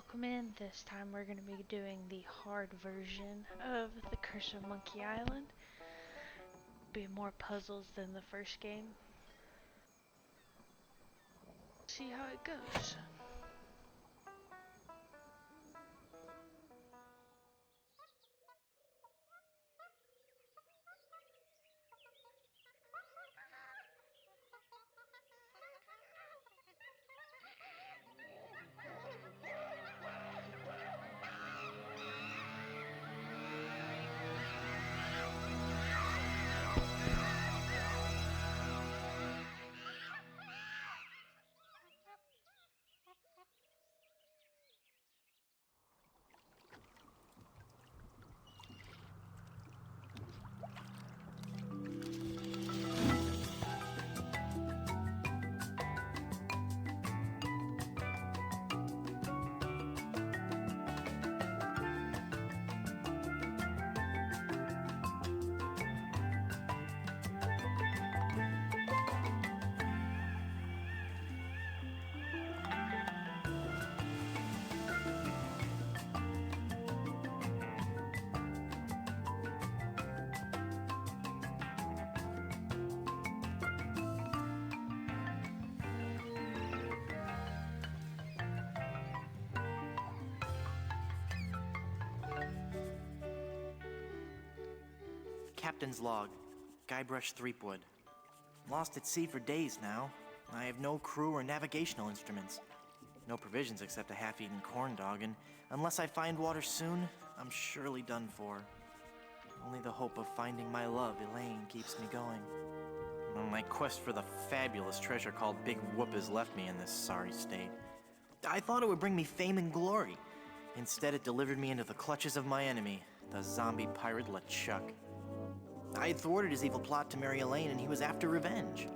welcome in. This time we're going to be doing the hard version of the Curse of Monkey Island. Be more puzzles than the first game. See how it goes. Captain's log, Guybrush Threepwood. Lost at sea for days now. I have no crew or navigational instruments. No provisions except a half-eaten corn dog, and unless I find water soon, I'm surely done for. Only the hope of finding my love, Elaine, keeps me going. My quest for the fabulous treasure called Big Whoop has left me in this sorry state. I thought it would bring me fame and glory. Instead, it delivered me into the clutches of my enemy, the zombie pirate LeChuck. I had thwarted his evil plot to marry Elaine, and he was after revenge.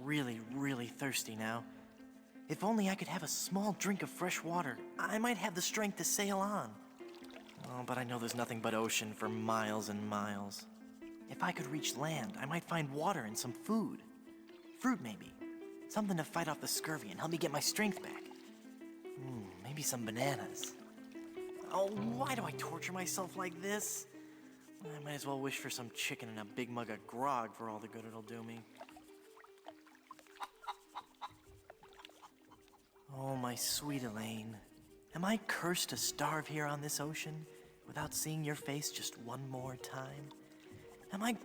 Really thirsty now. If only I could have a small drink of fresh water, I might have the strength to sail on. Oh, but I know there's nothing but ocean for miles and miles. If I could reach land, I might find water and some food. Fruit, maybe. Something to fight off the scurvy and help me get my strength back. Maybe some bananas. Oh, why do I torture myself like this? I might as well wish for some chicken and a big mug of grog for all the good it'll do me. Oh, my sweet Elaine. Am I cursed to starve here on this ocean without seeing your face just one more time? Am I...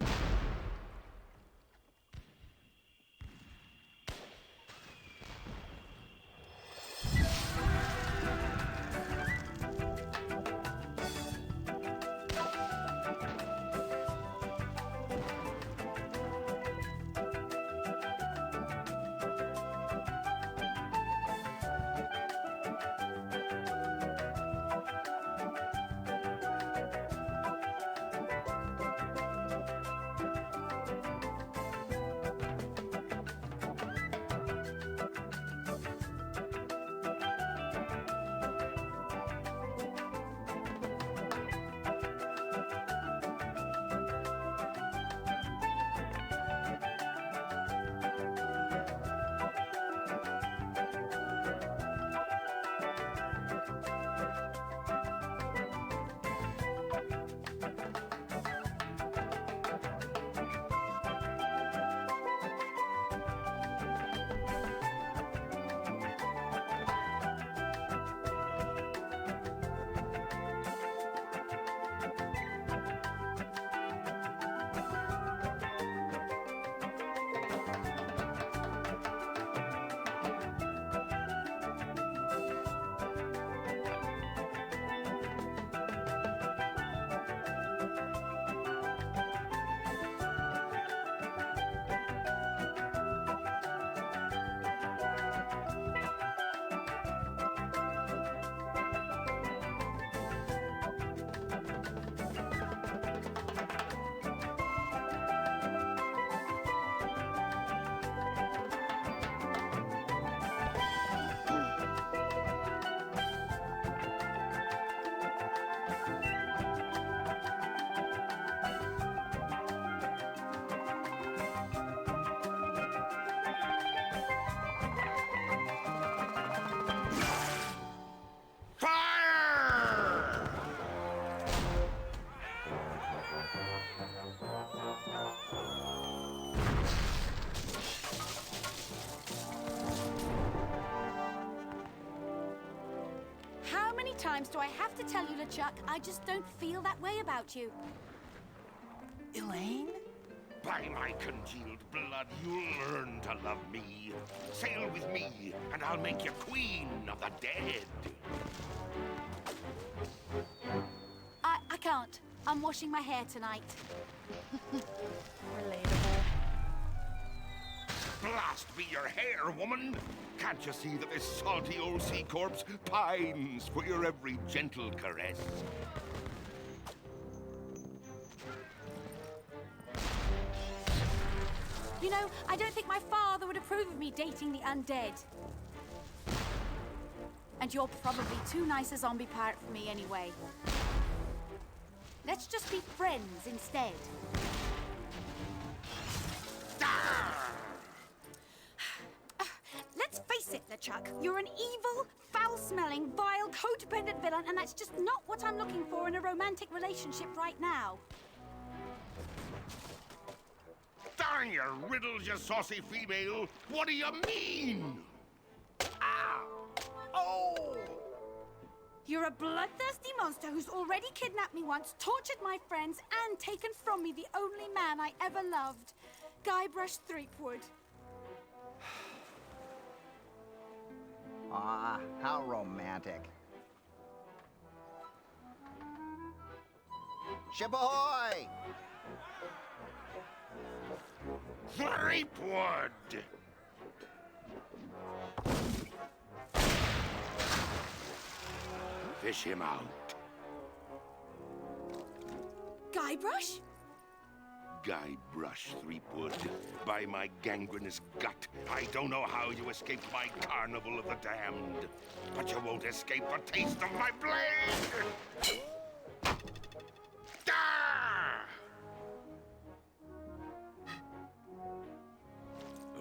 many times do I have to tell you, LeChuck, I just don't feel that way about you. Elaine? By my congealed blood, you'll learn to love me. Sail with me, and I'll make you queen of the dead. I can't. I'm washing my hair tonight. Relatable. Blast be your hair, woman! Can't you see that this salty old sea corpse pines for your every gentle caress? You know, I don't think my father would approve of me dating the undead. And you're probably too nice a zombie pirate for me anyway. Let's just be friends instead. Let's face it, LeChuck. You're an evil, foul-smelling, vile, codependent villain, and that's just not what I'm looking for in a romantic relationship right now. Darn your riddles, you saucy female! What do you mean? Ah! Oh! You're a bloodthirsty monster who's already kidnapped me once, tortured my friends, and taken from me the only man I ever loved, Guybrush Threepwood. Ah, how romantic. Ship ahoy! Threepwood! Fish him out. Guybrush? Guybrush Threepwood, by my gangrenous gut, I don't know how you escaped my carnival of the damned, but you won't escape a taste of my blade! Ah!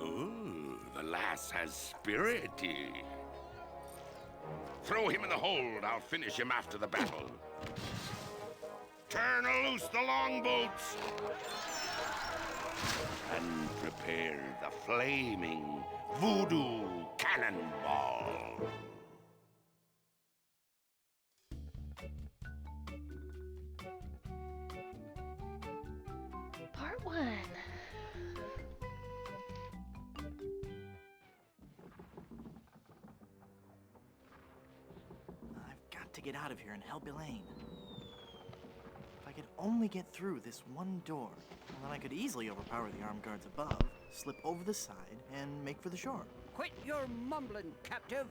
Ooh, the lass has spirit. Throw him in the hold. I'll finish him after the battle. Turn loose the longboats! And prepare the flaming voodoo cannonball. Part 1. I've got to get out of here and help Elaine. If I could only get through this one door, then I could easily overpower the armed guards above, slip over the side, and make for the shore. Quit your mumbling, captive.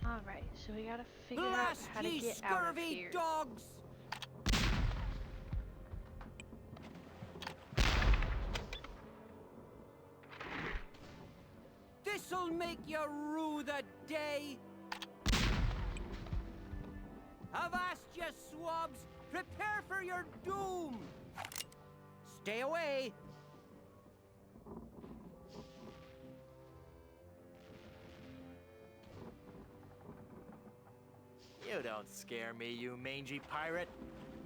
Alright, so we gotta figure out Blast how to ye get out of scurvy here. dogs! This'll make you rue the day. Avast, ye swabs! Prepare for your doom! Stay away! You don't scare me, you mangy pirate.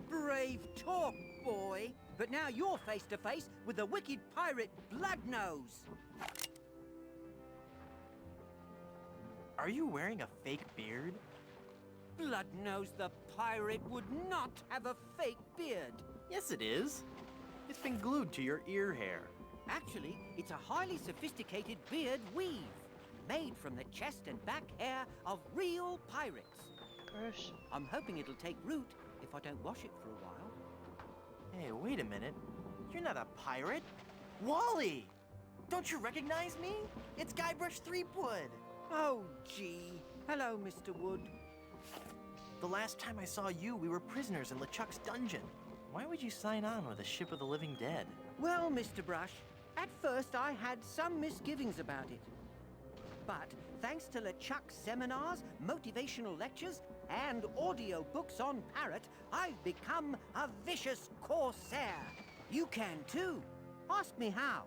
Brave talk, boy! But now you're face to face with the wicked pirate Bloodnose. Are you wearing a fake beard? Bloodnose the pirate would not have a fake beard. Yes, it is. It's been glued to your ear hair. Actually, it's a highly sophisticated beard weave, made from the chest and back hair of real pirates. Gross. I'm hoping it'll take root if I don't wash it for a while. Hey, wait a minute. You're not a pirate. Wally! Don't you recognize me? It's Guybrush Threepwood. Oh, gee. Hello, Mr. Wood. The last time I saw you, we were prisoners in LeChuck's dungeon. Why would you sign on with a ship of the living dead? Well, Mr. Brush, at first I had some misgivings about it. But thanks to LeChuck's seminars, motivational lectures, and audio books on Parrot, I've become a vicious corsair. You can too. Ask me how.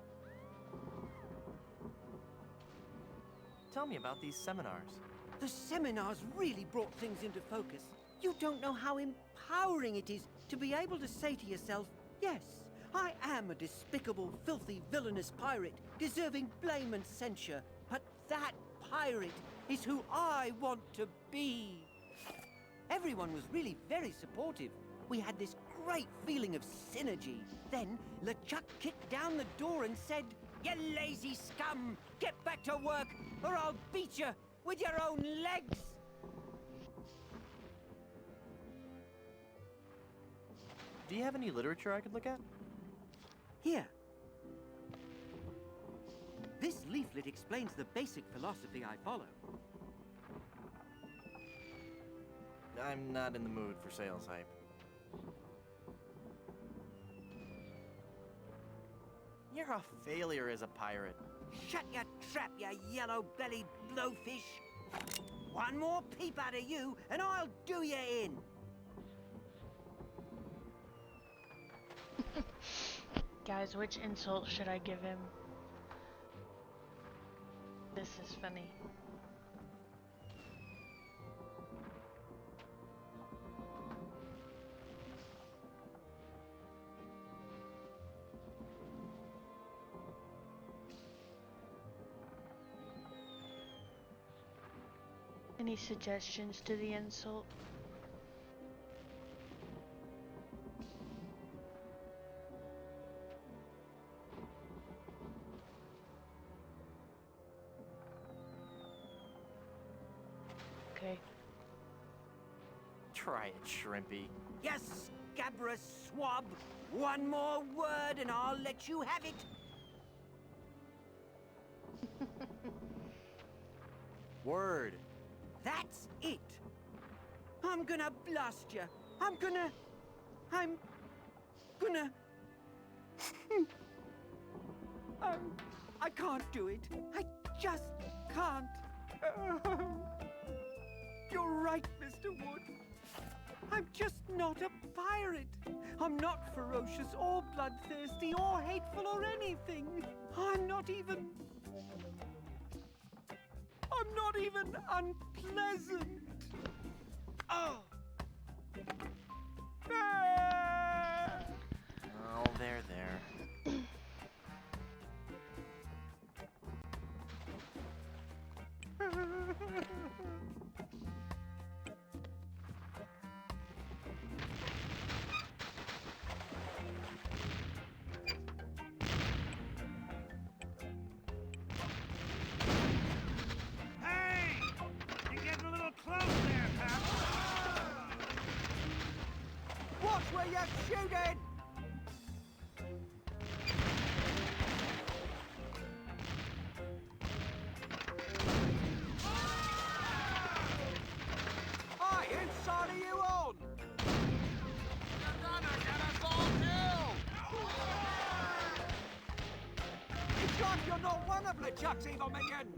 Tell me about these seminars. The seminars really brought things into focus. You don't know how empowering it is to be able to say to yourself, yes, I am a despicable, filthy, villainous pirate, deserving blame and censure. But that pirate is who I want to be. Everyone was really very supportive. We had this great feeling of synergy. Then LeChuck kicked down the door and said, "You lazy scum! Get back to work, or I'll beat you with your own legs!" Do you have any literature I could look at? Here. This leaflet explains the basic philosophy I follow. I'm not in the mood for sales hype. You're a failure as a pirate. Shut your trap, you yellow-bellied blowfish! One more peep out of you, and I'll do you in! Guys, which insult should I give him? This is funny. Any suggestions to the insult? Okay. Try it, Shrimpy. Yes, Gabra Swab! One more word and I'll let you have it! Word. That's it! I'm gonna blast you! I'm gonna... I can't do it. I just can't. You're right, Mr. Wood. I'm just not a pirate. I'm not ferocious or bloodthirsty or hateful or anything. I'm not even unpleasant. Oh! Ah! Oh, there. Hey! You're getting a little close there, pal. Watch where you're shooting! Hi, whose side are you on? You're gonna get us all killed! It's like you're not one of LeChuck's evil minions!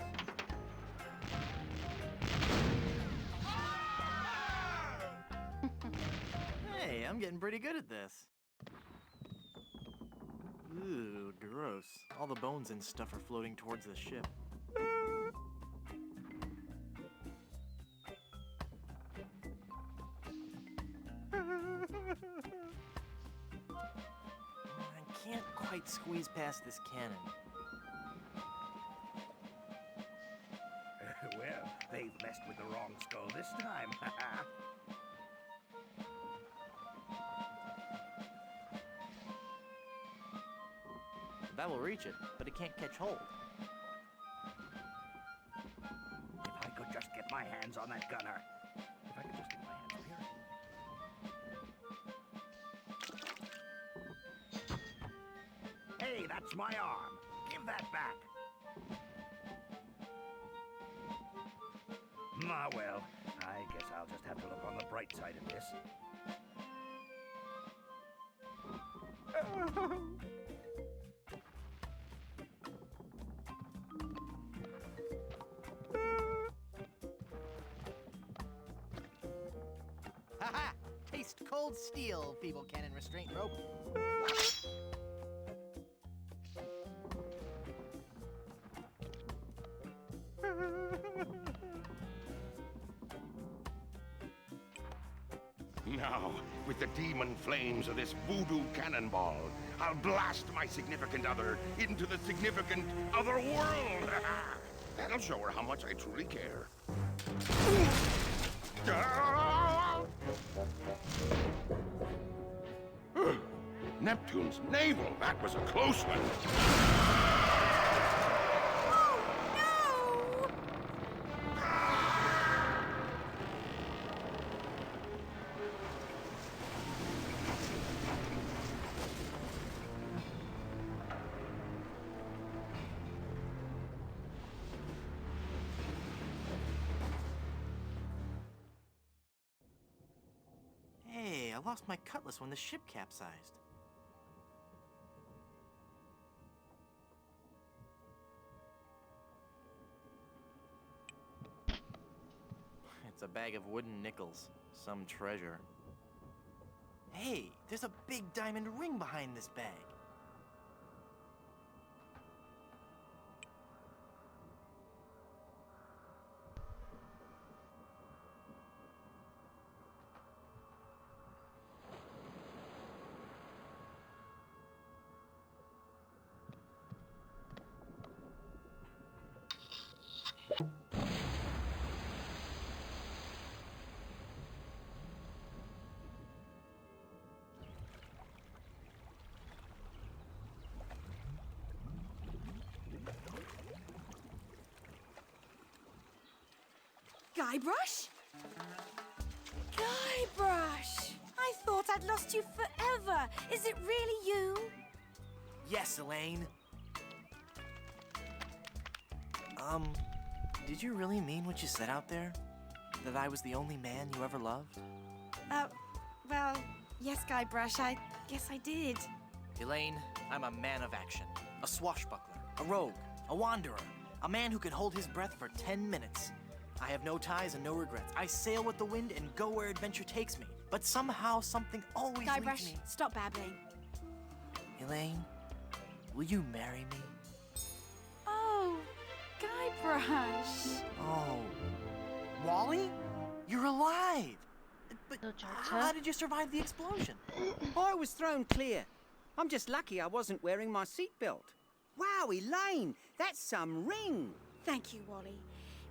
Hey, I'm getting pretty good at this. Ooh, gross. All the bones and stuff are floating towards the ship. I can't quite squeeze past this cannon. Well, they've messed with the wrong skull this time. That will reach it, but it can't catch hold. If I could just get my hands on that gunner. If I could just get my hands here. Hey, that's my arm. Give that back. Ah, well, I guess I'll just have to look on the bright side of this. Haha! Taste cold steel, feeble cannon restraint rope. Now, with the demon flames of this voodoo cannonball, I'll blast my significant other into the significant other world. That'll show her how much I truly care. Neptune's navel, that was a close one. Oh, no! Hey, I lost my cutlass when the ship capsized. It's a bag of wooden nickels. Some treasure. Hey, there's a big diamond ring behind this bag. Guybrush? Guybrush! I thought I'd lost you forever. Is it really you? Yes, Elaine. Did you really mean what you said out there? That I was the only man you ever loved? Well, yes, Guybrush, I guess I did. Elaine, I'm a man of action. A swashbuckler, a rogue, a wanderer, a man who can hold his breath for 10 minutes. I have no ties and no regrets. I sail with the wind and go where adventure takes me. But somehow, something always leads Guybrush, me... stop babbling. Elaine, will you marry me? Oh, Guybrush. Oh. Wally? You're alive! But No jokes, how huh? did you survive the explosion? I was thrown clear. I'm just lucky I wasn't wearing my seatbelt. Wow, Elaine, that's some ring. Thank you, Wally.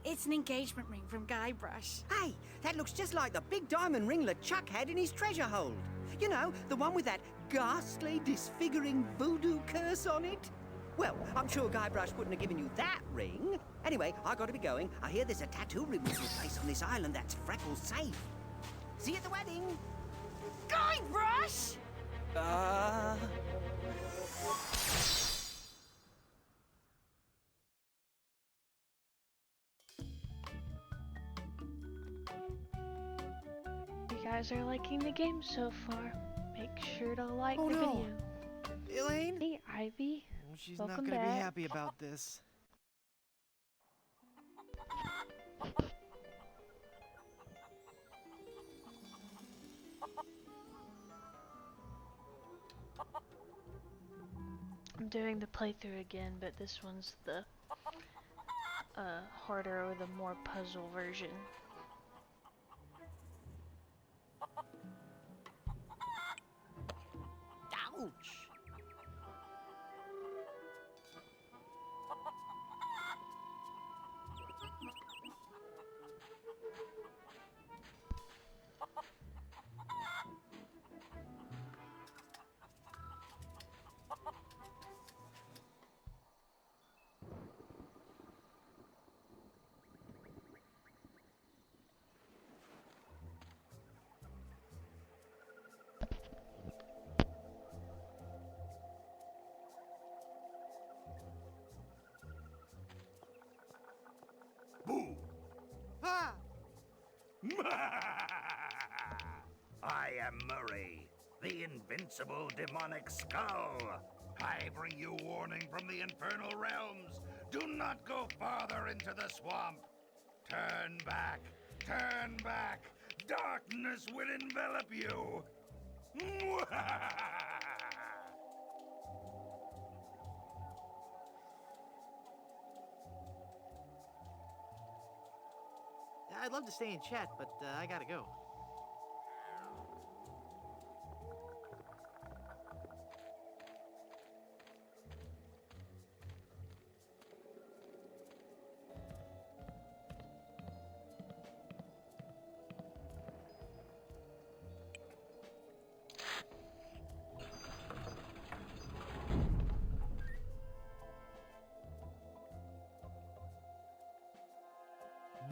It's an engagement ring from Guybrush. Hey, that looks just like the big diamond ring LeChuck had in his treasure hold. You know, the one with that ghastly, disfiguring voodoo curse on it. Well, I'm sure Guybrush wouldn't have given you that ring. Anyway, I gotta be going. I hear there's a tattoo removal place on this island that's Freckles safe. See you at the wedding. Guybrush! You guys are liking the game so far. Make sure to like Oh, the no. video. Elaine? Hey, Ivy. She's Welcome not gonna back. be happy about this. I'm doing the playthrough again, but this one's the harder or the more puzzle version. Ouch! Boo! Ah! I am Murray, the invincible demonic skull. I bring you warning from the infernal realms. Do not go farther into the swamp. Turn back. Turn back. Darkness will envelop you. I'd love to stay and chat, but I gotta go.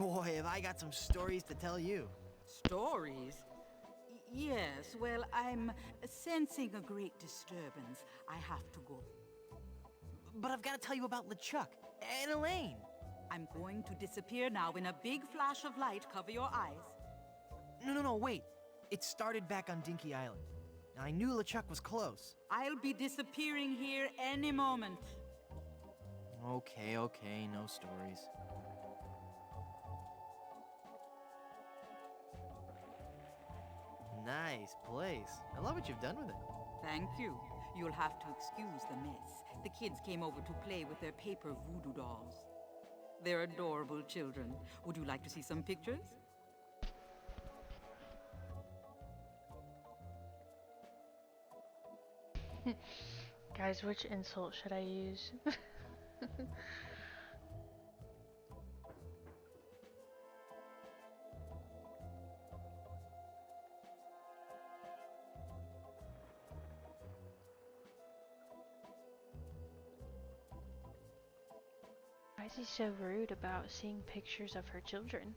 Boy, have I got some stories to tell you. Stories? Yes, well, I'm sensing a great disturbance. I have to go. But I've got to tell you about LeChuck and Elaine. I'm going to disappear now in a big flash of light. Cover your eyes. No, wait. It started back on Dinky Island. I knew LeChuck was close. I'll be disappearing here any moment. Okay, no stories. Nice place. I love what you've done with it. Thank you. You'll have to excuse the mess. The kids came over to play with their paper voodoo dolls. They're adorable children. Would you like to see some pictures? Guys, which insult should I use? Why is he so rude about seeing pictures of her children?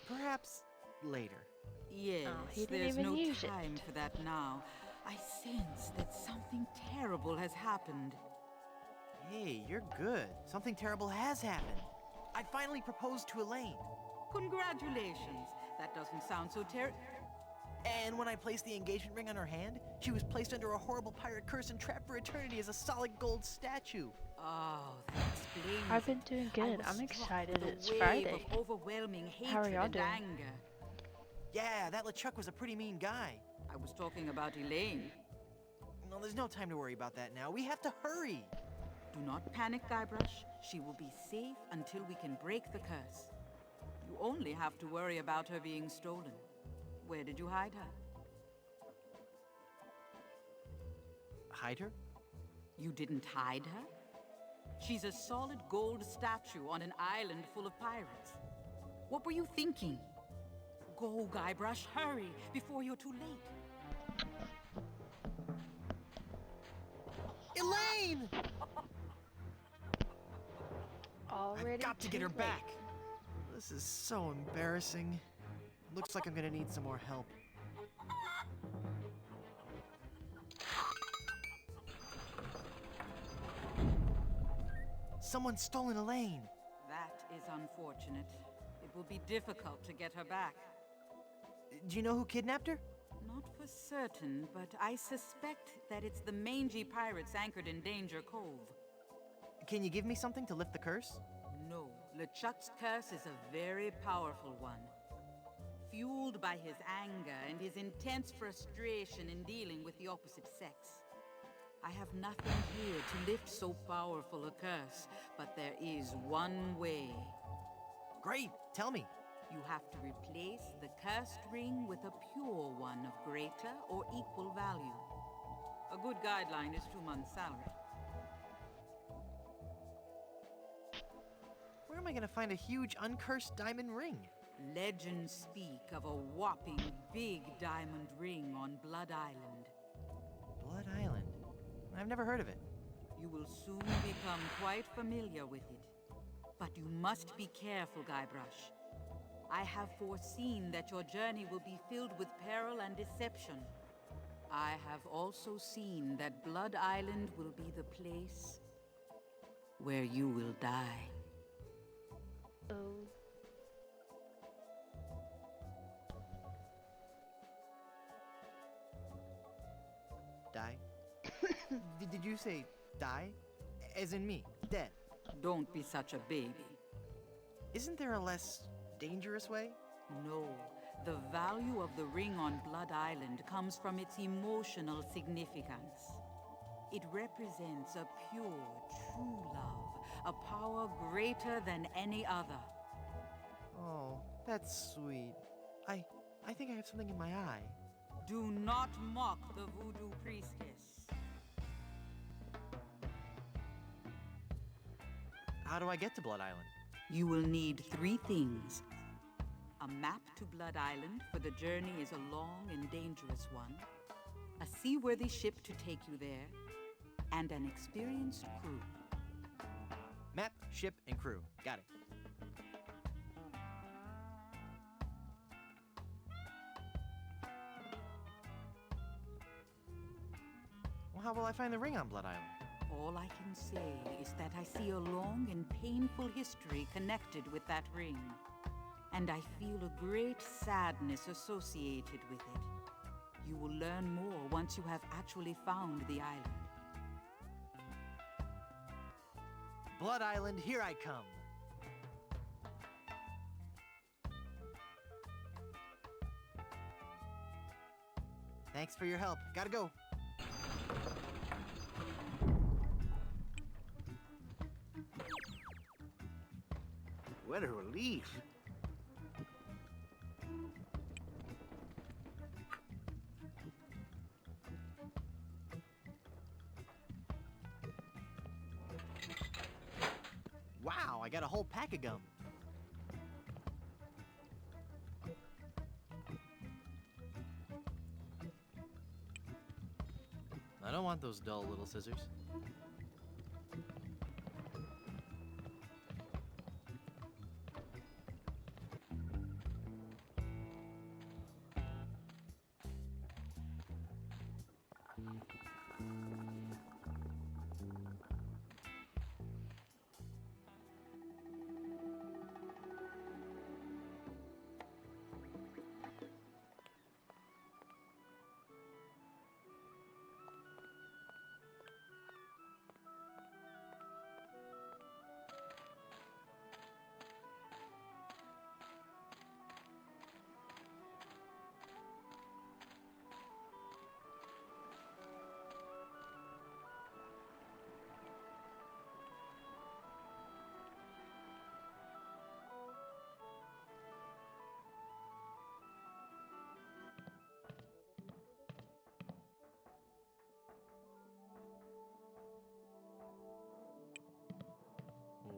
Perhaps later. Yes, he didn't there's even no use it. time for that now. I sense that something terrible has happened. Hey, you're good. Something terrible has happened. I finally proposed to Elaine. Congratulations. That doesn't sound so terrible. And when I placed the engagement ring on her hand, she was placed under a horrible pirate curse and trapped for eternity as a solid gold statue. Oh, that explains. I've been doing I good. was I'm struck excited with a it's wave Friday. Of overwhelming How are hatred y'all and doing? anger. Yeah, that LeChuck was a pretty mean guy. I was talking about Elaine. No, there's no time to worry about that now. We have to hurry. Do not panic, Guybrush. She will be safe until we can break the curse. You only have to worry about her being stolen. Where did you hide her? Hide her? You didn't hide her? She's a solid gold statue on an island full of pirates. What were you thinking? Go, Guybrush, hurry, before you're too late. Elaine! Already I've got to get her too late. back. This is so embarrassing. Looks like I'm gonna need some more help. Someone's stolen Elaine. That is unfortunate. It will be difficult to get her back. Do you know who kidnapped her? Not for certain, but I suspect that it's the mangy pirates anchored in Danger Cove. Can you give me something to lift the curse? No, LeChuck's curse is a very powerful one. Fueled by his anger and his intense frustration in dealing with the opposite sex. I have nothing here to lift so powerful a curse, but there is one way. Great, tell me. You have to replace the cursed ring with a pure one of greater or equal value. A good guideline is 2 months' salary. Where am I gonna find a huge uncursed diamond ring? Legends speak of a whopping big diamond ring on Blood Island. Blood Island. I've never heard of it. You will soon become quite familiar with it. But you must be careful, Guybrush. I have foreseen that your journey will be filled with peril and deception. I have also seen that Blood Island will be the place where you will die. Oh. Die? Did you say die? As in me, dead? Don't be such a baby. Isn't there a less dangerous way? No, the value of the ring on Blood Island comes from its emotional significance. It represents a pure, true love, a power greater than any other. Oh, that's sweet. I think I have something in my eye. Do not mock the voodoo priestess. How do I get to Blood Island? You will need 3 things. a map to Blood Island, for the journey is a long and dangerous one, a seaworthy ship to take you there, and an experienced crew. Map, ship, and crew. Got it. Well, how will I find the ring on Blood Island? All I can say is that I see a long and painful history connected with that ring, and I feel a great sadness associated with it. You will learn more once you have actually found the island. Blood Island, here I come. Thanks for your help. Gotta go. What a relief. Wow, I got a whole pack of gum. I don't want those dull little scissors.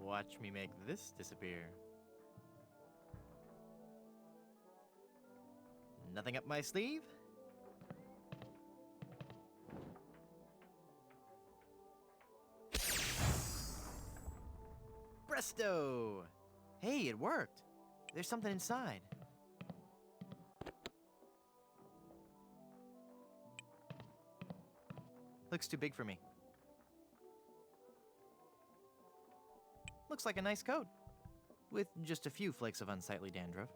Watch me make this disappear. Nothing up my sleeve? Presto! Hey, it worked. There's something inside. Looks too big for me. Looks like a nice coat, with just a few flakes of unsightly dandruff.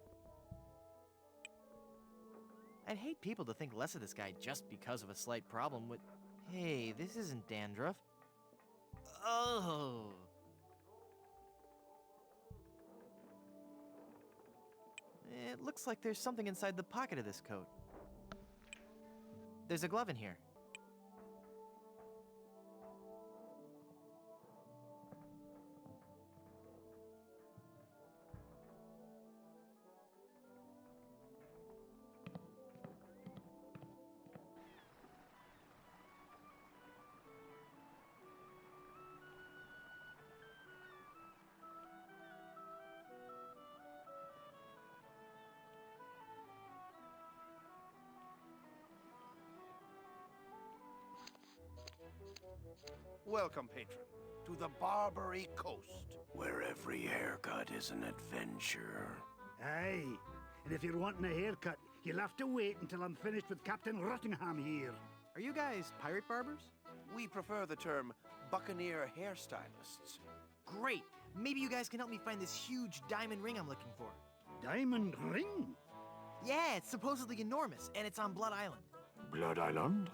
I'd hate people to think less of this guy just because of a slight problem with... Hey, this isn't dandruff. Oh! It looks like there's something inside the pocket of this coat. There's a glove in here. Welcome, patron, to the Barbary Coast. Where every haircut is an adventure. Aye, and if you're wanting a haircut, you'll have to wait until I'm finished with Captain Rottingham here. Are you guys pirate barbers? We prefer the term buccaneer hairstylists. Great! Maybe you guys can help me find this huge diamond ring I'm looking for. Diamond ring? Yeah, it's supposedly enormous, and it's on Blood Island. Blood Island?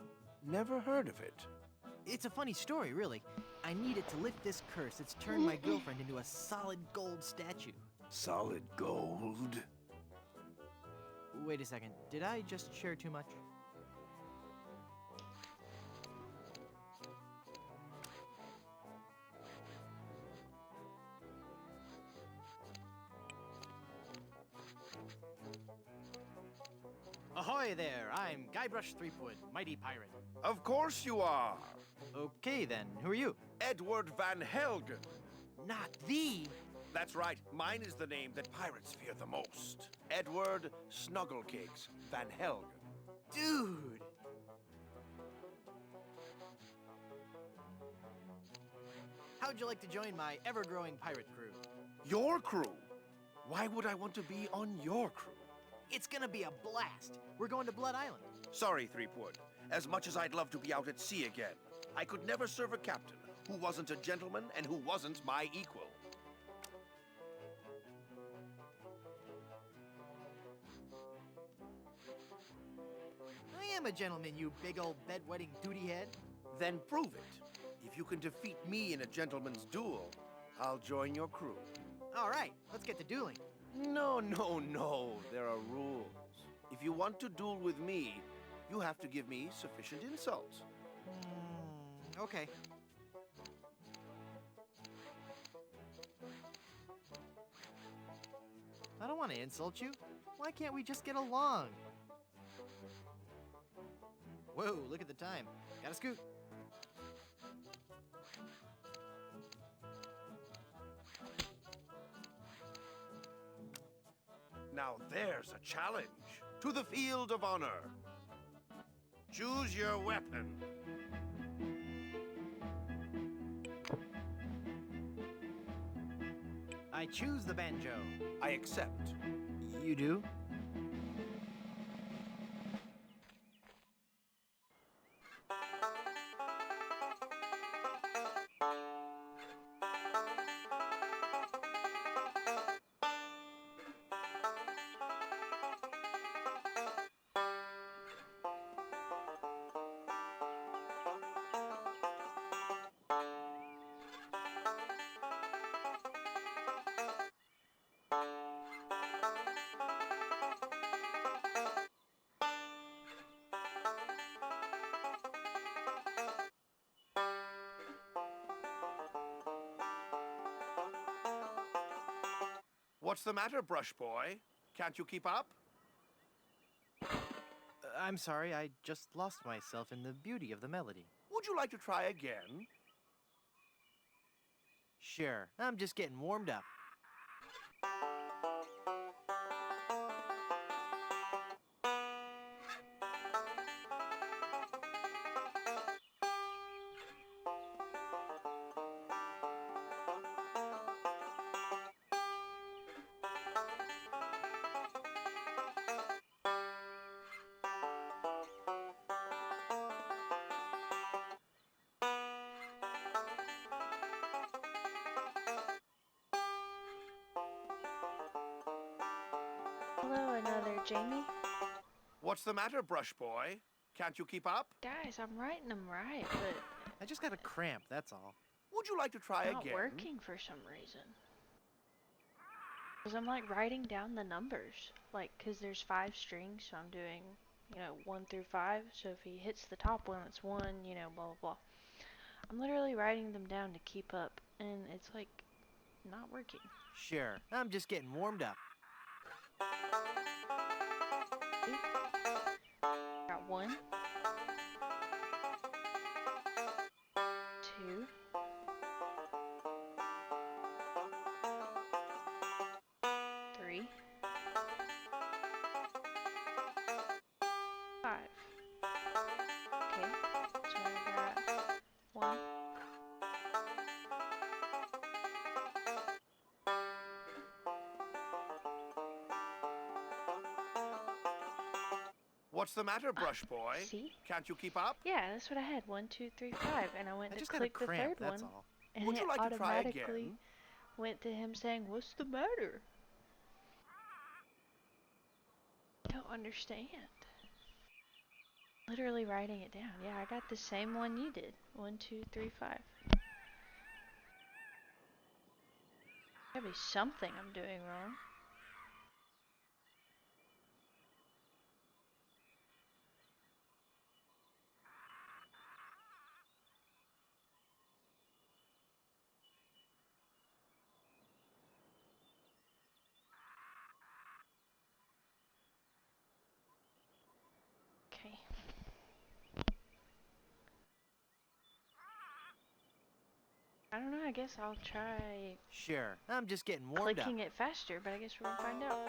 Never heard of it. It's a funny story, really. I need it to lift this curse that's turned my girlfriend into a solid gold statue. Solid gold? Wait a second, did I just share too much? Ahoy there, I'm Guybrush Threepwood, mighty pirate. Of course you are. Okay then, who are you? Edward Van Helgen. Not the That's right. Mine is the name that pirates fear the most. Edward Snugglecakes Van Helgen. Dude! How'd you like to join my ever-growing pirate crew? Your crew? Why would I want to be on your crew? It's gonna be a blast. We're going to Blood Island. Sorry, Threepwood. As much as I'd love to be out at sea again, I could never serve a captain who wasn't a gentleman and who wasn't my equal. I am a gentleman, you big old bedwetting duty head. Then prove it. If you can defeat me in a gentleman's duel, I'll join your crew. All right, let's get to dueling. No, no, no. There are rules. If you want to duel with me, you have to give me sufficient insults. Okay. I don't want to insult you. Why can't we just get along? Whoa, look at the time. Gotta scoot. Now there's a challenge. To the field of honor. Choose your weapon. I choose the banjo. I accept. You do? What's the matter, Brush Boy? Can't you keep up? I'm sorry, I just lost myself in the beauty of the melody. Would you like to try again? Sure, I'm just getting warmed up. Hello, another Jamie. What's the matter, Brush Boy? Can't you keep up? Guys, I'm writing them right, but I just got a cramp, that's all. Would you like to try it's not again? working for some reason. Because I'm like writing down the numbers. Like, because there's 5 strings, so I'm doing, 1 through 5. So if he hits the top one, it's 1, blah, blah, blah. I'm literally writing them down to keep up, and it's like not working. Sure, I'm just getting warmed up. Got 1, 2, 3, 5. Okay, so I got 1. What's the matter, Brush Boy? See? Can't you keep up? Yeah, that's what I had. 1, 2, 3, 5, and I went I to just got a click the cramp, third that's one, all. and Would it you like to try automatically again? went to him saying, "What's the matter?" Don't understand. Literally writing it down. Yeah, I got the same one you did. 1, 2, 3, 5. Gotta be something I'm doing wrong. Okay. I don't know, I guess I'll try Sure, I'm just getting warmed clicking it faster, but I guess we're gonna find out.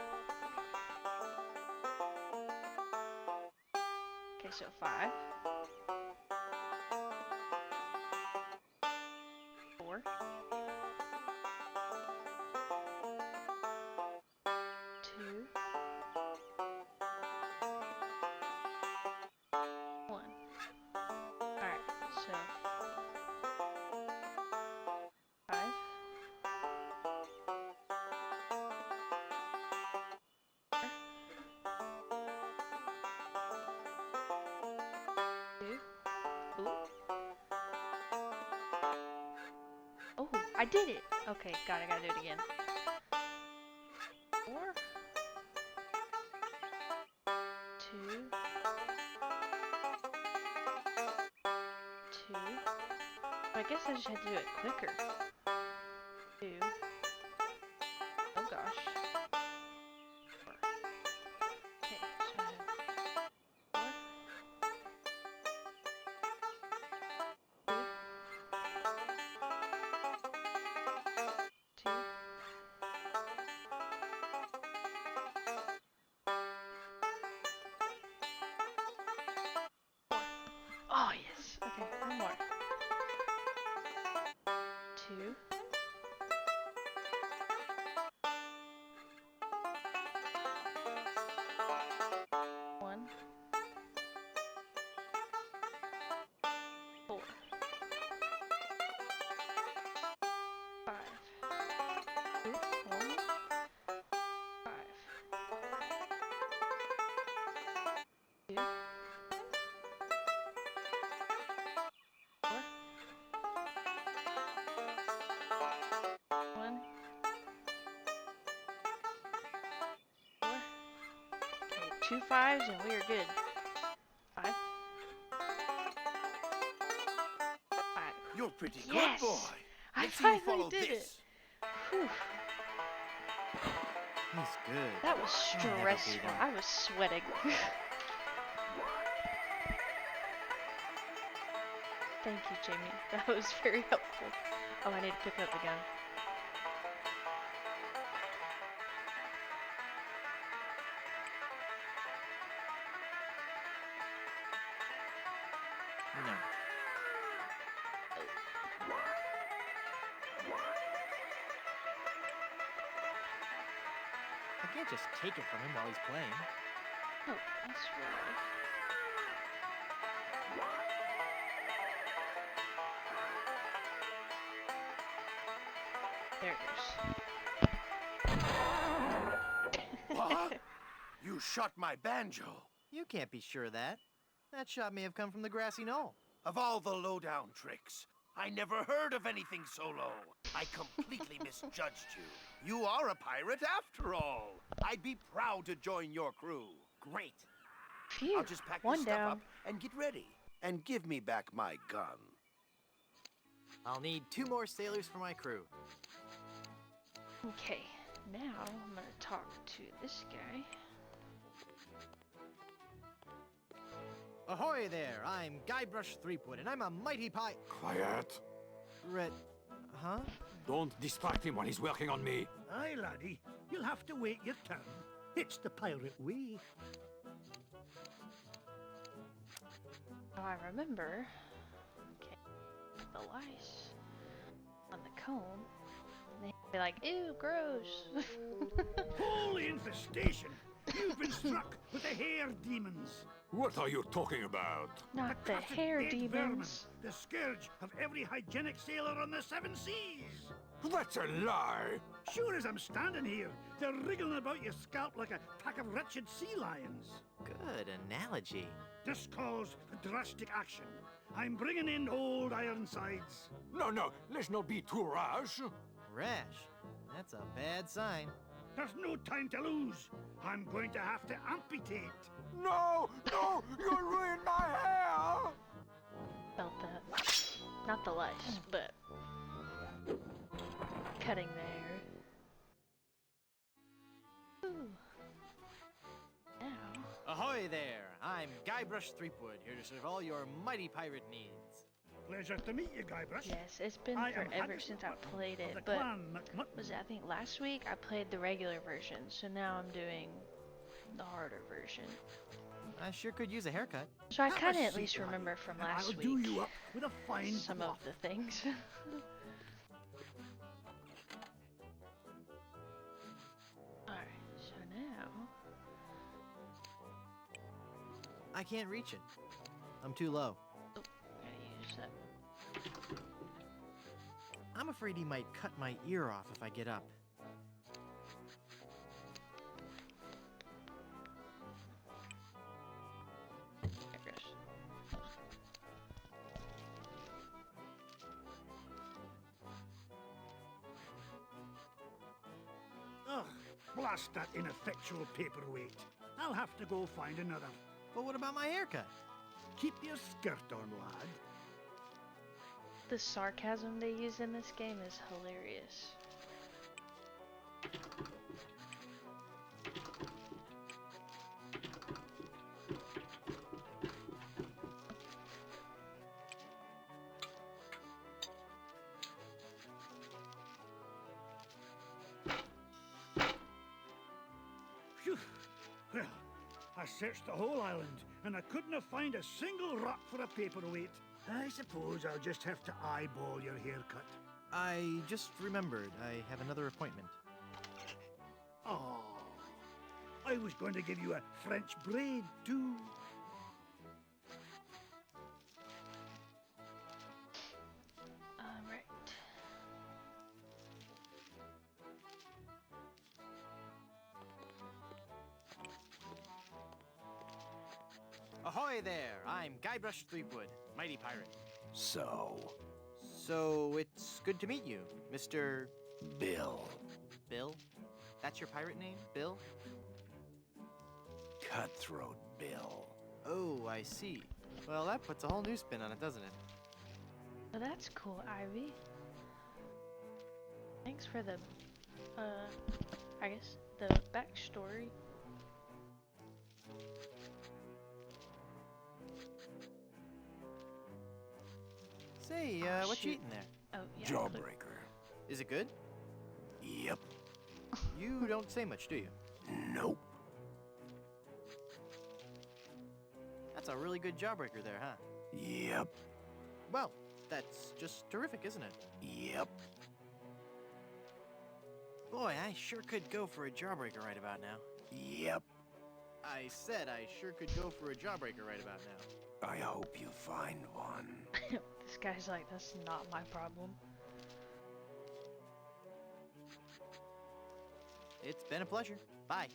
Okay, so 5. 4. 2. 1. Alright, so 5. 2. Ooh. Oh, I did it! Okay, I gotta do it again. 4. 2. 2. I guess I just had to do it quicker. 2. Oh gosh. 4. Okay, so 4. 2. 2. Oh yes. Okay, one more. 2. 1. 4. 5. Ooh, 1. 5. 2. 4. 1. 4. Okay, 2 5s and we are good. 5. 5. You're pretty Yes! good, boy. I Let's see you finally follow did this. it. Whew, He's good. that was I'll never beat stressful. him. I was sweating. Thank you, Jamie. That was very helpful. Oh, I need to pick up the gun. No. I can't just take it from him while he's playing. Oh, that's right. There it goes. What? You shot my banjo. You can't be sure of that. That shot may have come from the grassy knoll. Of all the lowdown tricks, I never heard of anything so low. I completely misjudged you. You are a pirate after all. I'd be proud to join your crew. Great. Phew, I'll just pack one this stuff down. up and get ready. And give me back my gun. I'll need 2 more sailors for my crew. Okay, now I'm gonna talk to this guy. Ahoy there! I'm Guybrush Threepwood, and I'm a mighty Quiet. Huh? Don't distract him while he's working on me. Aye, laddie. You'll have to wait your turn. It's the pirate way. Oh, I remember. Okay, the lice on the comb. And they'd be like, ew, gross. Holy infestation! You've been struck with the hair demons. What are you talking about? Not the cussed hair dead vermin, demons. the scourge of every hygienic sailor on the 7 seas. That's a lie. Sure as I'm standing here, they're wriggling about your scalp like a pack of wretched sea lions. Good analogy. This calls for drastic action. I'm bringing in old Ironsides. No, let's not be too rash. Rash. That's a bad sign. There's no time to lose. I'm going to have to amputate. No, you'll ruin my hair. Felt that. Not the lice, but cutting there. Ooh. Now. Ahoy there! I'm Guybrush Threepwood, here to serve all your mighty pirate needs. Pleasure to meet you, Guybrush. Yes, it's been I am forever Haggis since I McMutt played of it, the but clan McMutt. was it, I think last week I played the regular version, so now I'm doing the harder version. I sure could use a haircut. So I Have a kind of at seat, least laddie, remember from and last I'll week do you up with a fine some of cloth. the things. Alright, so now... I can't reach it. I'm too low. Oh, gotta use that. I'm afraid he might cut my ear off if I get up. There it goes. Ugh, blast that ineffectual paperweight. I'll have to go find another. But what about my haircut? Keep your skirt on, lad. The sarcasm they use in this game is hilarious. Phew. Well, I searched the whole island, and I couldn't have found a single rock for a paperweight. I suppose I'll just have to eyeball your haircut. I just remembered I have another appointment. Oh, I was going to give you a French braid, too. Alright. Ahoy there! I'm Guybrush Threepwood, mighty pirate. So, So it's good to meet you, Mr. Bill. Bill? That's your pirate name, Bill? Cutthroat Bill. Oh, I see. Well, that puts a whole new spin on it, doesn't it? Oh, that's cool, Ivy. Thanks for the, I guess, the backstory. Say, Oh, what you shoot. eating there? Oh, yeah. Jawbreaker. Is it good? Yep. You don't say much, do you? Nope. That's a really good jawbreaker there, huh? Yep. Well, that's just terrific, isn't it? Yep. Boy, I sure could go for a jawbreaker right about now. Yep. I said I sure could go for a jawbreaker right about now. I hope you find one. This guy's like, that's not my problem. It's been a pleasure. Bye.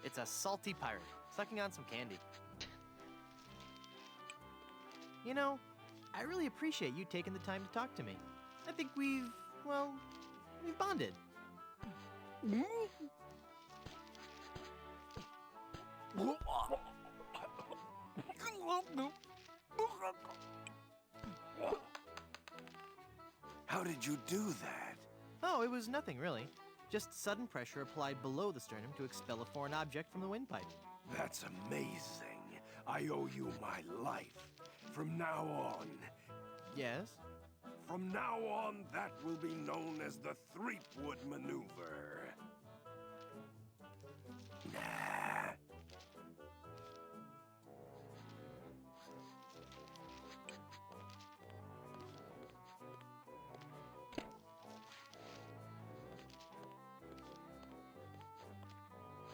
It's a salty pirate, sucking on some candy. You know, I really appreciate you taking the time to talk to me. I think we've bonded. How did you do that? Oh, it was nothing really. Just sudden pressure applied below the sternum to expel a foreign object from the windpipe. That's amazing. I owe you my life. From now on. Yes? From now on, that will be known as the Threepwood Maneuver. Nah.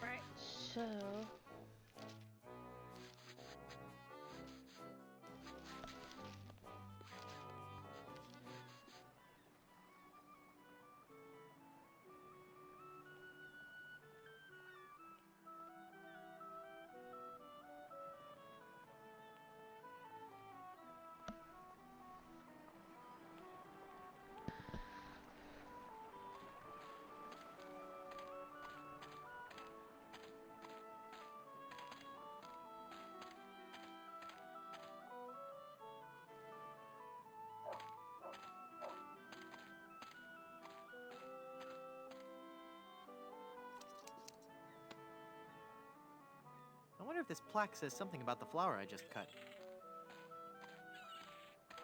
Right, so... if this plaque says something about the flower I just cut.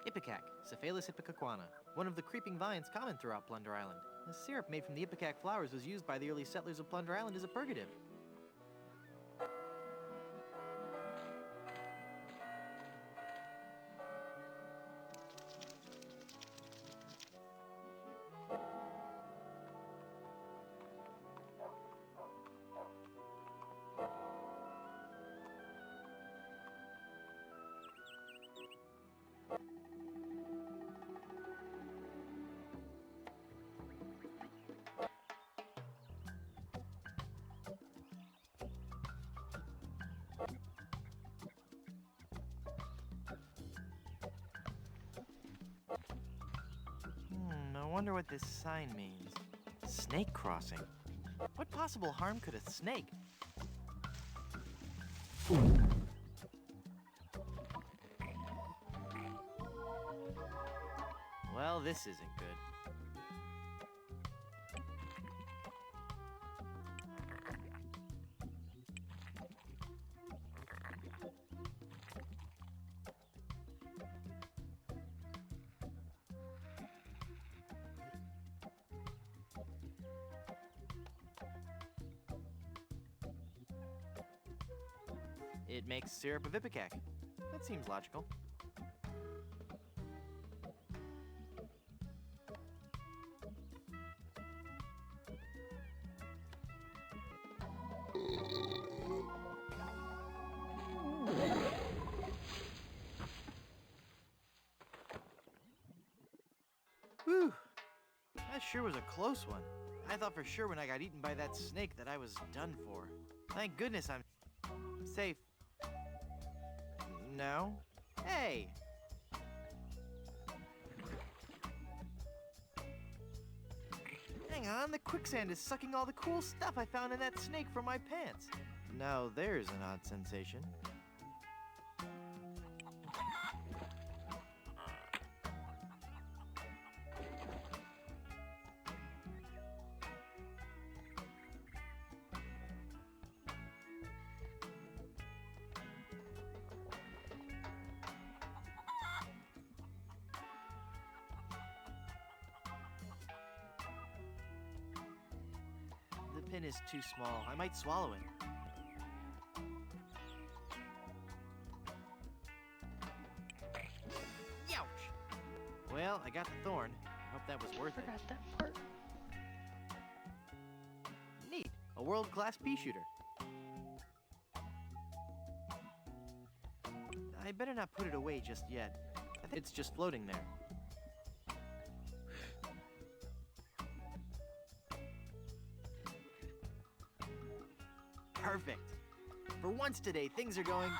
Ipecac, Cephalus ipecacuana, one of the creeping vines common throughout Plunder Island. The syrup made from the ipecac flowers was used by the early settlers of Plunder Island as a purgative. I wonder what this sign means. Snake crossing. What possible harm could a snake? Well, this isn't good. It makes syrup of ipecac. That seems logical. Whew! That sure was a close one. I thought for sure when I got eaten by that snake that I was done for. Thank goodness I'm safe. No? Hey! Hang on, the quicksand is sucking all the cool stuff I found in that snake from my pants. Now there's an odd sensation. The pin is too small. I might swallow it. Youch! Well, I got the thorn. I hope that was worth it. Forgot that part. Neat. A world-class pea shooter. I better not put it away just yet. I think it's just floating there. Perfect. For once today, things are going...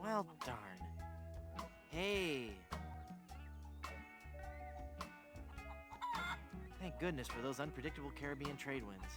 Well, darn. Hey. Thank goodness for those unpredictable Caribbean trade winds.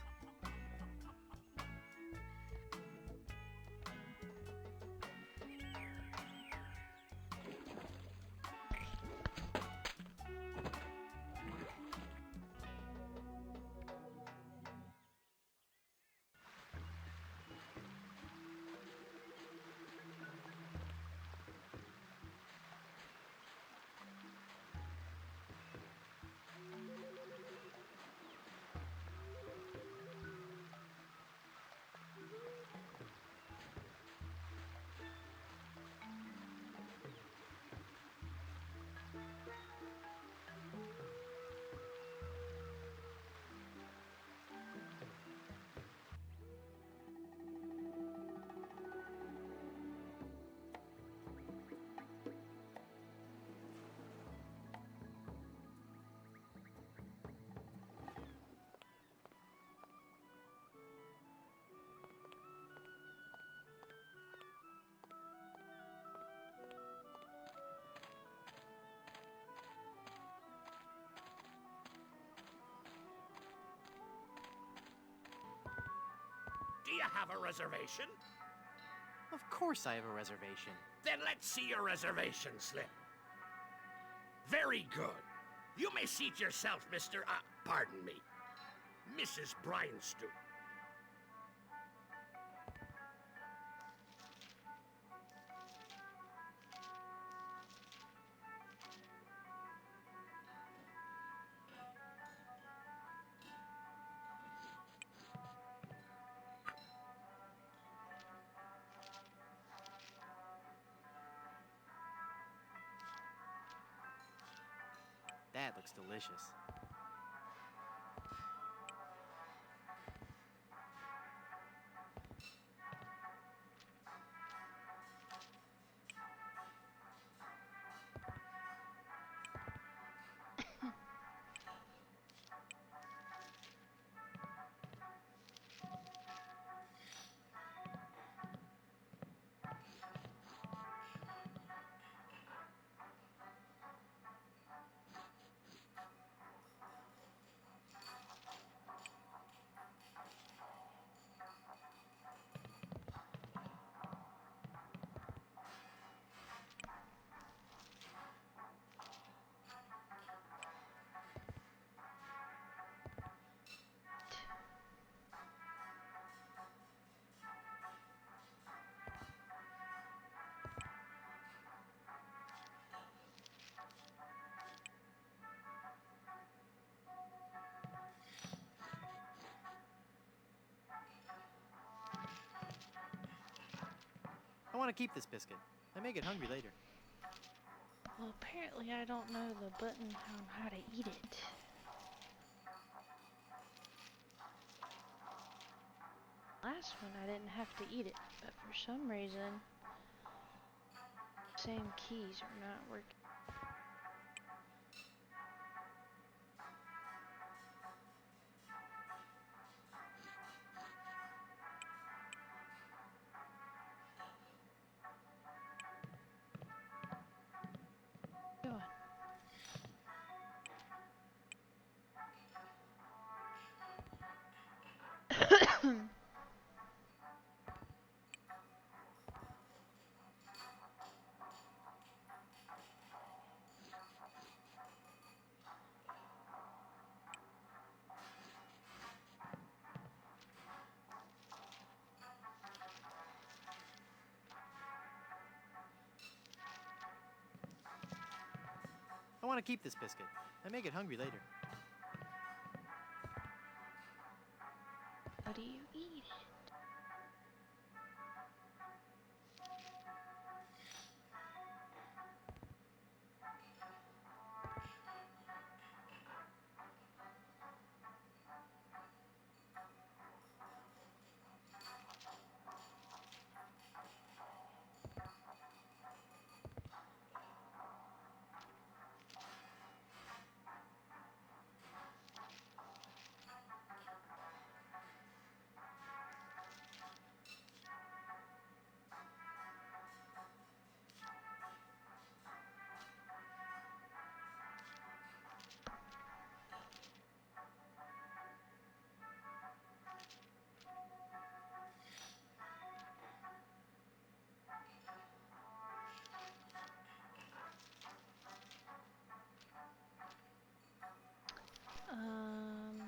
Do you have a reservation? Of course I have a reservation. Then let's see your reservation slip. Very good. You may seat yourself, Mr. pardon me, Mrs. Bryanstone. looks delicious. I want to keep this biscuit. I may get hungry later. Well, apparently I don't know the button on how to eat it. Last one I didn't have to eat it, but for some reason, same keys are not working. Go on. I want to keep this biscuit. I may get hungry later. How do you eat it? Um,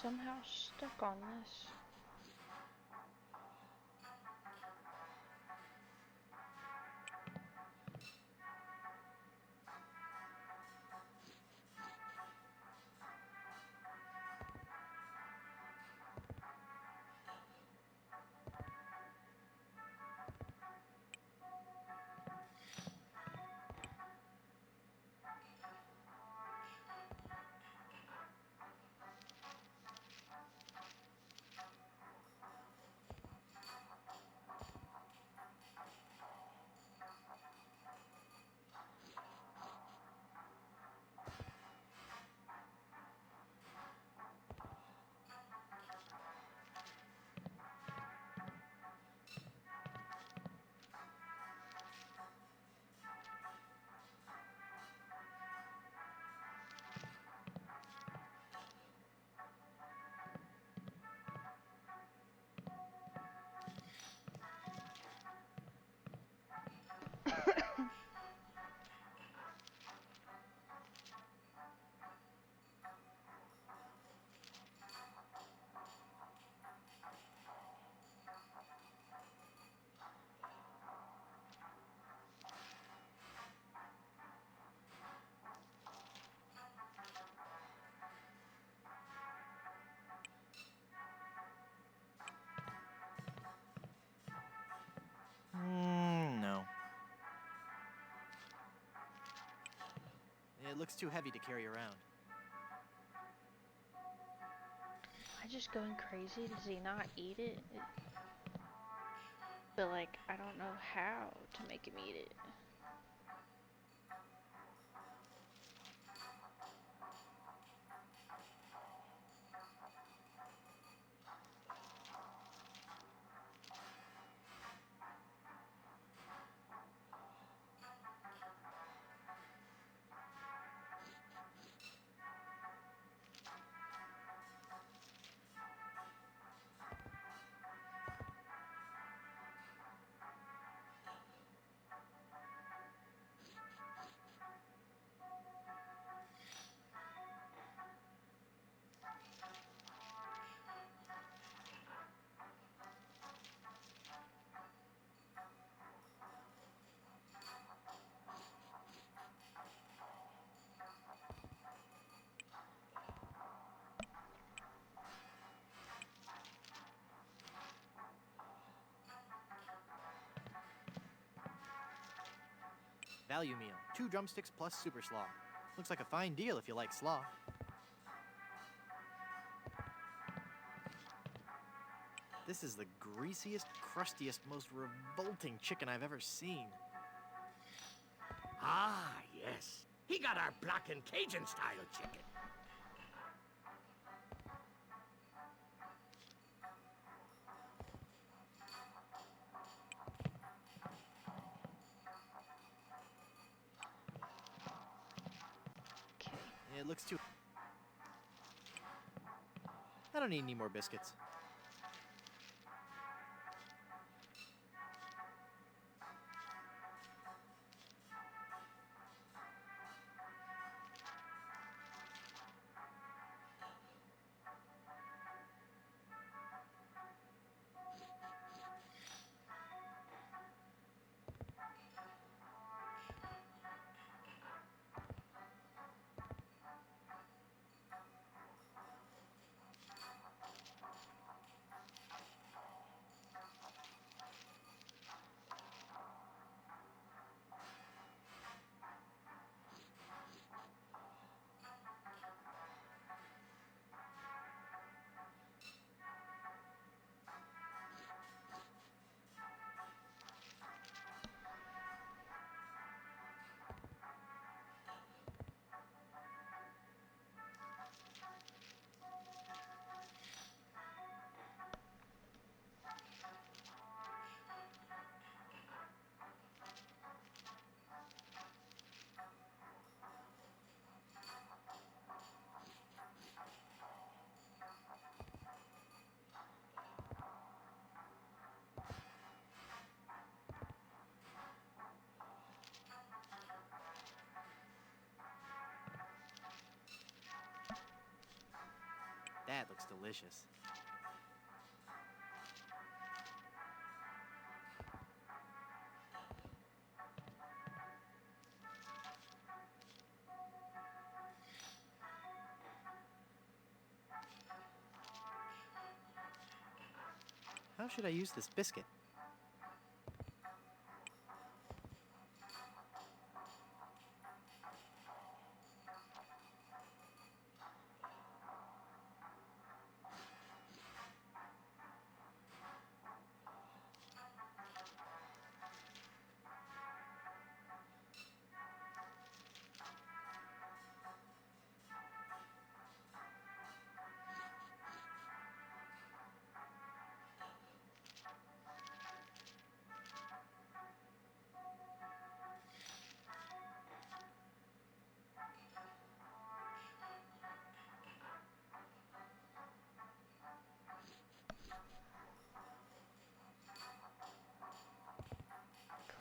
somehow stuck on this. looks too heavy to carry around. Am I just going crazy? Does he not eat it? But like, I don't know how to make him eat it. Value meal. 2 drumsticks plus super slaw. Looks like a fine deal if you like slaw. This is the greasiest, crustiest, most revolting chicken I've ever seen. Ah, yes. He got our black and Cajun style chicken. It looks too... I don't need any more biscuits. That looks delicious. How should I use this biscuit?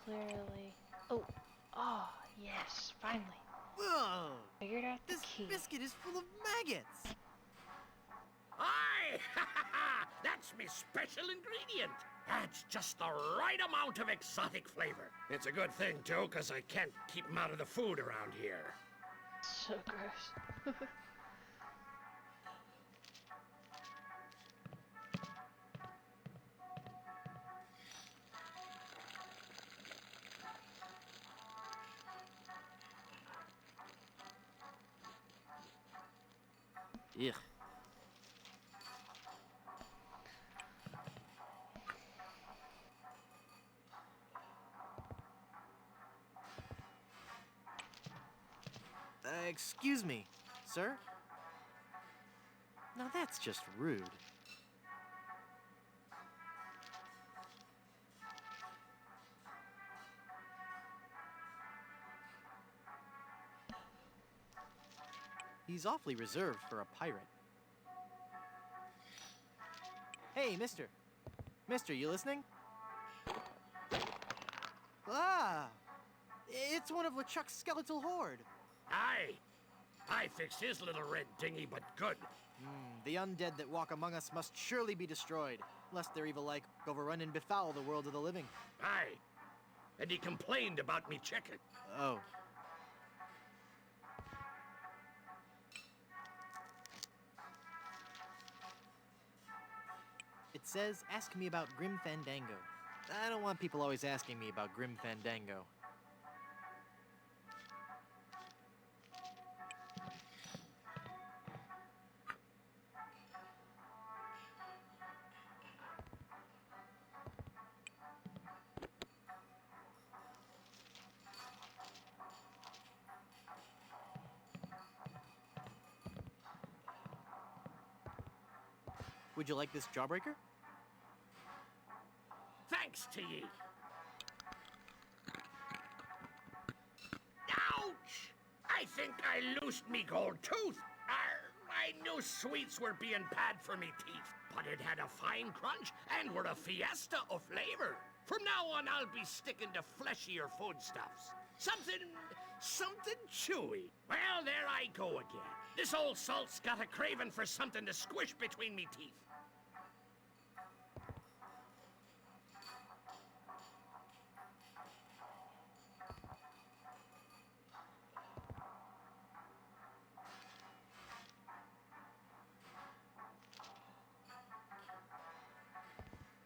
Clearly. Oh, yes, finally. Whoa! Figured out the This key. biscuit is full of maggots! Aye! That's my special ingredient. Adds just the right amount of exotic flavor. It's a good thing, too, because I can't keep 'em out of the food around here. So gross. Ugh. Excuse me, sir? Now that's just rude. He's awfully reserved for a pirate. Hey, mister. Mister, you listening? Ah! It's one of LeChuck's skeletal horde. Aye. I fixed his little red dinghy, but good. The undead that walk among us must surely be destroyed, lest their evil like overrun and befoul the world of the living. Aye. And he complained about me chicken. Oh. It says, ask me about Grim Fandango. I don't want people always asking me about Grim Fandango. Would you like this jawbreaker? Thanks to ye. Ouch! I think I loosed me gold tooth. I knew sweets were being bad for me teeth, but it had a fine crunch and were a fiesta of flavor. From now on, I'll be sticking to fleshier foodstuffs. Something chewy. Well, there I go again. This old salt's got a craving for something to squish between me teeth.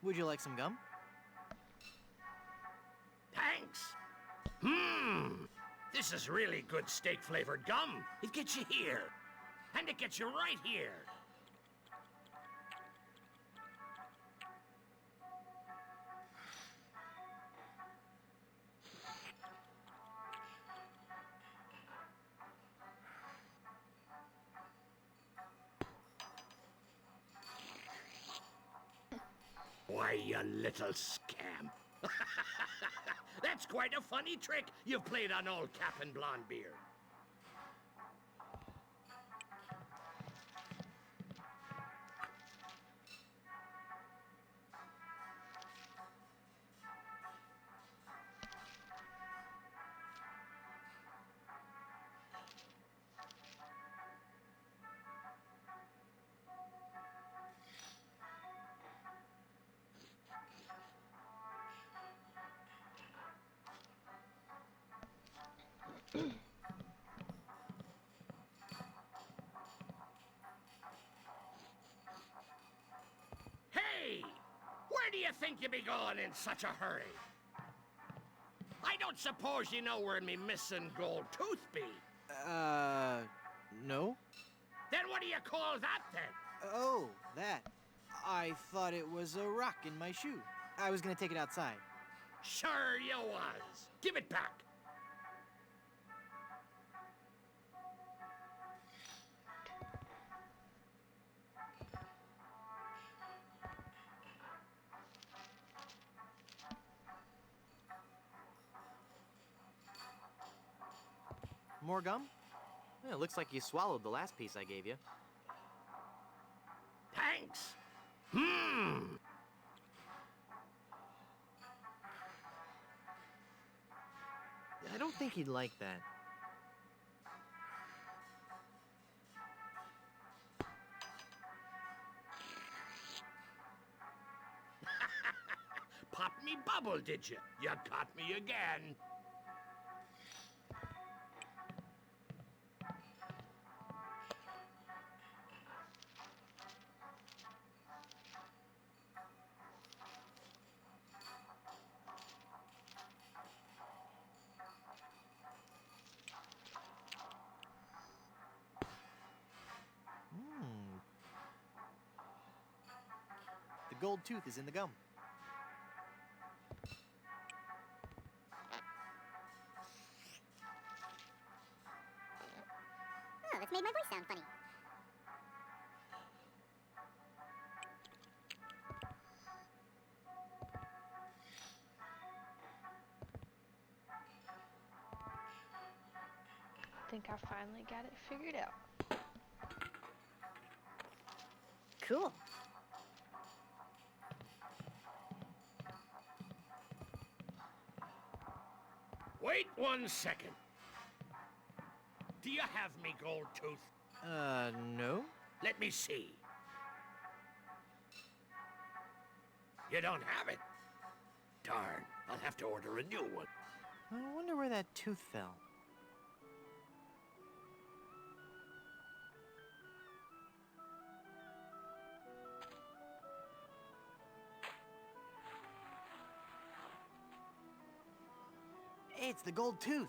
Would you like some gum? Thanks. This is really good steak-flavored gum. It gets you here. And it gets you right here. Why, you little scamp. That's quite a funny trick you've played on old Cap'n Blondebeard. Hey! Where do you think you be going in such a hurry? I don't suppose you know where me missing gold tooth be? No? Then what do you call that, then? Oh, that. I thought it was a rock in my shoe. I was gonna take it outside. Sure you was. Give it back. More gum? Yeah, it looks like you swallowed the last piece I gave you. Thanks. I don't think he'd like that. Pop me bubble, did you? You caught me again. gold tooth is in the gum. Oh, that's made my voice sound funny. I think I finally got it figured out. Cool. Wait 1 second. Do you have me gold tooth? No? Let me see. You don't have it? Darn, I'll have to order a new one. I wonder where that tooth fell. Hey, it's the gold tooth.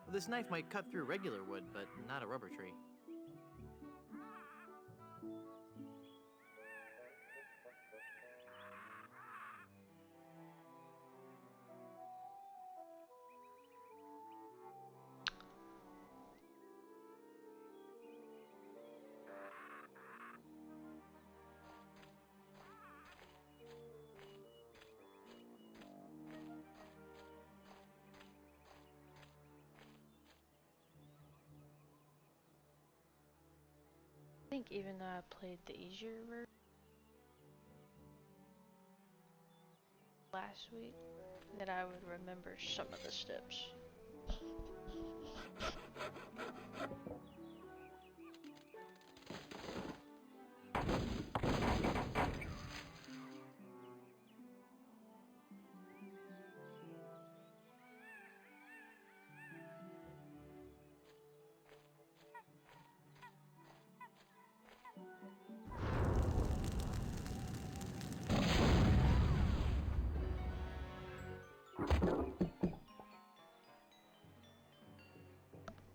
Well, this knife might cut through regular wood, but not a rubber tree. I think even though I played the easier version last week, that I would remember some of the steps.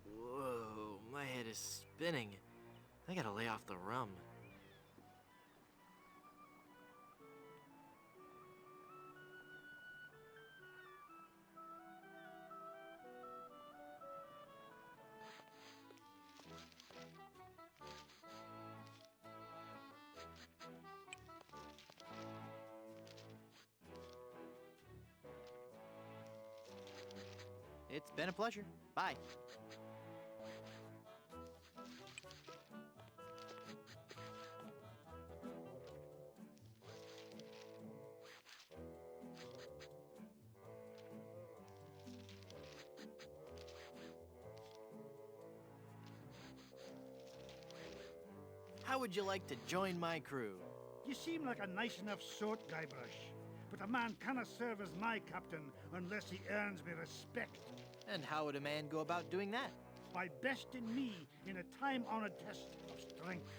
Whoa, my head is spinning. I gotta lay off the rum. It's been a pleasure. Bye. How would you like to join my crew? You seem like a nice enough sort, Guybrush. But a man cannot serve as my captain unless he earns me respect. And how would a man go about doing that? By besting me in a time-honored test of strength.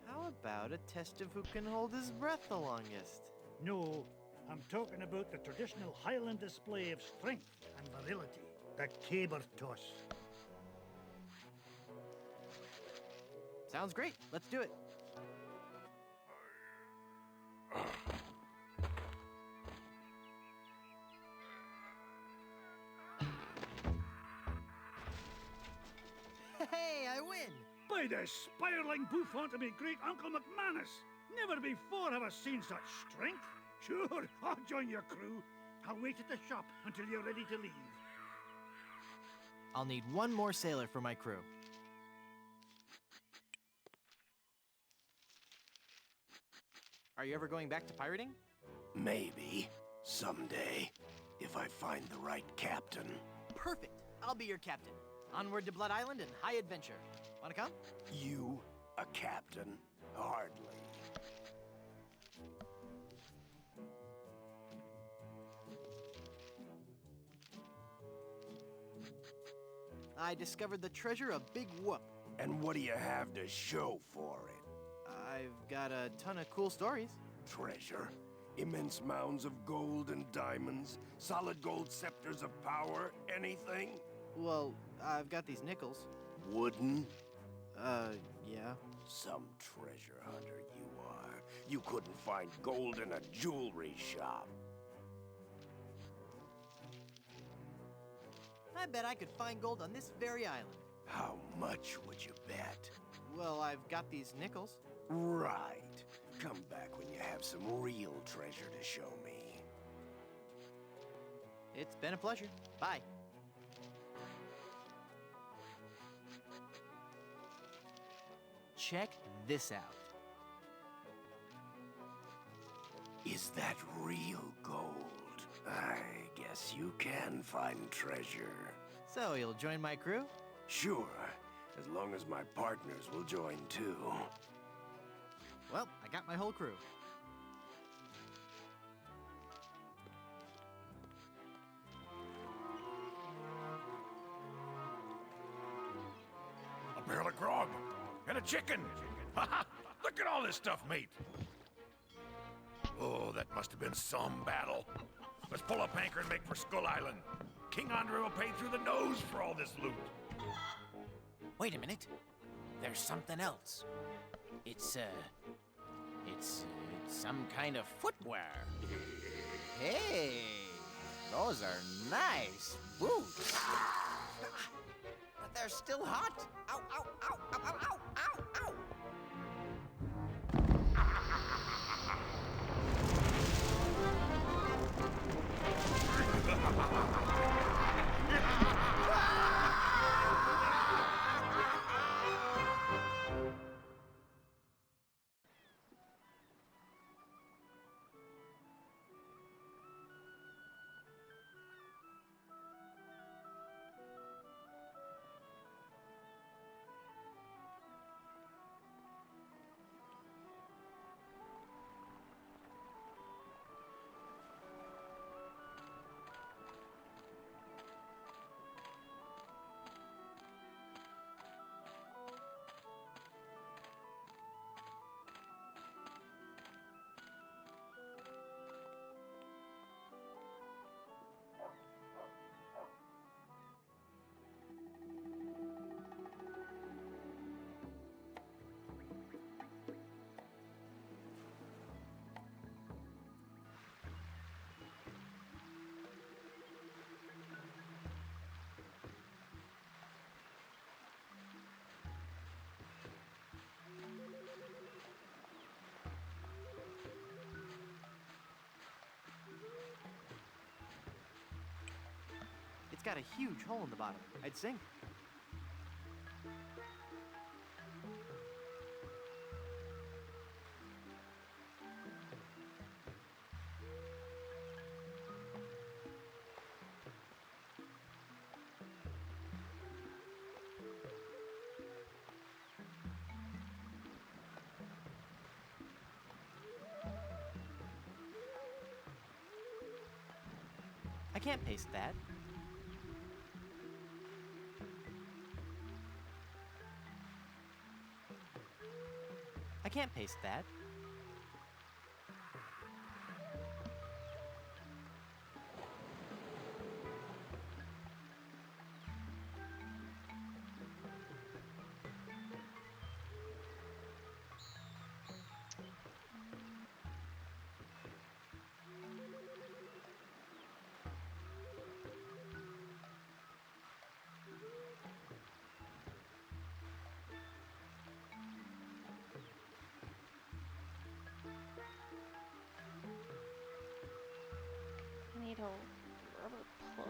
How about a test of who can hold his breath the longest? No, I'm talking about the traditional Highland display of strength and virility, the caber toss. Sounds great. Let's do it. the spiraling bouffant of me great Uncle McManus. Never before have I seen such strength. Sure, I'll join your crew. I'll wait at the shop until you're ready to leave. I'll need one more sailor for my crew. Are you ever going back to pirating? Maybe. Someday. If I find the right captain. Perfect. I'll be your captain. Onward to Blood Island and high adventure. Wanna come? You, a captain? Hardly. I discovered the treasure of Big Whoop. And what do you have to show for it? I've got a ton of cool stories. Treasure? Immense mounds of gold and diamonds? Solid gold scepters of power? Anything? Well, I've got these nickels. Wooden? Yeah. Some treasure hunter you are. You couldn't find gold in a jewelry shop. I bet I could find gold on this very island. How much would you bet? Well, I've got these nickels. Right. Come back when you have some real treasure to show me. It's been a pleasure. Bye. Check this out. Is that real gold? I guess you can find treasure. So, you'll join my crew? Sure, as long as my partners will join too. Well, I got my whole crew. A barrel of grog and a chicken. Look at all this stuff, mate. Oh, that must have been some battle. Let's pull up anchor and make for Skull Island. King Andre will pay through the nose for all this loot. Wait a minute. There's something else. It's some kind of footwear. Hey, those are nice boots. But they're still hot. Ow, ow, ow, ow, ow, ow, ow, ow. It's got a huge hole in the bottom. I'd sink. I can't paste that. I can't paste that. big old rubber plug.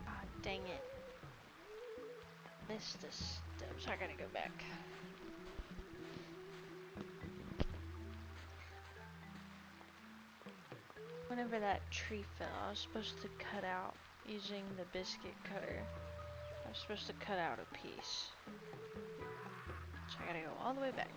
Ah, dang it. Missed the steps. I gotta go back. Whenever that tree fell, I was supposed to cut out using the biscuit cutter. I was supposed to cut out a piece. So I gotta go all the way back.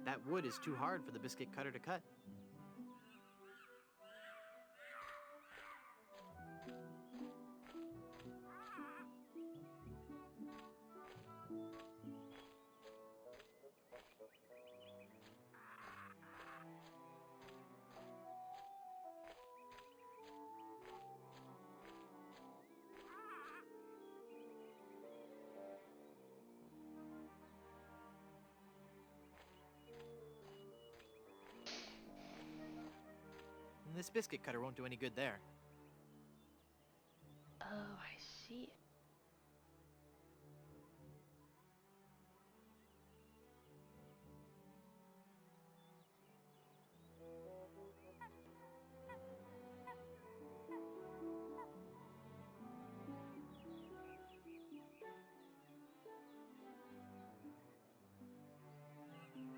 That wood is too hard for the biscuit cutter to cut. This biscuit cutter won't do any good there. Oh, I see.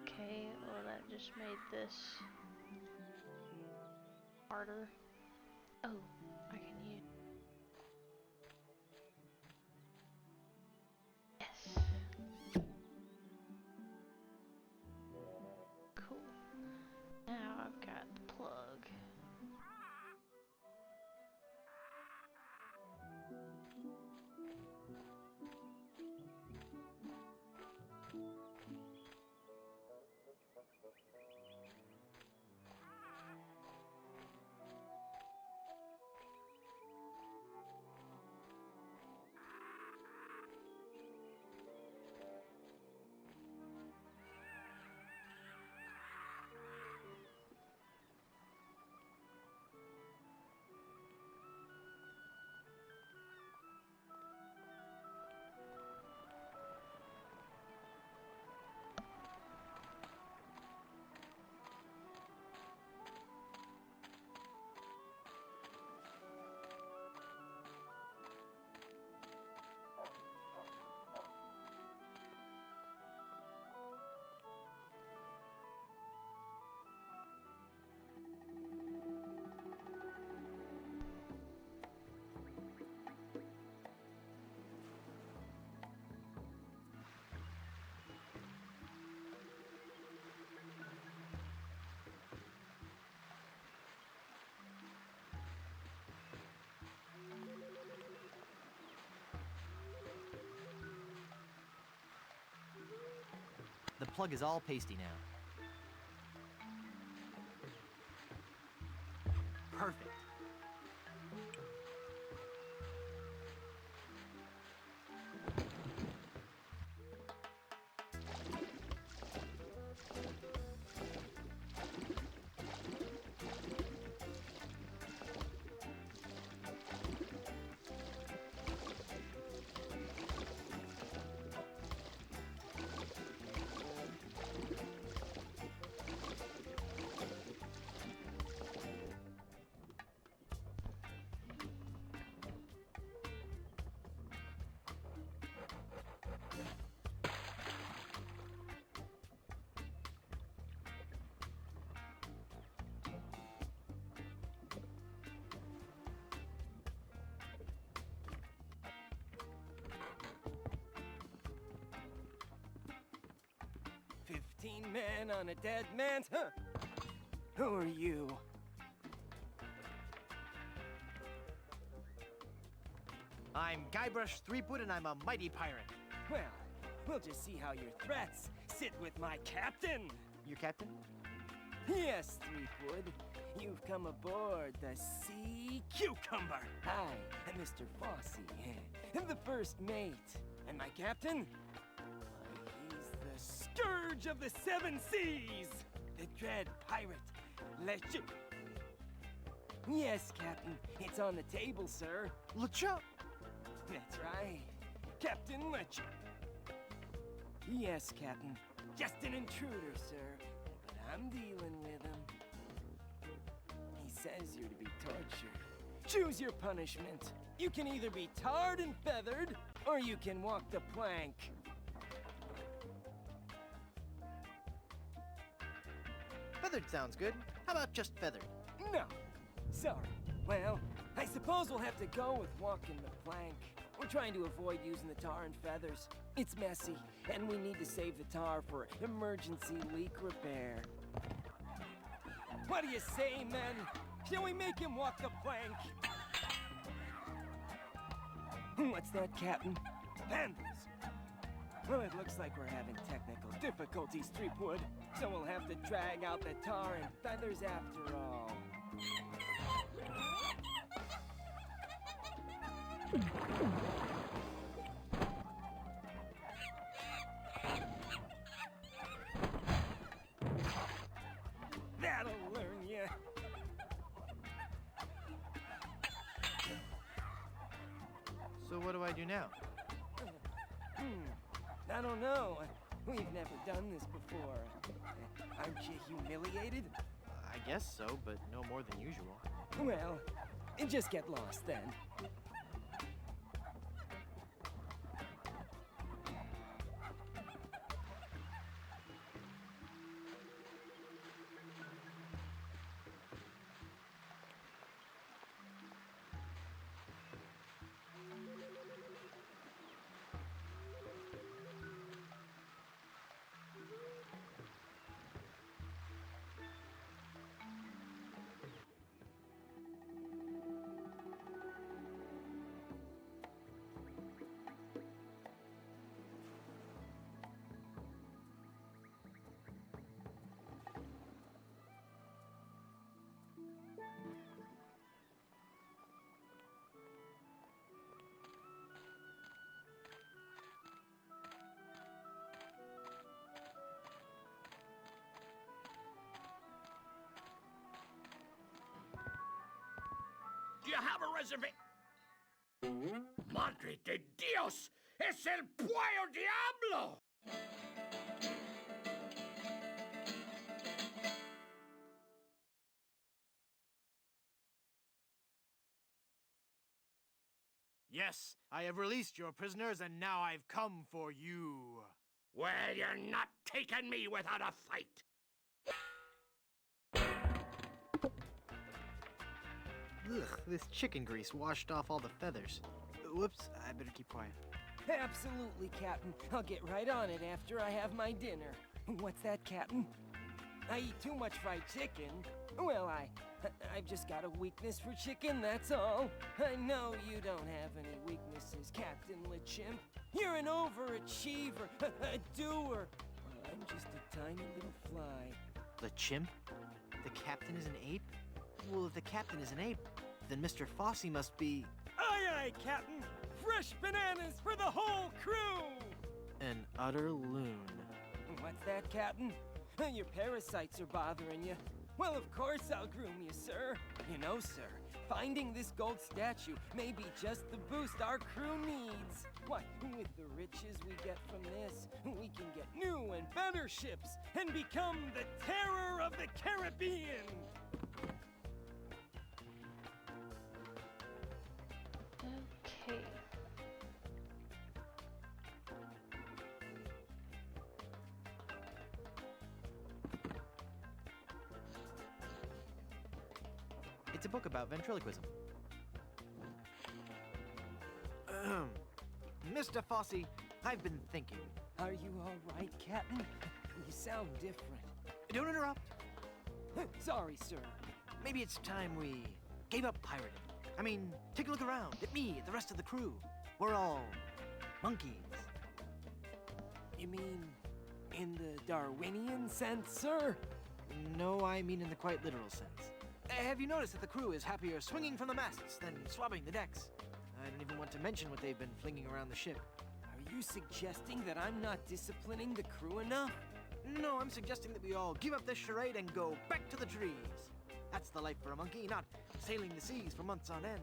Okay, well that just made this harder. Oh, I can use. Yes. Cool. Now I've got the plug. The plug is all pasty now. Perfect. man on a dead man's... Huh. Who are you? I'm Guybrush Threepwood, and I'm a mighty pirate. Well, we'll just see how your threats sit with my captain. Your captain? Yes, Threepwood. You've come aboard the Sea Cucumber. I am Mr. Fossey, the first mate. And my captain? He's the scourge of the seven seas. The dread pirate, LeChuck. Yes, Captain. It's on the table, sir. LeChuck! That's right. Captain LeChuck. Yes, Captain. Just an intruder, sir. But I'm dealing with him. He says you're to be tortured. Choose your punishment. You can either be tarred and feathered, or you can walk the plank. Feathered sounds good. How about just feathered? No. Sorry. Well, I suppose we'll have to go with walking the plank. We're trying to avoid using the tar and feathers. It's messy, and we need to save the tar for emergency leak repair. What do you say, men? Shall we make him walk the plank? What's that, Captain? Vandals! Well, it looks like we're having technical difficulties, Threepwood, so we'll have to drag out the tar and feathers after all. That'll learn you. So what do I do now? I don't know. We've never done this before. Aren't you humiliated? I guess so, but no more than usual. Well, just get lost then. Do you have a reservation? Madre de Dios! Es el Puyo Diablo! Yes, I have released your prisoners, and now I've come for you. Well, you're not taking me without a fight. Ugh, this chicken grease washed off all the feathers. Whoops, I better keep quiet. Absolutely, Captain. I'll get right on it after I have my dinner. What's that, Captain? I eat too much fried chicken. Well, I've just got a weakness for chicken, that's all. I know you don't have any weaknesses, Captain LeChimp. You're an overachiever, a doer. Well, I'm just a tiny little fly. LeChimp? The captain is an ape? Well, if the captain is an ape, then Mr. Fossey must be... Aye, aye, Captain! Fresh bananas for the whole crew! an utter loon. What's that, Captain? Your parasites are bothering you. Well, of course I'll groom you, sir. You know, sir, finding this gold statue may be just the boost our crew needs. Why, with the riches we get from this, we can get new and better ships and become the terror of the Caribbean. Okay. It's a book about ventriloquism. Mr. Fossey, I've been thinking. Are you all right, Captain? You sound different. Don't interrupt. Sorry, sir. Maybe it's time we gave up pirating. I mean, take a look around at me, at the rest of the crew. We're all monkeys. You mean in the Darwinian sense, sir? No, I mean in the quite literal sense. Have you noticed that the crew is happier swinging from the masts than swabbing the decks? I don't even want to mention what they've been flinging around the ship. Are you suggesting that I'm not disciplining the crew enough? No, I'm suggesting that we all give up this charade and go back to the trees. That's the life for a monkey, not sailing the seas for months on end.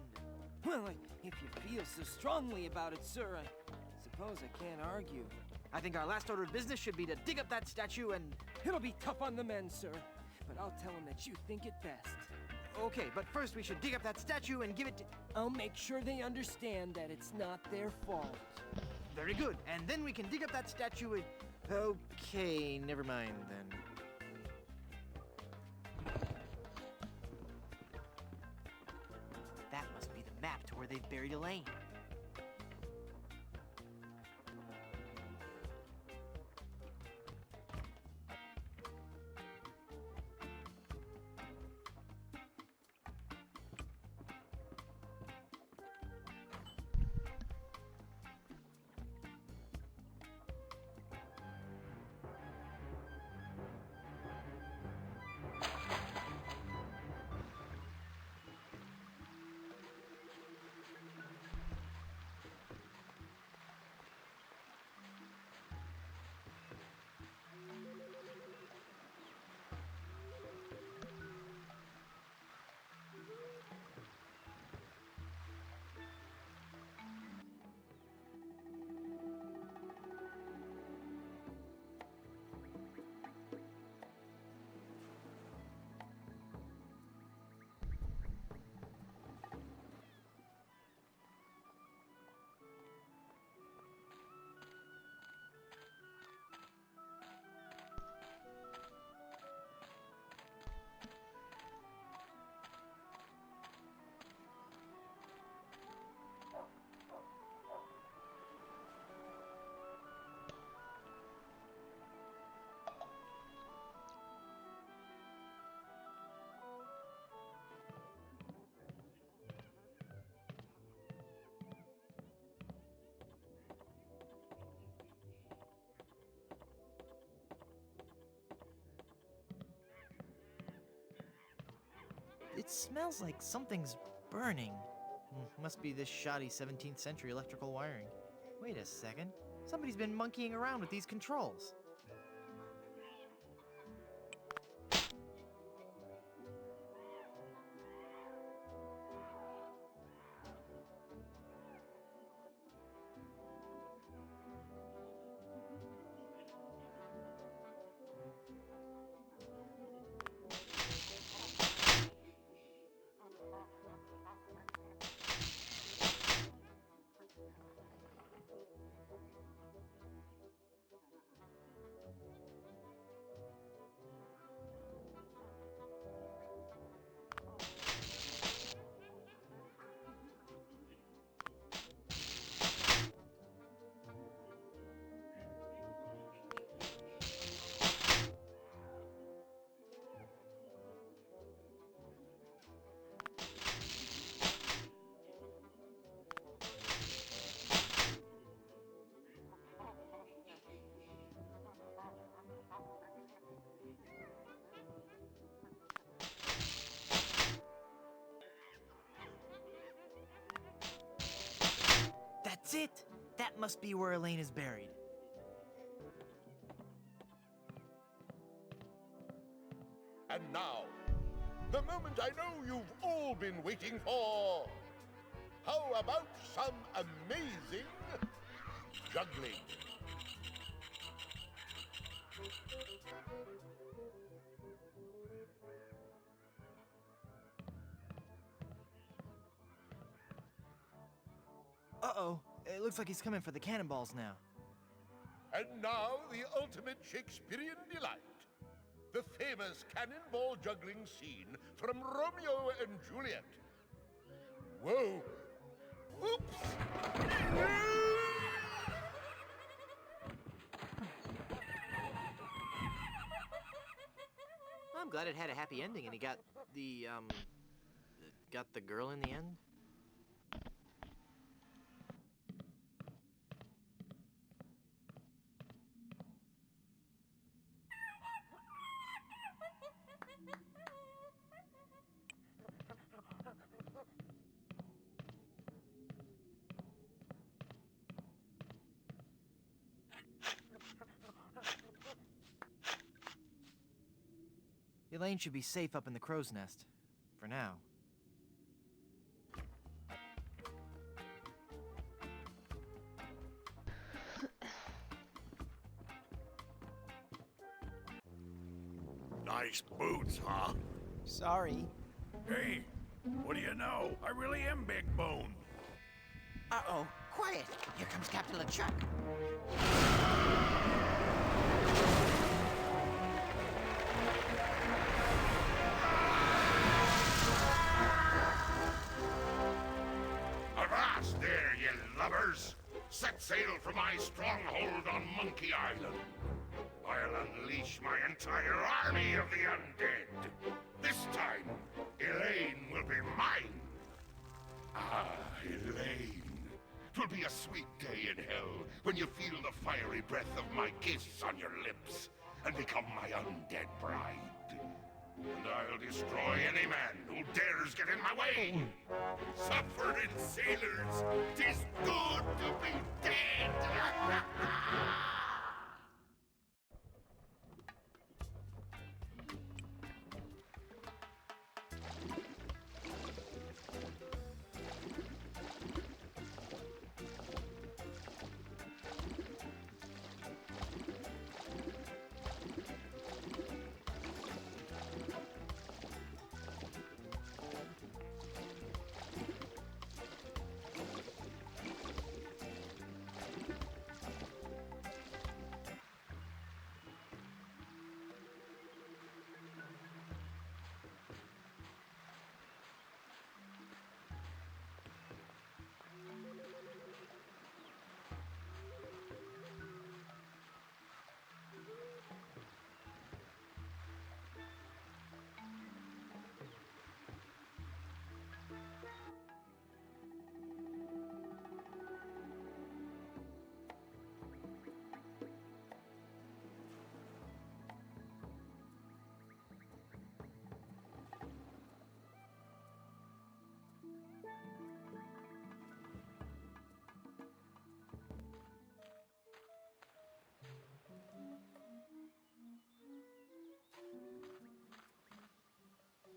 Well, if you feel so strongly about it, sir, I suppose I can't argue. I think our last order of business should be to dig up that statue and... It'll be tough on the men, sir, but I'll tell them that you think it best. Okay, but first we should dig up that statue and give it to... I'll make sure they understand that it's not their fault. Very good, and then we can dig up that statue and... Okay, never mind then. That must be the map to where they've buried Elaine. It smells like something's burning. Must be this shoddy 17th century electrical wiring. Wait a second. Somebody's been monkeying around with these controls. That's it! That must be where Elaine is buried. And now, the moment I know you've all been waiting for. How about some amazing juggling? Uh-oh. It looks like he's coming for the cannonballs now. And now, the ultimate Shakespearean delight. The famous cannonball juggling scene from Romeo and Juliet. Whoa! Oops! I'm glad it had a happy ending and he got the girl in the end. Elaine should be safe up in the crow's nest. For now. Nice boots, huh? Sorry. Hey, what do you know? I really am Big Bone. Uh-oh. Quiet. Here comes Captain LeChuck. Avast there, ye lubbers! Set sail for my stronghold on Monkey Island. I'll unleash my entire army of the undead. This time, Elaine will be mine. Ah, Elaine. 'Twill be a sweet day in hell when you feel the fiery breath of my kiss on your lips and become my undead bride. And I'll destroy any man who dares get in my way. Suffering sailors, 'tis good to be dead.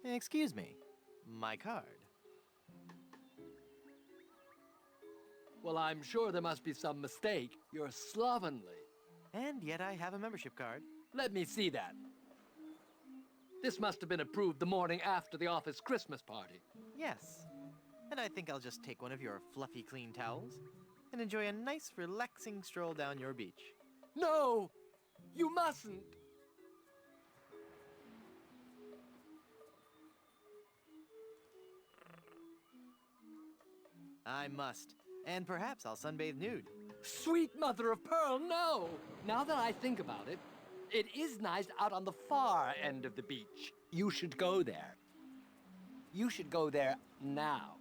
Excuse me. My card. Well, I'm sure there must be some mistake. You're slovenly. And yet I have a membership card. Let me see that. This must have been approved the morning after the office Christmas party. Yes. And I think I'll just take one of your fluffy clean towels and enjoy a nice relaxing stroll down your beach. No! You mustn't! I must. And perhaps I'll sunbathe nude. Sweet mother of pearl, no! Now that I think about it, it is nice out on the far end of the beach. You should go there. You should go there now.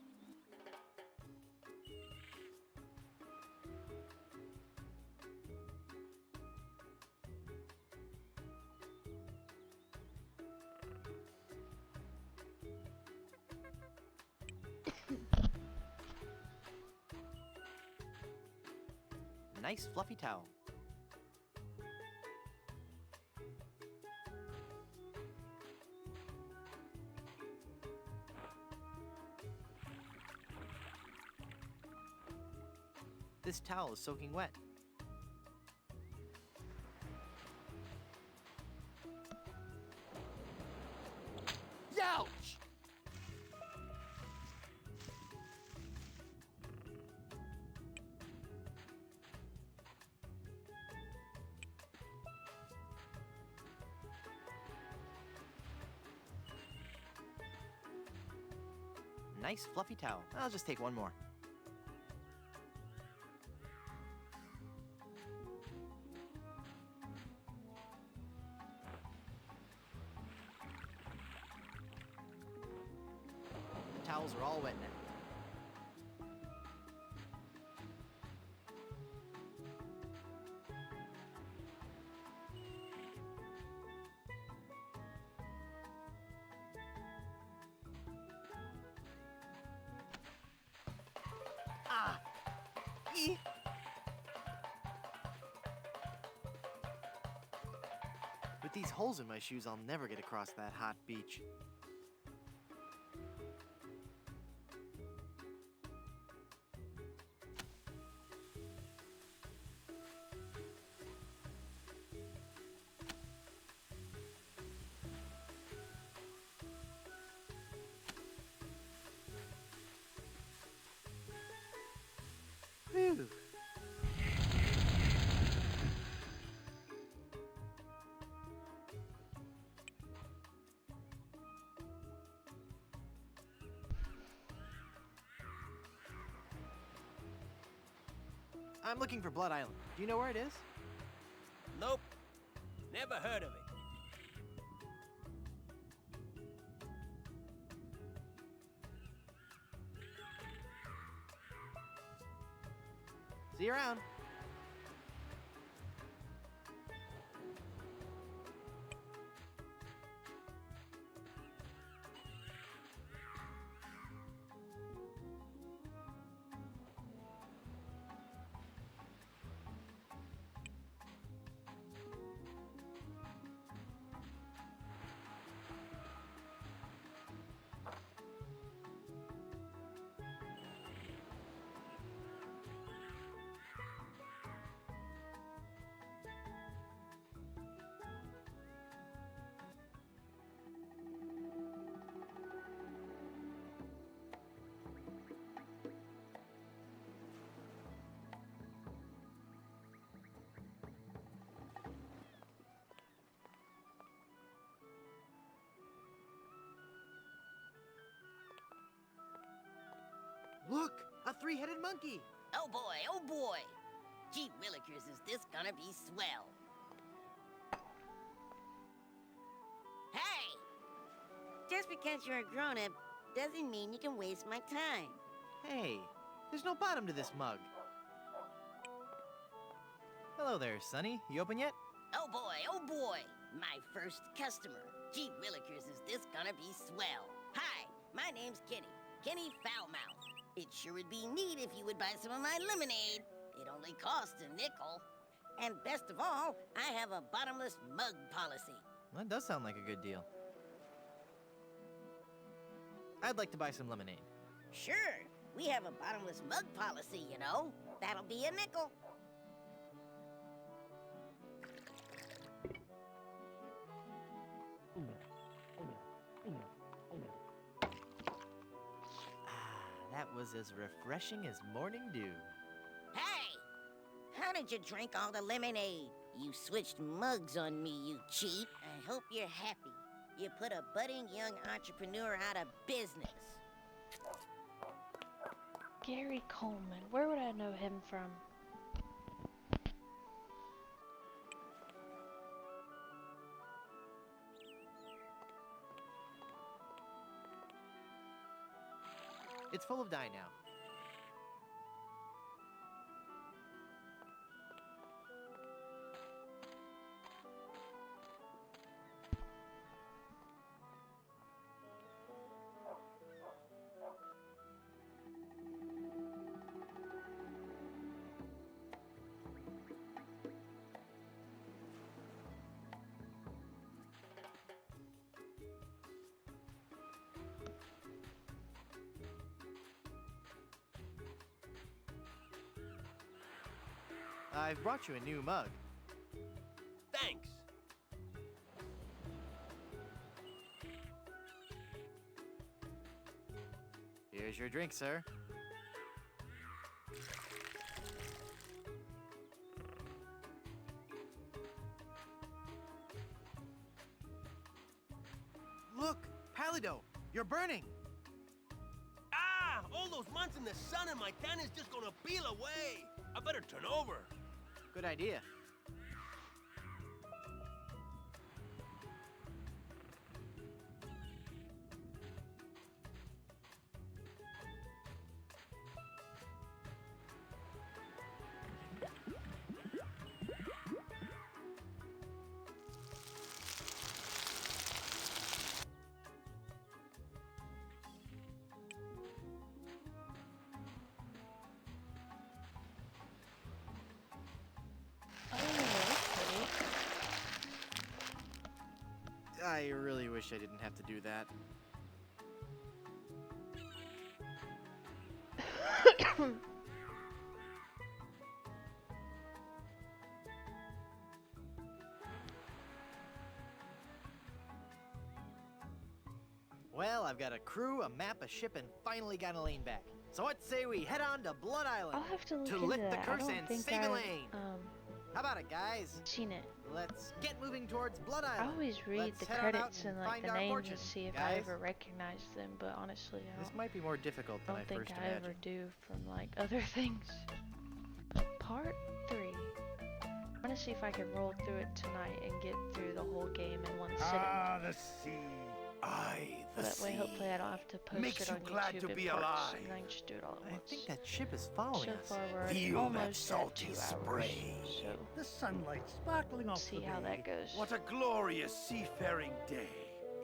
Nice fluffy towel. This towel is soaking wet. Ouch! Nice fluffy towel. I'll just take one more. monkey! With these holes in my shoes, I'll never get across that hot beach. Whew. I'm looking for Blood Island. Do you know where it is? Nope. Never heard of it. See you around. Look! A three-headed monkey! Oh boy, oh boy! Gee willikers, is this gonna be swell? Hey! Just because you're a grown-up doesn't mean you can waste my time. Hey, there's no bottom to this mug. Hello there, Sonny. You open yet? Oh boy, my first customer. Gee willikers, is this gonna be swell? Hi, my name's Kenny. Kenny Foulmouth. It sure would be neat if you would buy some of my lemonade. It only costs a nickel. And best of all, I have a bottomless mug policy. That does sound like a good deal. I'd like to buy some lemonade. Sure, we have a bottomless mug policy, you know. That'll be a nickel. That was as refreshing as morning dew. Hey! How did you drink all the lemonade? You switched mugs on me, you cheat. I hope you're happy. You put a budding young entrepreneur out of business. Gary Coleman. Where would I know him from? It's full of dye now. I've brought you a new mug. Thanks. Here's your drink, sir. Look, Palido, you're burning. Ah! All those months in the sun and my tan is just gonna peel away. I better turn over. Good idea. wish I didn't have to do that. Well, I've got a crew, a map, a ship, and finally got Elaine back. So let's say we head on to Blood Island I'll have to look to into lift the that. I curse don't and think save I've, Elaine. How about it, guys? Seen it. Let's get moving towards Blood I Island. always read Let's the head on out credits and like find the our names fortune, to see if I guys. ever recognize them, but honestly, This might be more difficult I than I don't think first I imagined. ever do from like other things. Part 3. I'm gonna see if I can roll through it tonight and get through the whole game in one sitting. Ah, the sea. Aye, the That way, sea. hopefully, I don't have to post Makes it you on glad YouTube to in be parts, alive. and I can just do it all at I once. think that ship is following So us. far, we're Feel almost that at salty 2 hours. spray. So The sunlight sparkling off see the how bay. that goes. What a glorious seafaring day.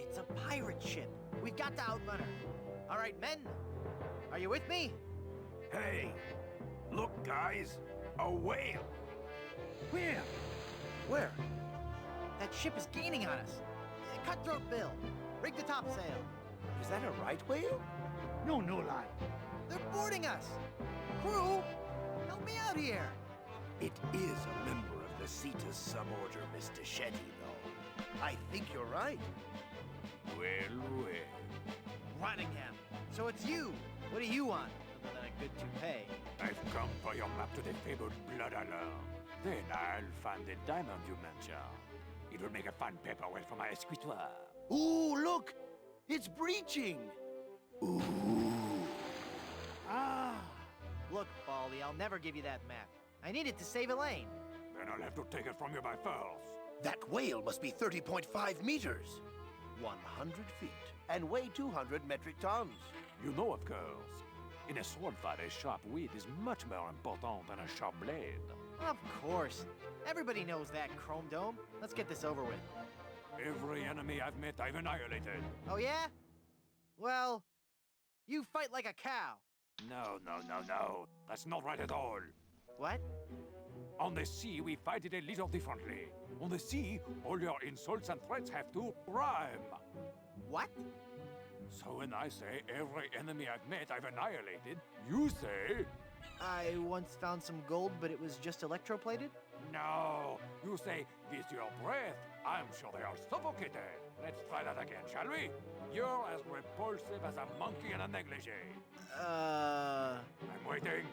It's a pirate ship. We've got to outrun her. All right, men. Are you with me? Hey, look, guys. A whale. Where? Where? That ship is gaining on us. Cutthroat Bill, rig the topsail. Is that a right whale? No, lad. They're boarding us. Crew, help me out here. It is a member of the Cetus suborder, Mr. Shetty, though. I think you're right. Well. Rottingham. So it's you. What do you want? Other than a good toupee. I've come for your map to the fabled Blood Island. Then I'll find the diamond you mentioned. It will make a fine paperweight for my escritoire. Ooh, look! It's breaching! Ooh. Ah. Look, Baldy, I'll never give you that map. I need it to save Elaine. Then I'll have to take it from you by force. That whale must be 30.5 meters. 100 feet. And weigh 200 metric tons. You know, of course. In a sword fight, a sharp wit is much more important than a sharp blade. Of course. Everybody knows that, Chrome Dome. Let's get this over with. Every enemy I've met, I've annihilated. Oh, yeah? Well, you fight like a cow. No. That's not right at all. What? On the sea, we fight it a little differently. On the sea, all your insults and threats have to rhyme. What? So when I say every enemy I've met, I've annihilated, you say... I once found some gold, but it was just electroplated? No. You say, with your breath, I'm sure they are suffocated. Let's try that again, shall we? You're as repulsive as a monkey in a negligee. I'm waiting.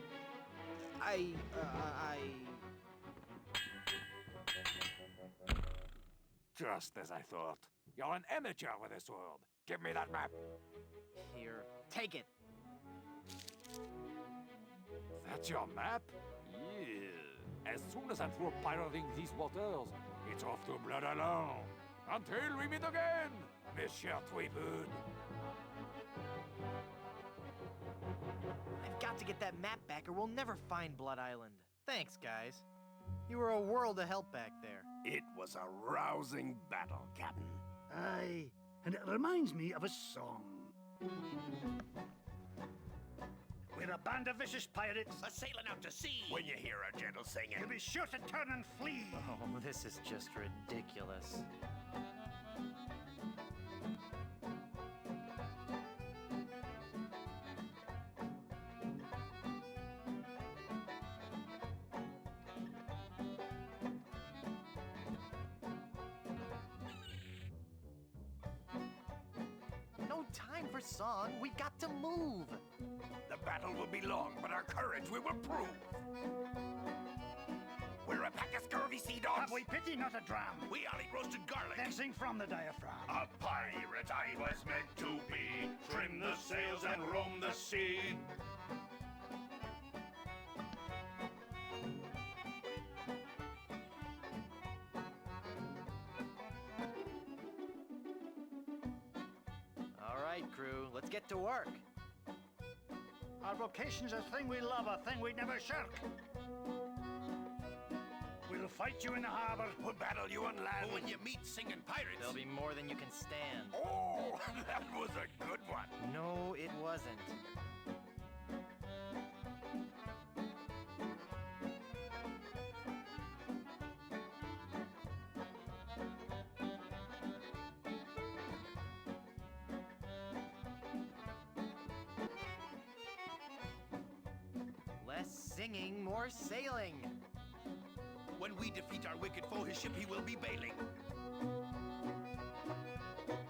Just as I thought. You're an amateur with a sword. Give me that map. Here, take it. That's your map? Yeah. As soon as I'm through pirating these waters, it's off to Blood Island. Until we meet again, Monsieur Tweepoon. I've got to get that map back or we'll never find Blood Island. Thanks, guys. You were a world of help back there. It was a rousing battle, Captain. Aye, and it reminds me of a song. We're a band of vicious pirates. Sailing out to sea. When you hear a gentle singing, You'll be sure to turn and flee. Oh, this is just ridiculous. No time for song. We got to move. the battle will be long, but our courage we will prove. We're a pack of scurvy sea dogs. Have we pity, not a dram? We all eat roasted garlic. Then sing from the diaphragm. A pirate I was meant to be, trim the sails and roam the sea. All right, crew, let's get to work. Our vocation's a thing we love, a thing we'd never shirk. We'll fight you in the harbor. We'll battle you on land. When you meet singing pirates. There'll be more than you can stand. Oh, that was a good one. No, it wasn't. Less singing, more sailing. When we defeat our wicked foe, his ship he will be bailing.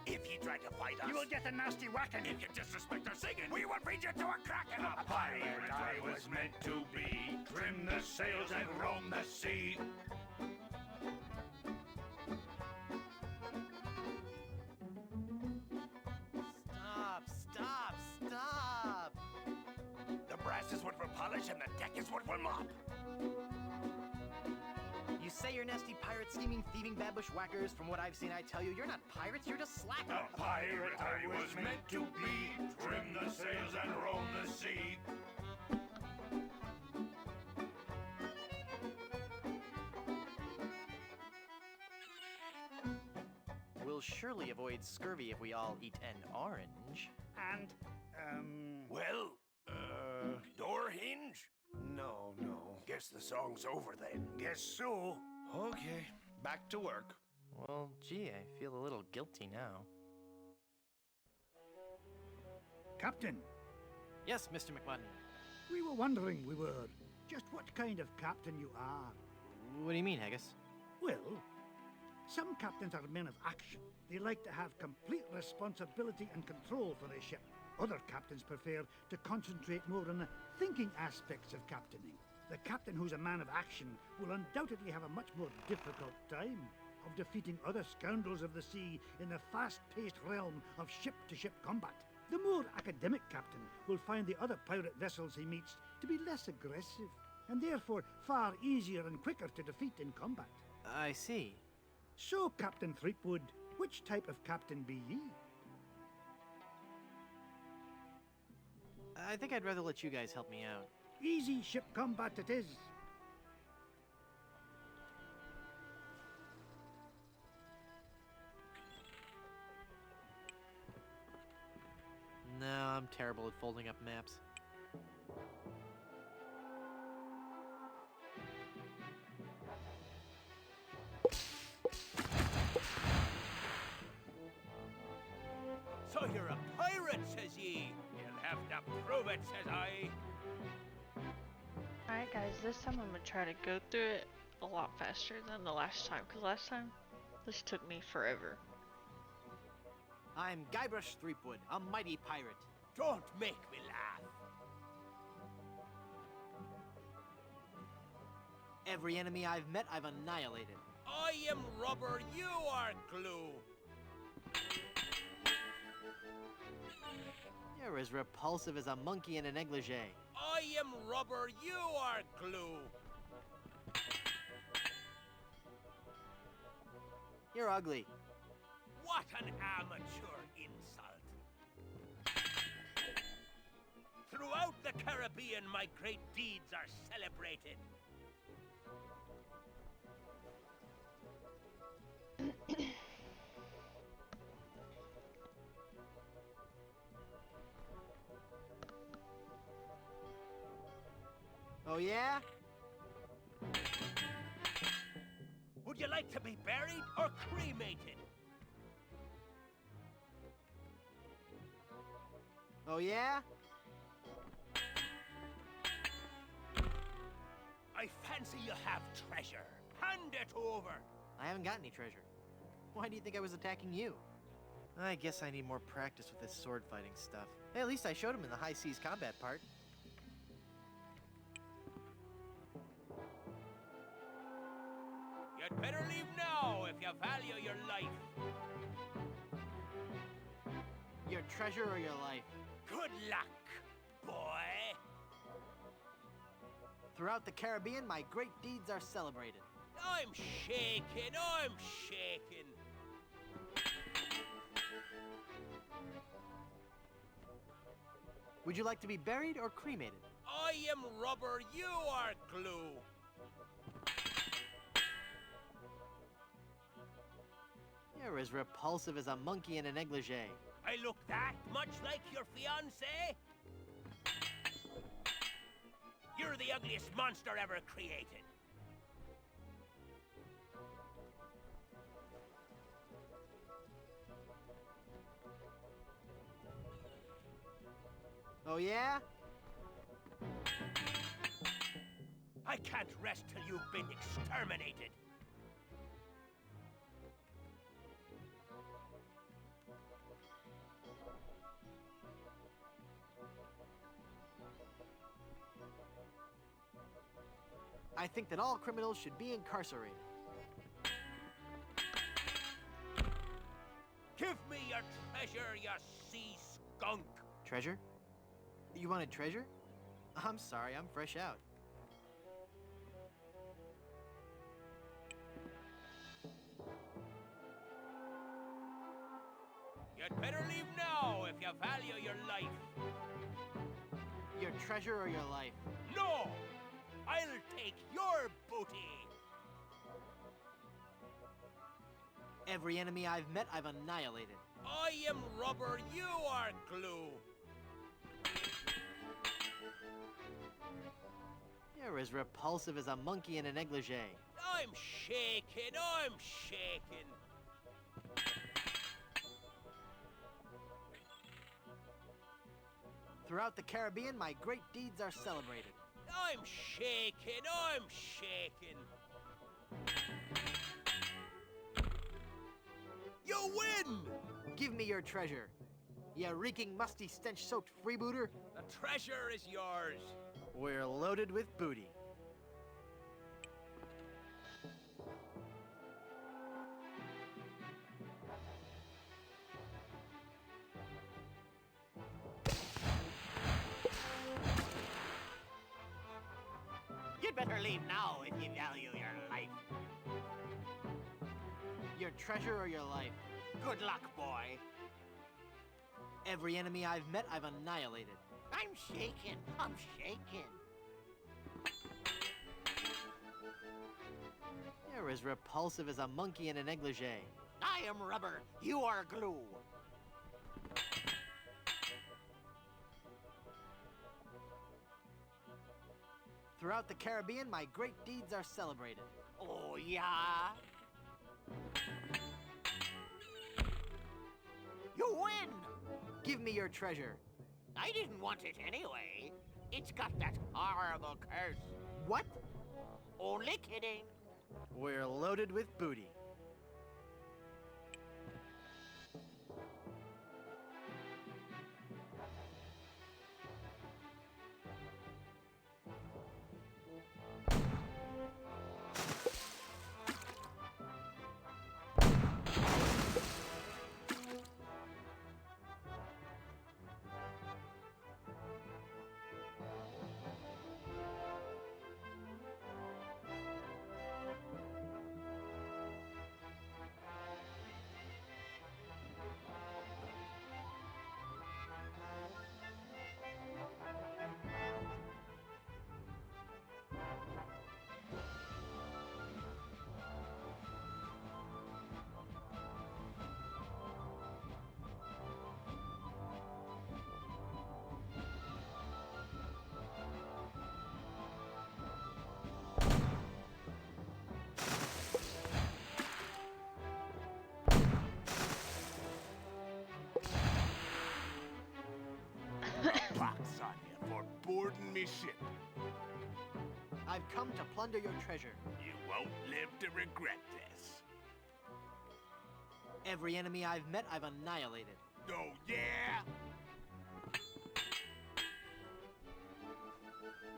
If ye try to fight us, You will get a nasty whacking. if you disrespect our singing, we will feed you to a kraken. A pirate I was meant to be, trim the sails and roam the sea. Stop, stop, stop! The brass is what we'll polish and the deck is what we'll mop. You say you're nasty pirate, scheming, thieving, bad bushwhackers. From what I've seen, I tell you, you're not pirates, you're just slackers. A pirate I was meant to be, trim the sails and roam the sea. We'll surely avoid scurvy if we all eat an orange. And, Well, door hinge? No. Guess the song's over then. guess so. Okay, back to work. Well, gee, I feel a little guilty now. Captain, Yes, Mr. McButton. we were wondering, just what kind of captain you are. What do you mean, Haggis? Well, some captains are men of action. They like to have complete responsibility and control for their ship. Other captains prefer to concentrate more on the thinking aspects of captaining. The captain who's a man of action will undoubtedly have a much more difficult time of defeating other scoundrels of the sea in the fast-paced realm of ship-to-ship combat. The more academic captain will find the other pirate vessels he meets to be less aggressive, and therefore far easier and quicker to defeat in combat. I see. So, Captain Threepwood, which type of captain be ye? I think I'd rather let you guys help me out. Easy ship combat it is. No, I'm terrible at folding up maps. So you're a pirate, says ye. You'll have to prove it, says I. Alright guys, this time I'm gonna try to go through it a lot faster than the last time, because last time, this took me forever. I'm Guybrush Threepwood, a mighty pirate. Don't make me laugh. Every enemy I've met, I've annihilated. I am rubber, you are glue. You're as repulsive as a monkey in a negligee. I am rubber, you are glue. You're ugly. What an amateur insult. Throughout the Caribbean, my great deeds are celebrated. Oh yeah? Would you like to be buried or cremated? Oh yeah? I fancy you have treasure. Hand it over. I haven't got any treasure. Why do you think I was attacking you? I guess I need more practice with this sword fighting stuff. Hey, at least I showed him in the high seas combat part. You'd better leave now if you value your life. Your treasure or your life? Good luck, boy. Throughout the Caribbean, my great deeds are celebrated. I'm shaking, I'm shaking. Would you like to be buried or cremated? I am rubber, you are glue. You're as repulsive as a monkey in a negligee. I look that much like your fiancé? You're the ugliest monster ever created. Oh yeah? I can't rest till you've been exterminated. I think that all criminals should be incarcerated. Give me your treasure, you sea skunk! Treasure? You wanted treasure? I'm sorry, I'm fresh out. You'd better leave now if you value your life. Your treasure or your life? No! I'll take your booty! Every enemy I've met, I've annihilated. I am rubber, you are glue! You're as repulsive as a monkey in a negligee. I'm shaking, I'm shaking! Throughout the Caribbean, my great deeds are celebrated. I'm shaking, I'm shaking! You win! Give me your treasure. You reeking, musty, stench-soaked freebooter. The treasure is yours. We're loaded with booty. You'd better leave now if you value your life. Your treasure or your life? Good luck, boy. Every enemy I've met, I've annihilated. I'm shaking. I'm shaking. You're as repulsive as a monkey in a negligee. I am rubber. You are glue. Throughout the Caribbean, my great deeds are celebrated. Oh, yeah? You win! Give me your treasure. I didn't want it anyway. It's got that horrible curse. What? Only kidding. We're loaded with booty. Pox on you for boarding me ship. I've come to plunder your treasure. You won't live to regret this. Every enemy I've met, I've annihilated. Oh, yeah?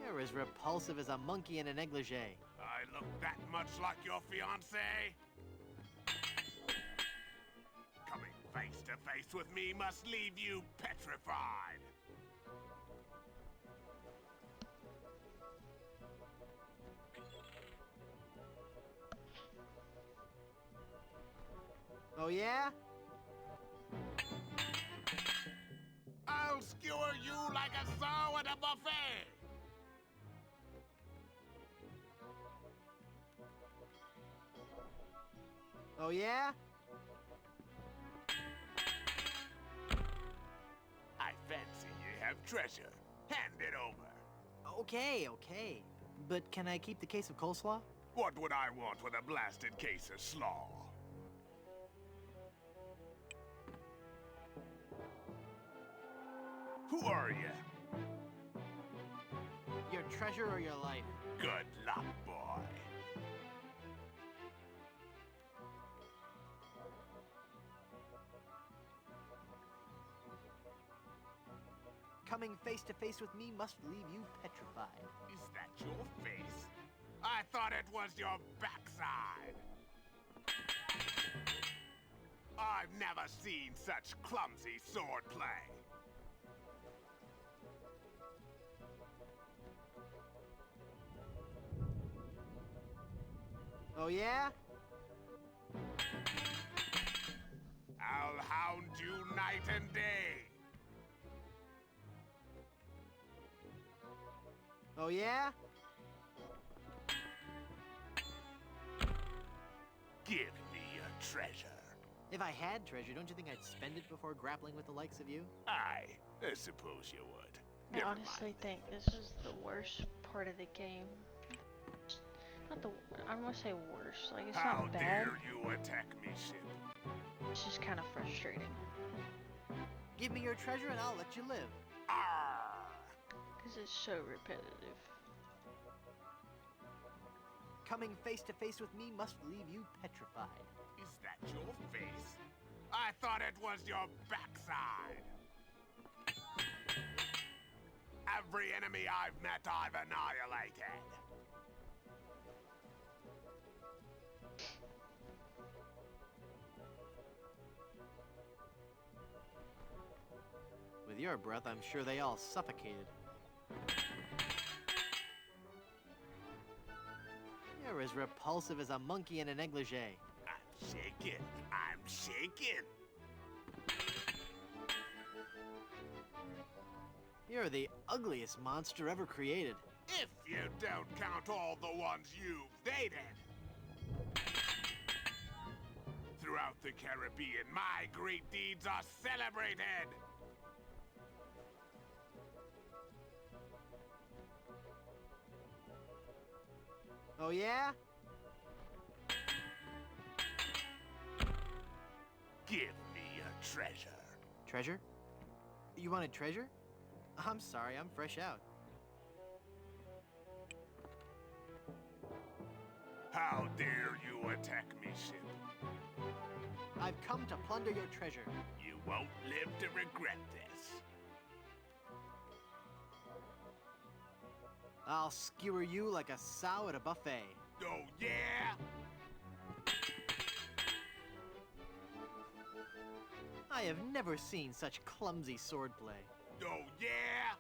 You're as repulsive as a monkey in a negligee. I look that much like your fiancé? Coming face to face with me must leave you petrified. Oh, yeah? I'll skewer you like a sow at a buffet! Oh, yeah? I fancy you have treasure. Hand it over. Okay, okay. But can I keep the case of coleslaw? What would I want with a blasted case of slaw? Who are you? Your treasure or your life? Good luck, boy. Coming face to face with me must leave you petrified. Is that your face? I thought it was your backside. I've never seen such clumsy swordplay. Oh yeah? I'll hound you night and day. Oh yeah? Give me your treasure. If I had treasure, don't you think I'd spend it before grappling with the likes of you? I suppose you would. I Never honestly think this is the worst part of the game. Not the, I don't want to say worst, like it's How not bad. dare you attack me, ship? It's just kind of frustrating. Give me your treasure and I'll let you live. Because it's so repetitive. Coming face to face with me must leave you petrified. Is that your face? I thought it was your backside. Every enemy I've met, I've annihilated. With your breath, I'm sure they all suffocated. You're as repulsive as a monkey in a negligee. I'm shaking. I'm shaking. You're the ugliest monster ever created. If you don't count all the ones you've dated. Throughout the Caribbean, my great deeds are celebrated. Oh yeah? Give me your treasure. Treasure? You wanted treasure? I'm sorry, I'm fresh out. How dare you attack me, ship? I've come to plunder your treasure. You won't live to regret this. I'll skewer you like a sow at a buffet. Oh, yeah? I have never seen such clumsy swordplay. Oh, yeah?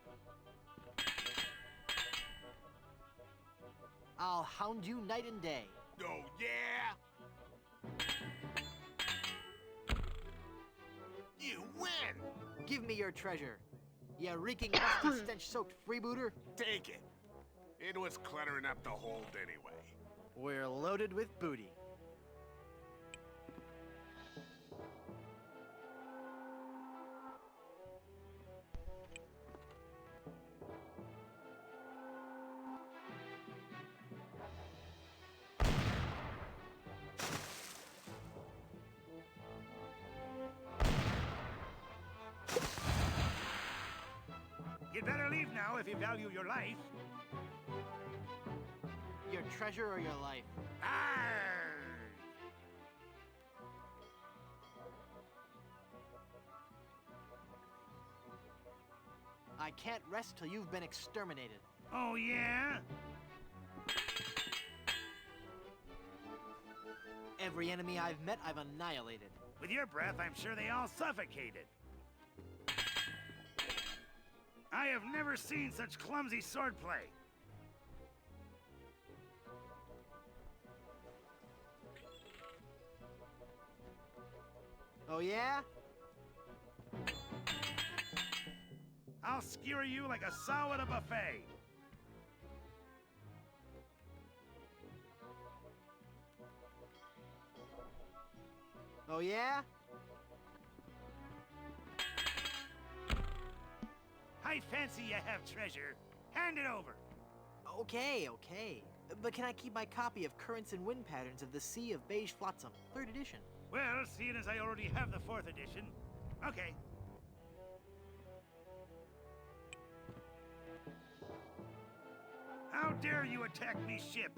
I'll hound you night and day. Oh, yeah? You win! Give me your treasure. You reeking, musty, stench-soaked freebooter. Take it. It was cluttering up the hold anyway. We're loaded with booty. You'd better leave now if you value your life. Your treasure or your life? Arr! I can't rest till you've been exterminated. Oh, yeah? Every enemy I've met, I've annihilated. With your breath, I'm sure they all suffocated. I have never seen such clumsy swordplay. Oh yeah? I'll skewer you like a sow at a buffet. Oh yeah? I fancy you have treasure. Hand it over. Okay. But can I keep my copy of Currents and Wind Patterns of the Sea of Beige Flotsam, 3rd edition? Well, seeing as I already have the 4th edition. Okay. How dare you attack me ship?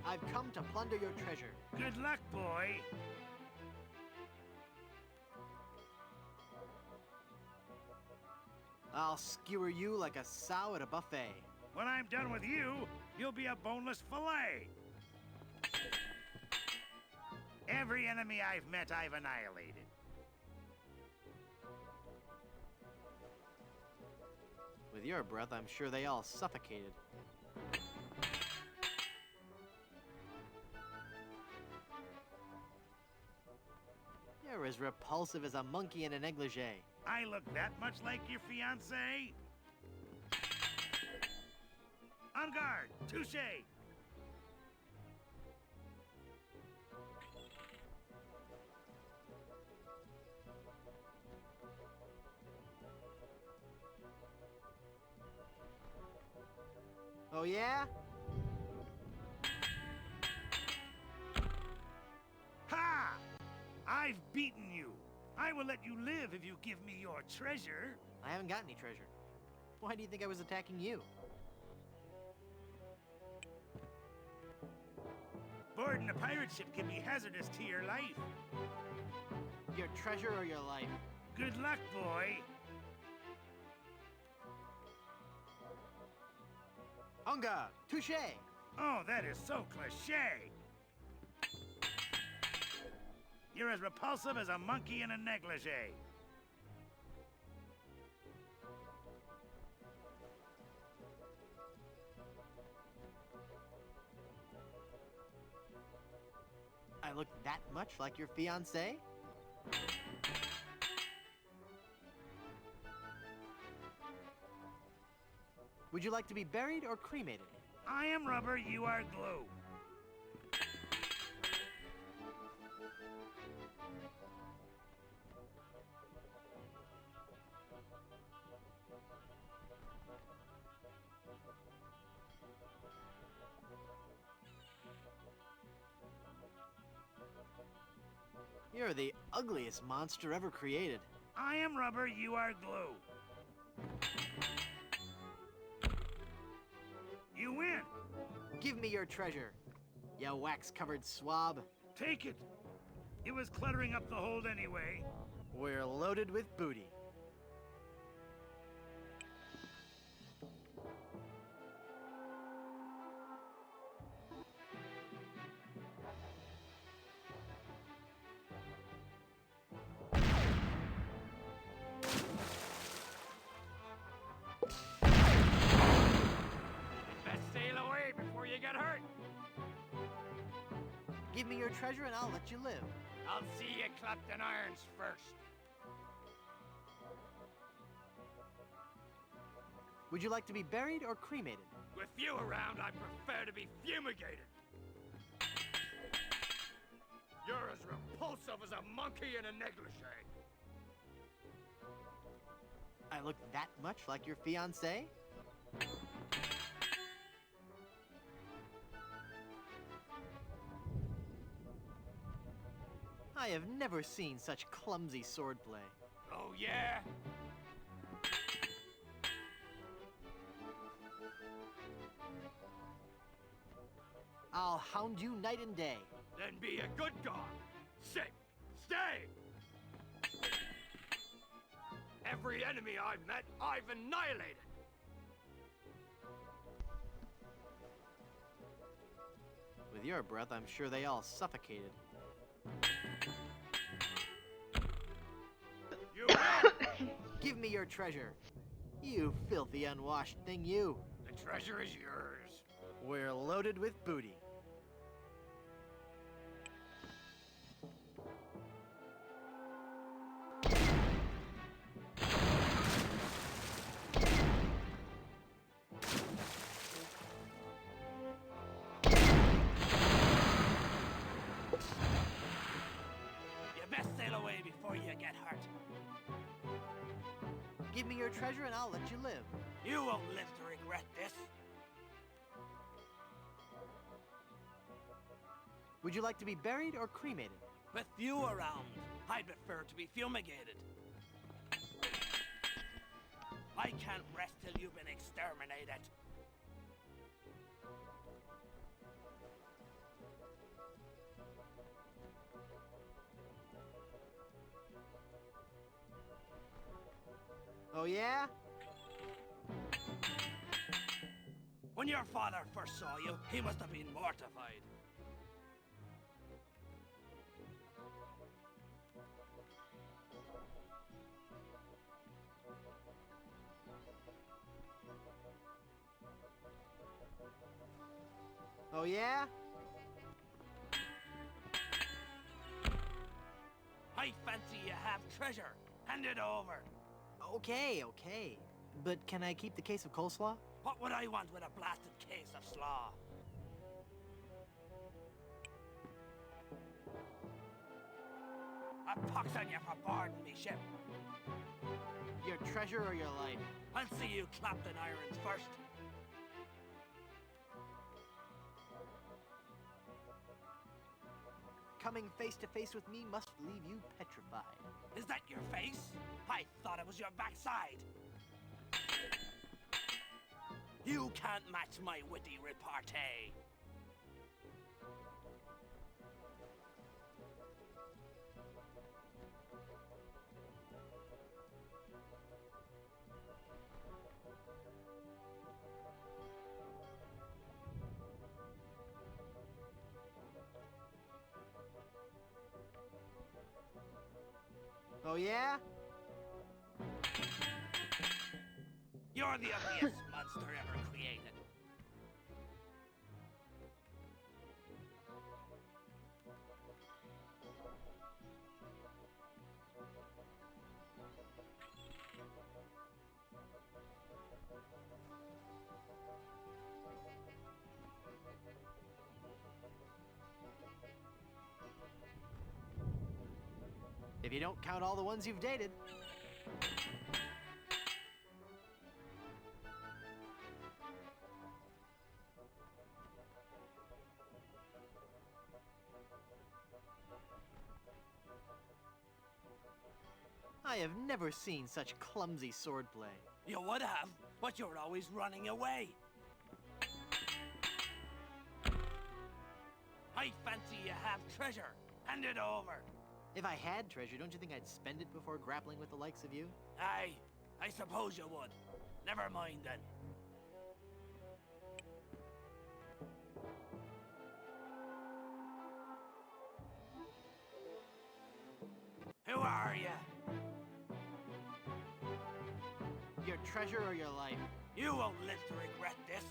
I've come to plunder your treasure. Good luck, boy. I'll skewer you like a sow at a buffet. When I'm done with you, you'll be a boneless fillet. Every enemy I've met, I've annihilated. With your breath, I'm sure they all suffocated. You're as repulsive as a monkey in a negligee. I look that much like your fiancée? On guard! Touche! Oh yeah? Ha! I've beaten you. I will let you live if you give me your treasure. I haven't got any treasure. Why do you think I was attacking you? Boarding a pirate ship can be hazardous to your life. Your treasure or your life? Good luck, boy. Unga! Touche! Oh, that is so cliché. You're as repulsive as a monkey in a negligee. I look that much like your fiancé? Would you like to be buried or cremated? I am rubber, you are glue. You're the ugliest monster ever created. I am rubber, you are glue. You win. Give me your treasure, you wax-covered swab. Take it. It was cluttering up the hold anyway. We're loaded with booty. Give me your treasure and I'll let you live. I'll see you clapped in irons first. Would you like to be buried or cremated? With you around, I prefer to be fumigated. You're as repulsive as a monkey in a negligee. I look that much like your fiancé? I have never seen such clumsy swordplay. Oh, yeah? I'll hound you night and day. Then be a good dog. Sit. Stay. Every enemy I've met, I've annihilated. With your breath, I'm sure they all suffocated. You win! Give me your treasure. You filthy unwashed thing, you. The treasure is yours. We're loaded with booty. Give me your treasure and I'll let you live. You won't live to regret this. Would you like to be buried or cremated? With you around, I'd prefer to be fumigated. I can't rest till you've been exterminated. Oh, yeah? When your father first saw you, he must have been mortified. Oh, yeah? I fancy you have treasure. Hand it over. Okay, okay. But can I keep the case of coleslaw? What would I want with a blasted case of slaw? A pox on you for boarding me ship. Your treasure or your life? I'll see you clapped in irons first. Coming face to face with me must leave you petrified. Is that your face? I thought it was your backside. You can't match my witty repartee. Oh, yeah? You're the ugliest monster ever created. If you don't count all the ones you've dated. I have never seen such clumsy swordplay. You would have, but you're always running away. I fancy you have treasure. Hand it over. If I had treasure, don't you think I'd spend it before grappling with the likes of you? Aye, I suppose you would. Never mind then. Who are you? Your treasure or your life? You won't live to regret this.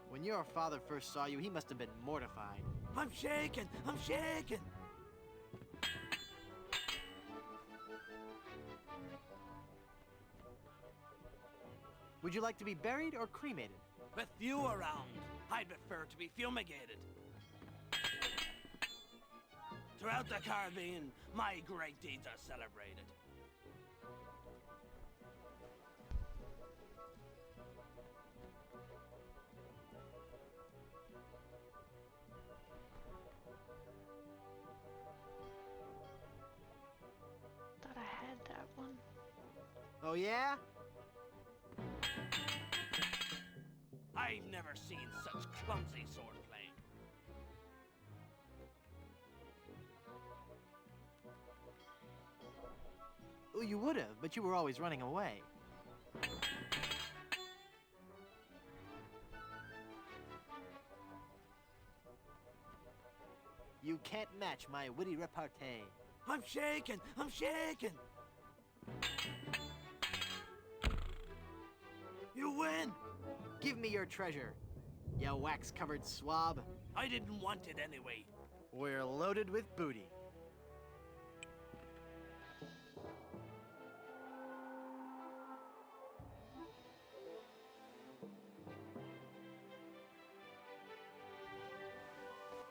When your father first saw you, he must have been mortified. I'm shaking! I'm shaking! Would you like to be buried or cremated? With you around, I'd prefer to be fumigated. Throughout the Caribbean, my great deeds are celebrated. Thought I had that one. Oh, yeah? I've never seen such clumsy swordplay. Oh, you would have, but you were always running away. You can't match my witty repartee. I'm shaking! I'm shaking! You win! Give me your treasure, you wax-covered swab. I didn't want it anyway. We're loaded with booty.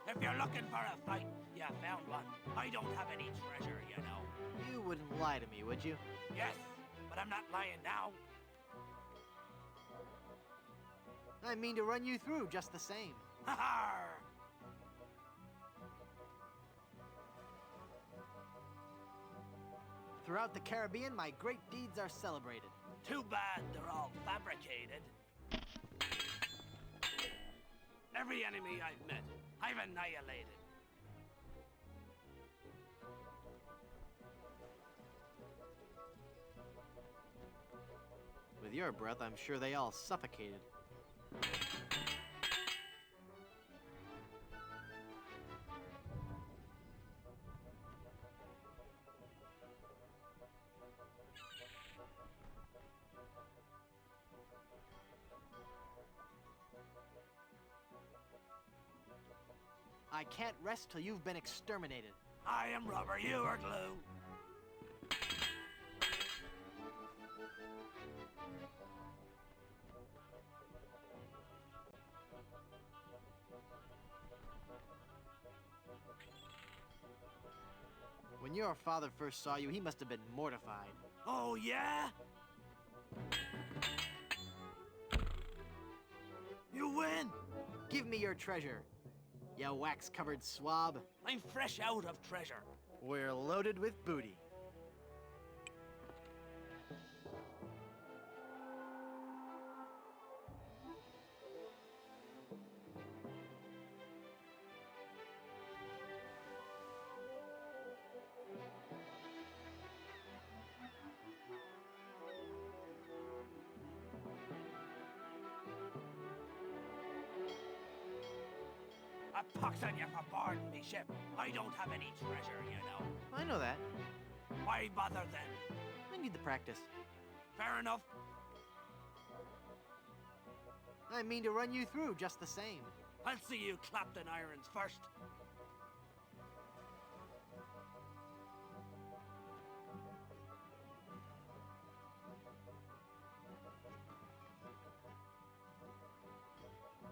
If you're looking for a fight, you found one. I don't have any treasure, you know. You wouldn't lie to me, would you? Yes, but I'm not lying now. I mean to run you through just the same. Ha-ha! Throughout the Caribbean, my great deeds are celebrated. Too bad they're all fabricated. Every enemy I've met, I've annihilated. With your breath, I'm sure they all suffocated. I can't rest till you've been exterminated. I am rubber, you are glue. When your father first saw you, he must have been mortified. Oh, yeah? You win! Give me your treasure, you wax-covered swab. I'm fresh out of treasure. We're loaded with booty. A pox on you for boarding me ship. I don't have any treasure, you know. I know that. Why bother then? I need the practice. Fair enough. I mean to run you through just the same. I'll see you clapped in irons first.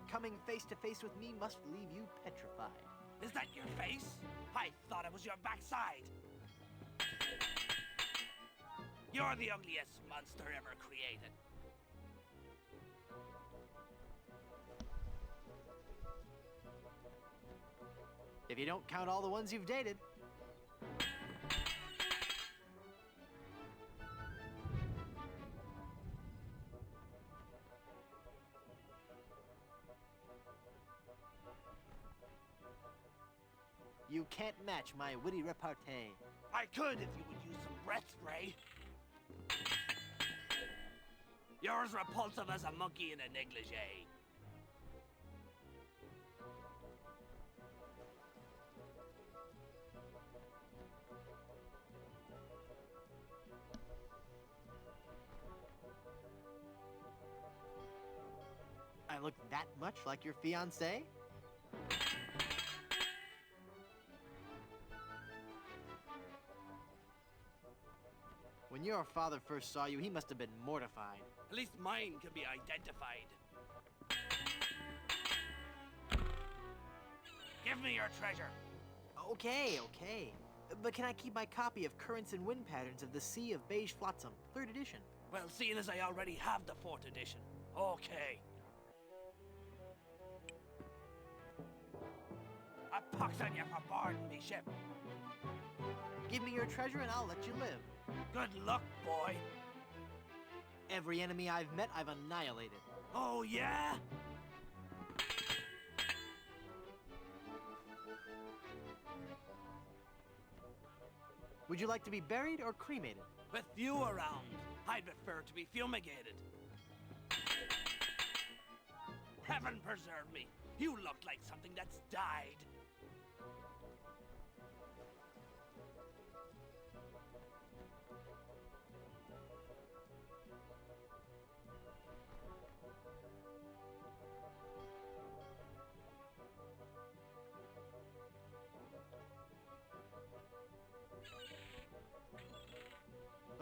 Coming face to face with me must leave you petrified. Is that your face? I thought it was your backside. You're the ugliest monster ever created. If you don't count all the ones you've dated. You can't match my witty repartee. I could if you would use some breath spray. You're as repulsive as a monkey in a negligee. I look that much like your fiancé? When your father first saw you, he must have been mortified. At least mine can be identified. Give me your treasure. Okay. But can I keep my copy of Currents and Wind Patterns of the Sea of Beige Flotsam, 3rd edition? Well, seeing as I already have the 4th edition. Okay. A pox on you for boarding me ship. Give me your treasure and I'll let you live. Good luck, boy. Every enemy I've met, I've annihilated. Oh, yeah? Would you like to be buried or cremated? With you around, I'd prefer to be fumigated. Heaven preserve me. You look like something that's died.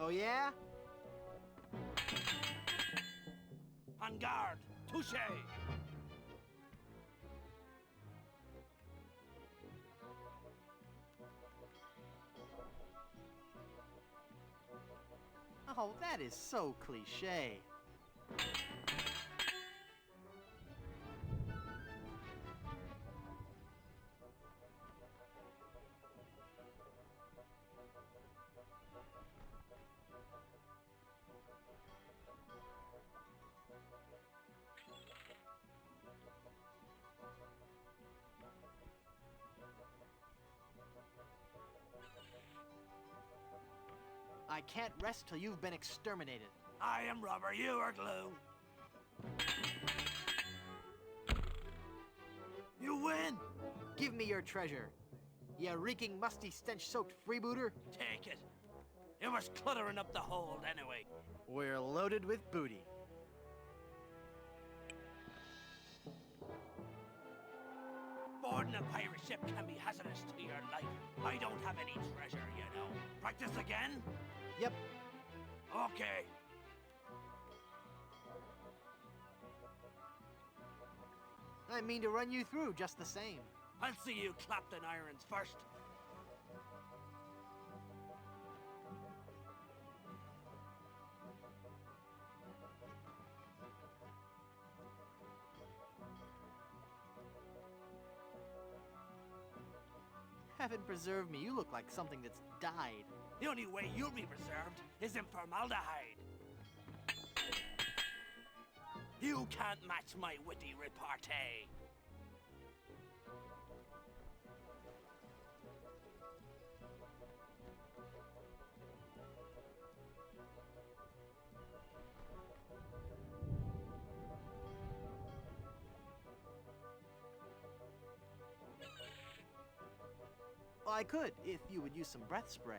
Oh, yeah? En garde! Touché! Oh, that is so cliché. I can't rest till you've been exterminated. I am rubber, you are glue. You win! Give me your treasure. You reeking, musty, stench-soaked freebooter. Take it. It was cluttering up the hold anyway. We're loaded with booty. Boarding a pirate ship can be hazardous to your life. I don't have any treasure, you know. Practice again? Yep. Okay. I mean to run you through just the same. I'll see you clapped in irons first. Heaven preserve me, you look like something that's died. The only way you'll be preserved is in formaldehyde. You can't match my witty repartee. I could, if you would use some breath spray.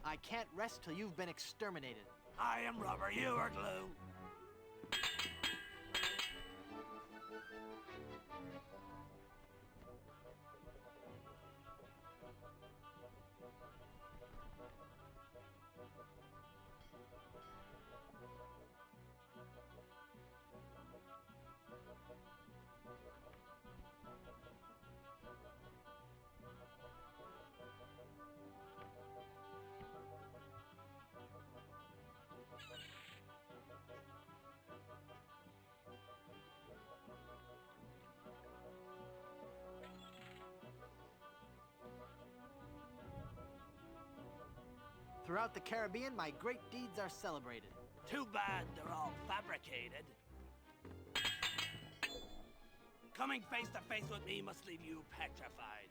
I can't rest till you've been exterminated. I am rubber, you are glue. Throughout the Caribbean, my great deeds are celebrated. Too bad they're all fabricated. Coming face to face with me must leave you petrified.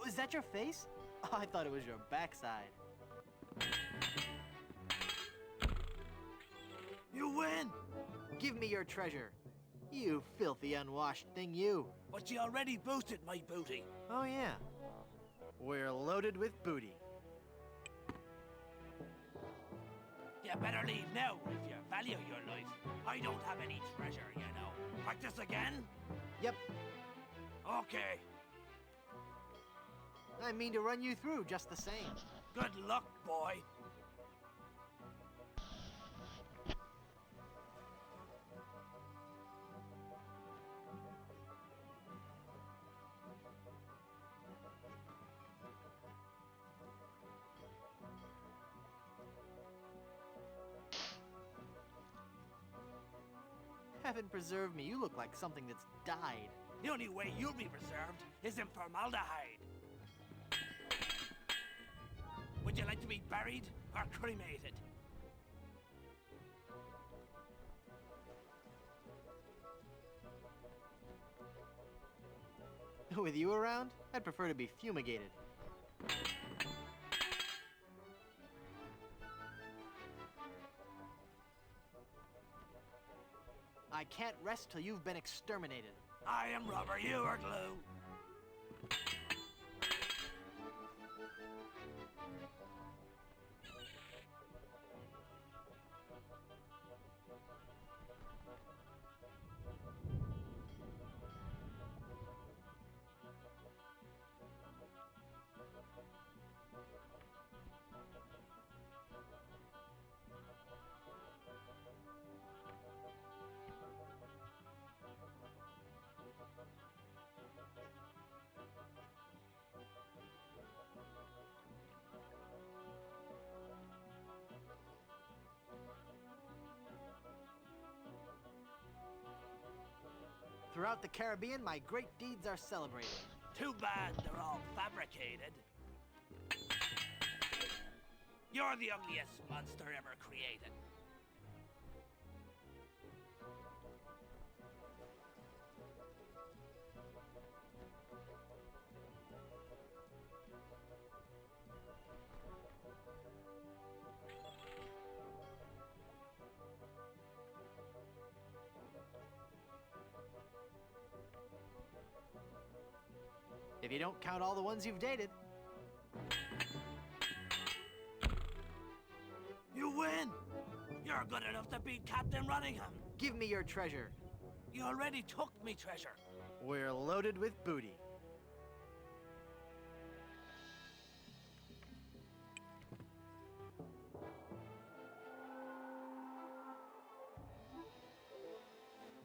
Oh, is that your face? Oh, I thought it was your backside. You win! Give me your treasure. You filthy, unwashed thing, you. But you already boosted my booty. Oh, yeah. We're loaded with booty. You better leave now if you value your life. I don't have any treasure, you know. Practice again? Yep. Okay. I mean to run you through just the same. Good luck, boy. Heaven preserve me, you look like something that's died. The only way you'll be preserved is in formaldehyde. Would you like to be buried or cremated? With you around, I'd prefer to be fumigated. I can't rest till you've been exterminated. I am rubber, you are glue. Throughout the Caribbean, my great deeds are celebrated. Too bad they're all fabricated. You're the ugliest monster ever created. If you don't count all the ones you've dated. You win! You're good enough to beat Captain Runningham. Give me your treasure. You already took me treasure. We're loaded with booty.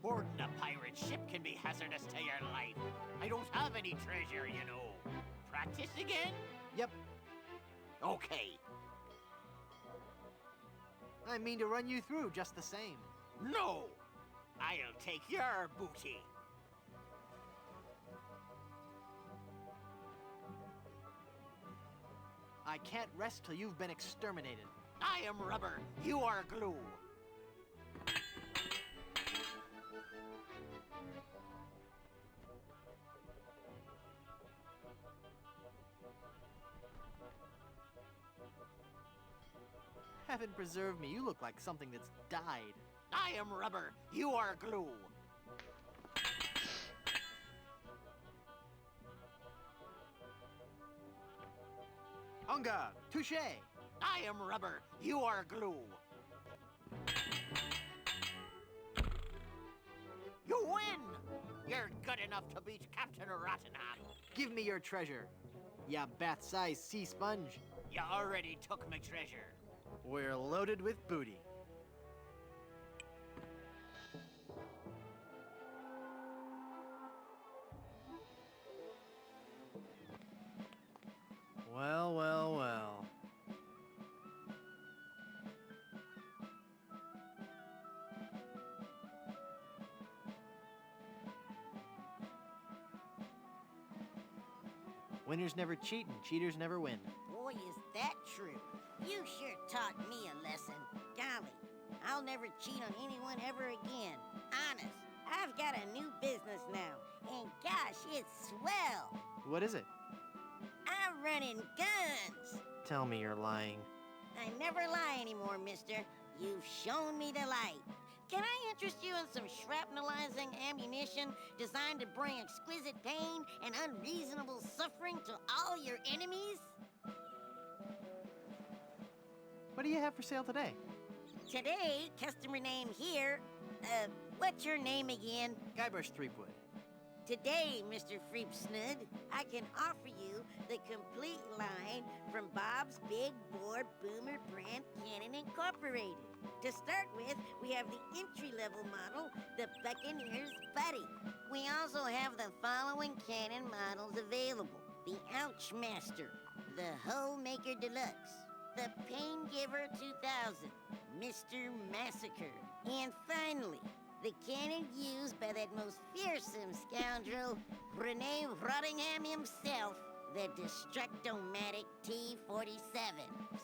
Boarding a pirate ship can be hazardous to your life. I don't have any treasure, you know. Practice again? Yep. Okay. I mean to run you through just the same. No! I'll take your booty. I can't rest till you've been exterminated. I am rubber. You are glue. Heaven preserve me, you look like something that's died. I am rubber. You are glue. En garde, touché. I am rubber. You are glue. You win! You're good enough to beat Captain Rottenham. Give me your treasure. Ya bath-sized sea sponge. You already took my treasure. We're loaded with booty. Well, well, well. Winners never cheat and cheaters never win. Boy, is that true. You sure taught me a lesson. Golly, I'll never cheat on anyone ever again. Honest, I've got a new business now, and gosh, it's swell. What is it? I'm running guns. Tell me you're lying. I never lie anymore, mister. You've shown me the light. Can I interest you in some shrapnelizing ammunition designed to bring exquisite pain and unreasonable suffering to all your enemies? What do you have for sale today? Today, customer name here. What's your name again? Guybrush Threepwood. Today, Mr. Freepsnud, I can offer you the complete line from Bob's Big Bore Boomer Brand Cannon Incorporated. To start with, we have the entry-level model, the Buccaneer's Buddy. We also have the following cannon models available. The Ouchmaster, the Homemaker Deluxe, the Paingiver 2000, Mr. Massacre, and finally, the cannon used by that most fearsome scoundrel, Rene Rottingham himself, the Destructomatic T-47.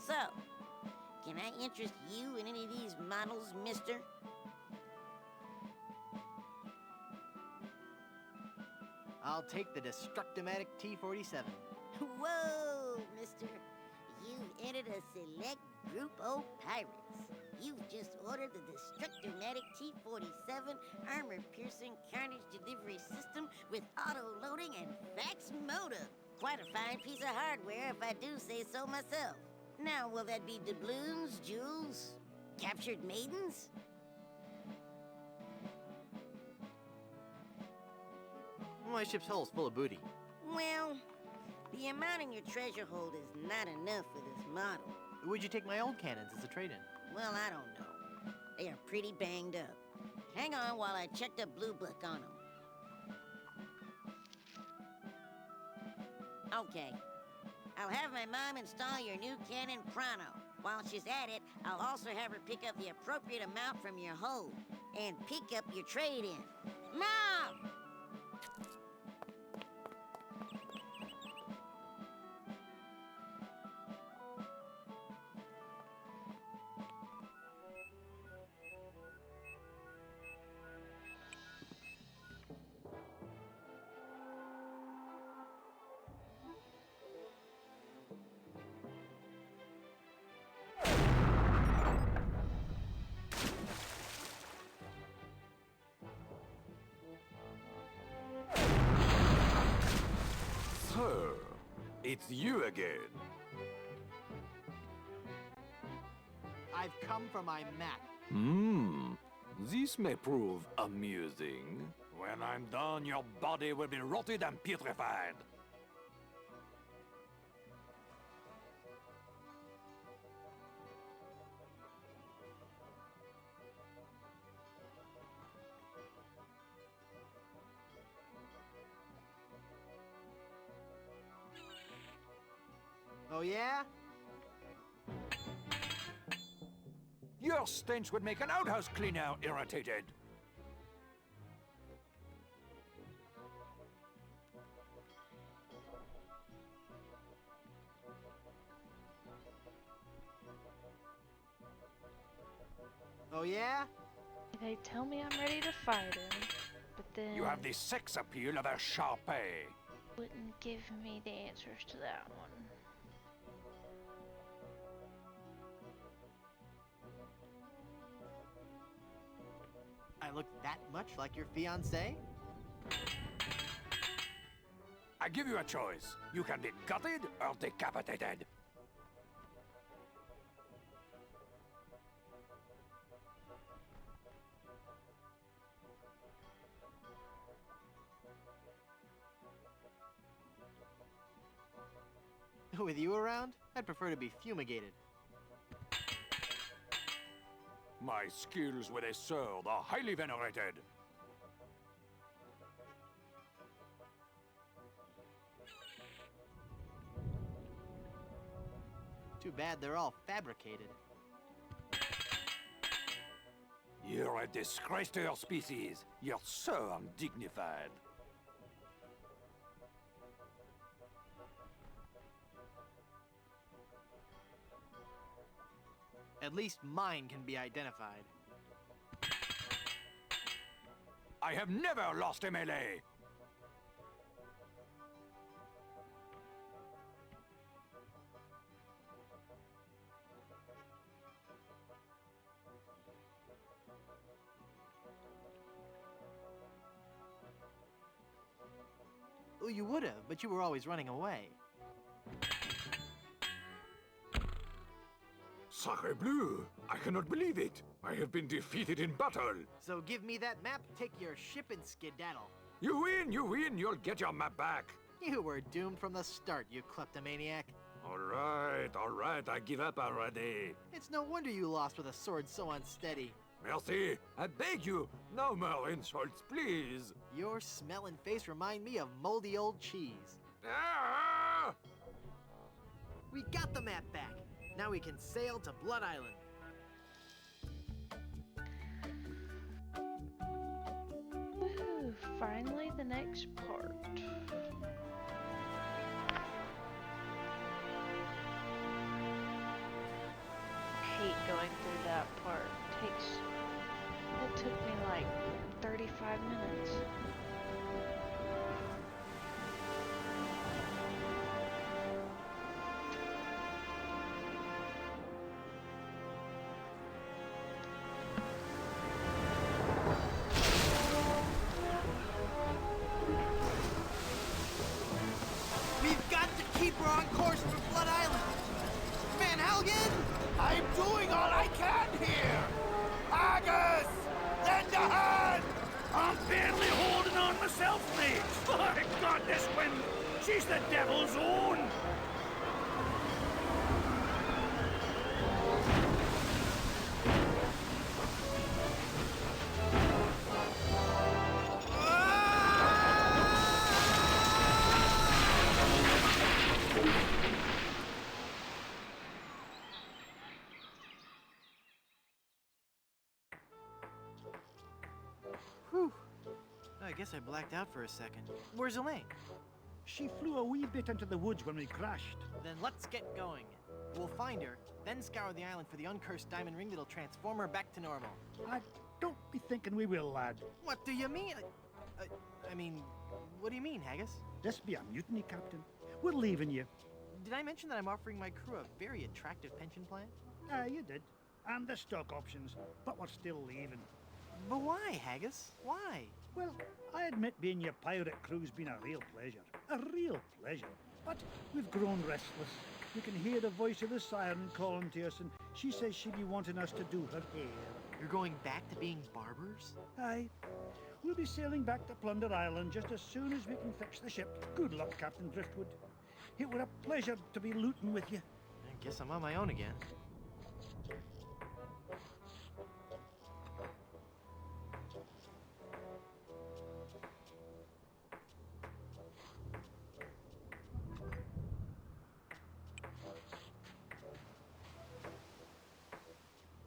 So, can I interest you in any of these models, mister? I'll take the Destructomatic T-47. Whoa, mister. You've entered a select group of pirates. You've just ordered the Destructomatic T-47 armor-piercing carnage delivery system with auto-loading and fax motor. Quite a fine piece of hardware, if I do say so myself. Now, will that be doubloons, jewels, captured maidens? My ship's hull's full of booty. Well, the amount in your treasure hold is not enough for this model. Would you take my old cannons as a trade-in? Well, I don't know. They are pretty banged up. Hang on while I check the blue book on them. Okay. I'll have my mom install your new cannon pronto. While she's at it, I'll also have her pick up the appropriate amount from your hold. And pick up your trade-in. Mom! It's you again. I've come for my map. This may prove amusing. When I'm done, your body will be rotted and putrefied. Oh, yeah? Your stench would make an outhouse cleaner irritated. Oh, yeah? They tell me I'm ready to fight him, but then You have the sex appeal of a Sharpei. wouldn't give me the answers to that one. I look that much like your fiancé? I give you a choice. You can be gutted or decapitated. With you around, I'd prefer to be fumigated. My skills with a sword are highly venerated. Too bad they're all fabricated. You're a disgrace to your species. You're so undignified. At least mine can be identified. I have never lost a melee. Well, you would have, but you were always running away. Sacre bleu! I cannot believe it! I have been defeated in battle! So give me that map, take your ship and skedaddle. You win! You win! You'll get your map back! You were doomed from the start, you kleptomaniac. Alright, I give up already. It's no wonder you lost with a sword so unsteady. Merci! I beg you, no more insults, please! Your smell and face remind me of moldy old cheese. Ah! We got the map back! Now we can sail to Blood Island. Woohoo! Finally, the next part. I hate going through that part. It took me like 35 minutes. We've got to keep her on course for Blood Island! Van Helgen! I'm doing all I can here! Haggis! Lend a hand! I'm barely holding on myself, mate. My God, this wind! She's the devil's own! Whew. I guess I blacked out for a second. Where's Elaine? She flew a wee bit into the woods when we crashed. Then let's get going. We'll find her, then scour the island for the uncursed diamond ring that'll transform her back to normal. I don't be thinking we will, lad. What do you mean? I mean, what do you mean, Haggis? This be a mutiny, Captain. We're leaving you. Did I mention that I'm offering my crew a very attractive pension plan? You did. And the stock options, but we're still leaving. But why, Haggis? Why? Well, I admit being your pirate crew's been a real pleasure. A real pleasure. But we've grown restless. We can hear the voice of the siren calling to us, and she says she'd be wanting us to do her hair. You're going back to being barbers? Aye. We'll be sailing back to Plunder Island just as soon as we can fix the ship. Good luck, Captain Driftwood. It were a pleasure to be looting with you. I guess I'm on my own again.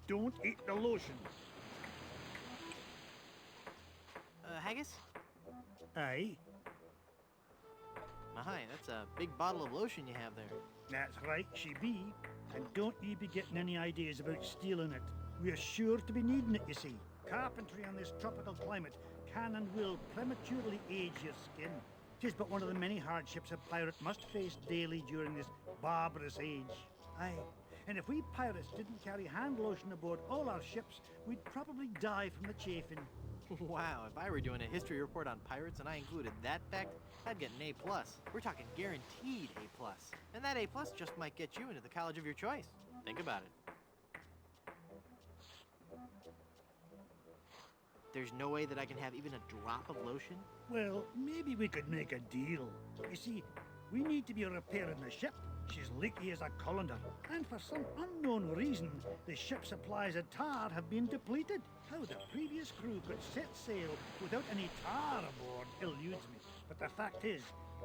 Don't eat the lotion. Haggis? Aye. My, that's a big bottle of lotion you have there. That's right, she be. And don't ye be getting any ideas about stealing it. We're sure to be needing it, you see. Carpentry in this tropical climate can and will prematurely age your skin. 'Tis but one of the many hardships a pirate must face daily during this barbarous age. Aye. And if we pirates didn't carry hand lotion aboard all our ships, we'd probably die from the chafing. Wow, if I were doing a history report on pirates and I included that fact, I'd get an A+. We're talking guaranteed A+. And that A+ just might get you into the college of your choice. Think about it. There's no way that I can have even a drop of lotion? Well, maybe we could make a deal. You see, we need to be repairing the ship. She's leaky as a colander, and for some unknown reason, the ship's supplies of tar have been depleted. How the previous crew could set sail without any tar aboard eludes me. But the fact is,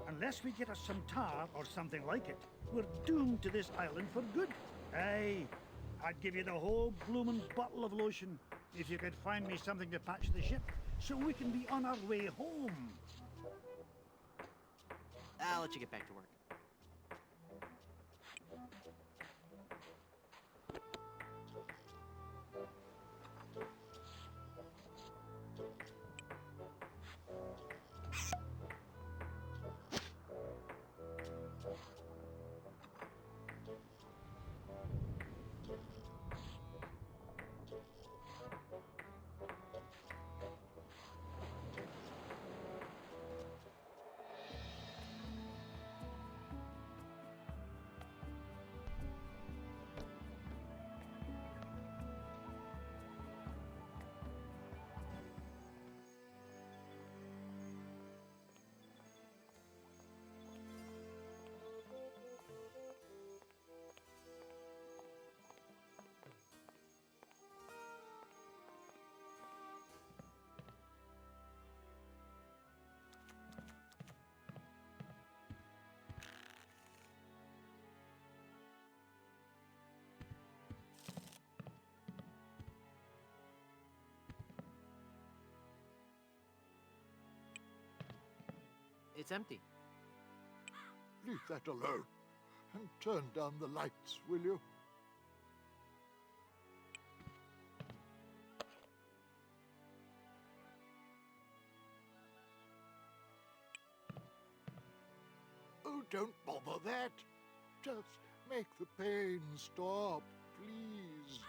unless we get us some tar or something like it, we're doomed to this island for good. Aye, I'd give you the whole bloomin' bottle of lotion if you could find me something to patch the ship so we can be on our way home. I'll let you get back to work. It's empty. Leave that alone and turn down the lights, will you? Oh, don't bother that. Just make the pain stop, please.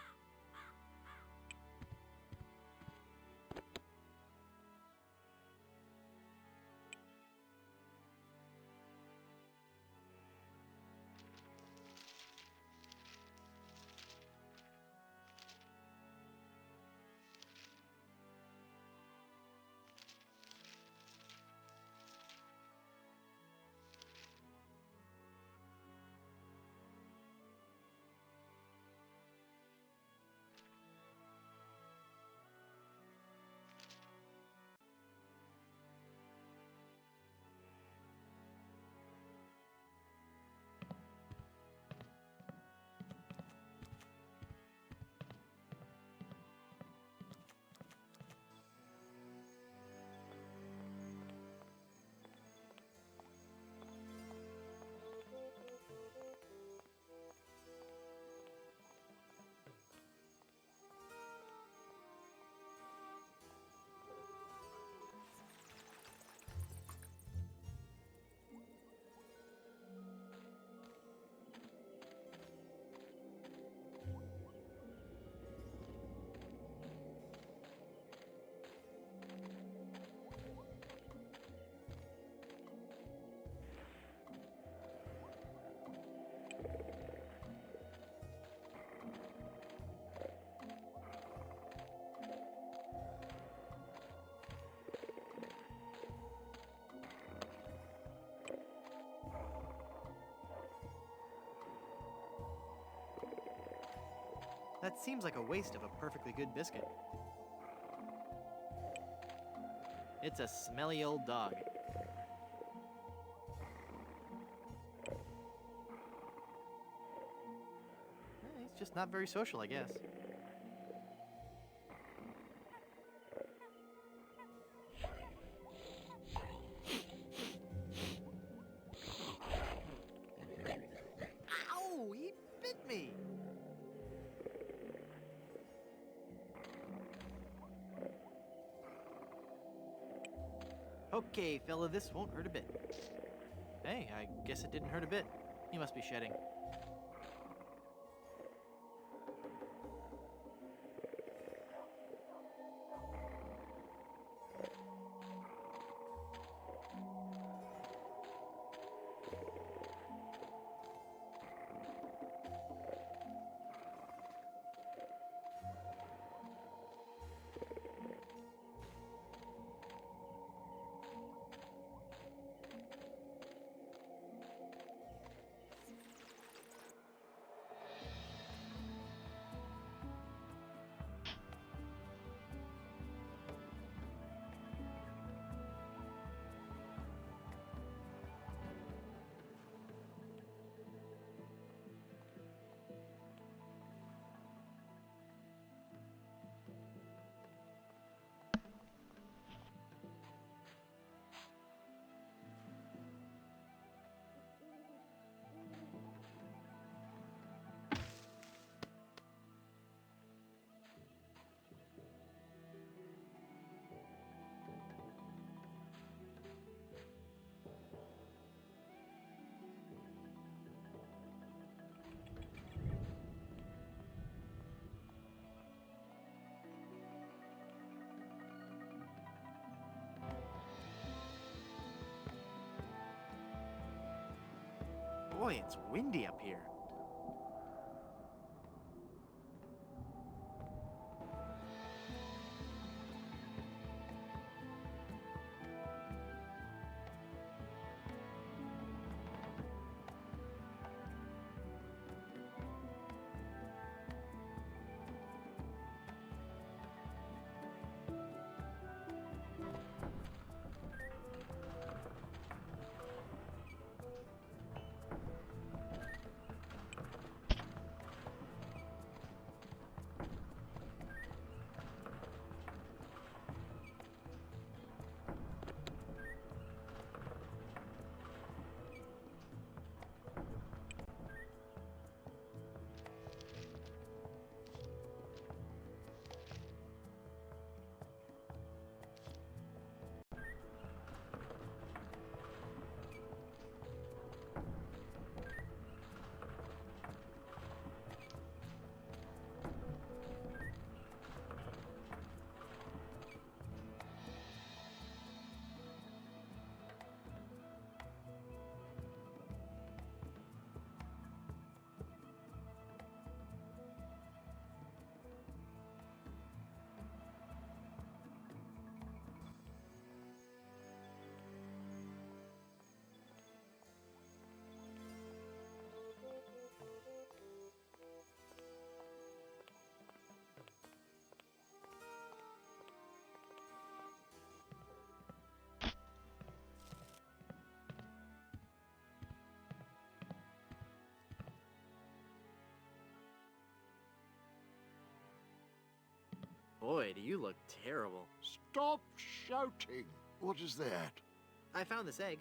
That seems like a waste of a perfectly good biscuit. It's a smelly old dog. He's just not very social, I guess. Ow! He bit me! Okay, fella, this won't hurt a bit. Hey, I guess it didn't hurt a bit. He must be shedding. Boy, it's windy up here. Boy, do you look terrible. Stop shouting. What is that? I found this egg.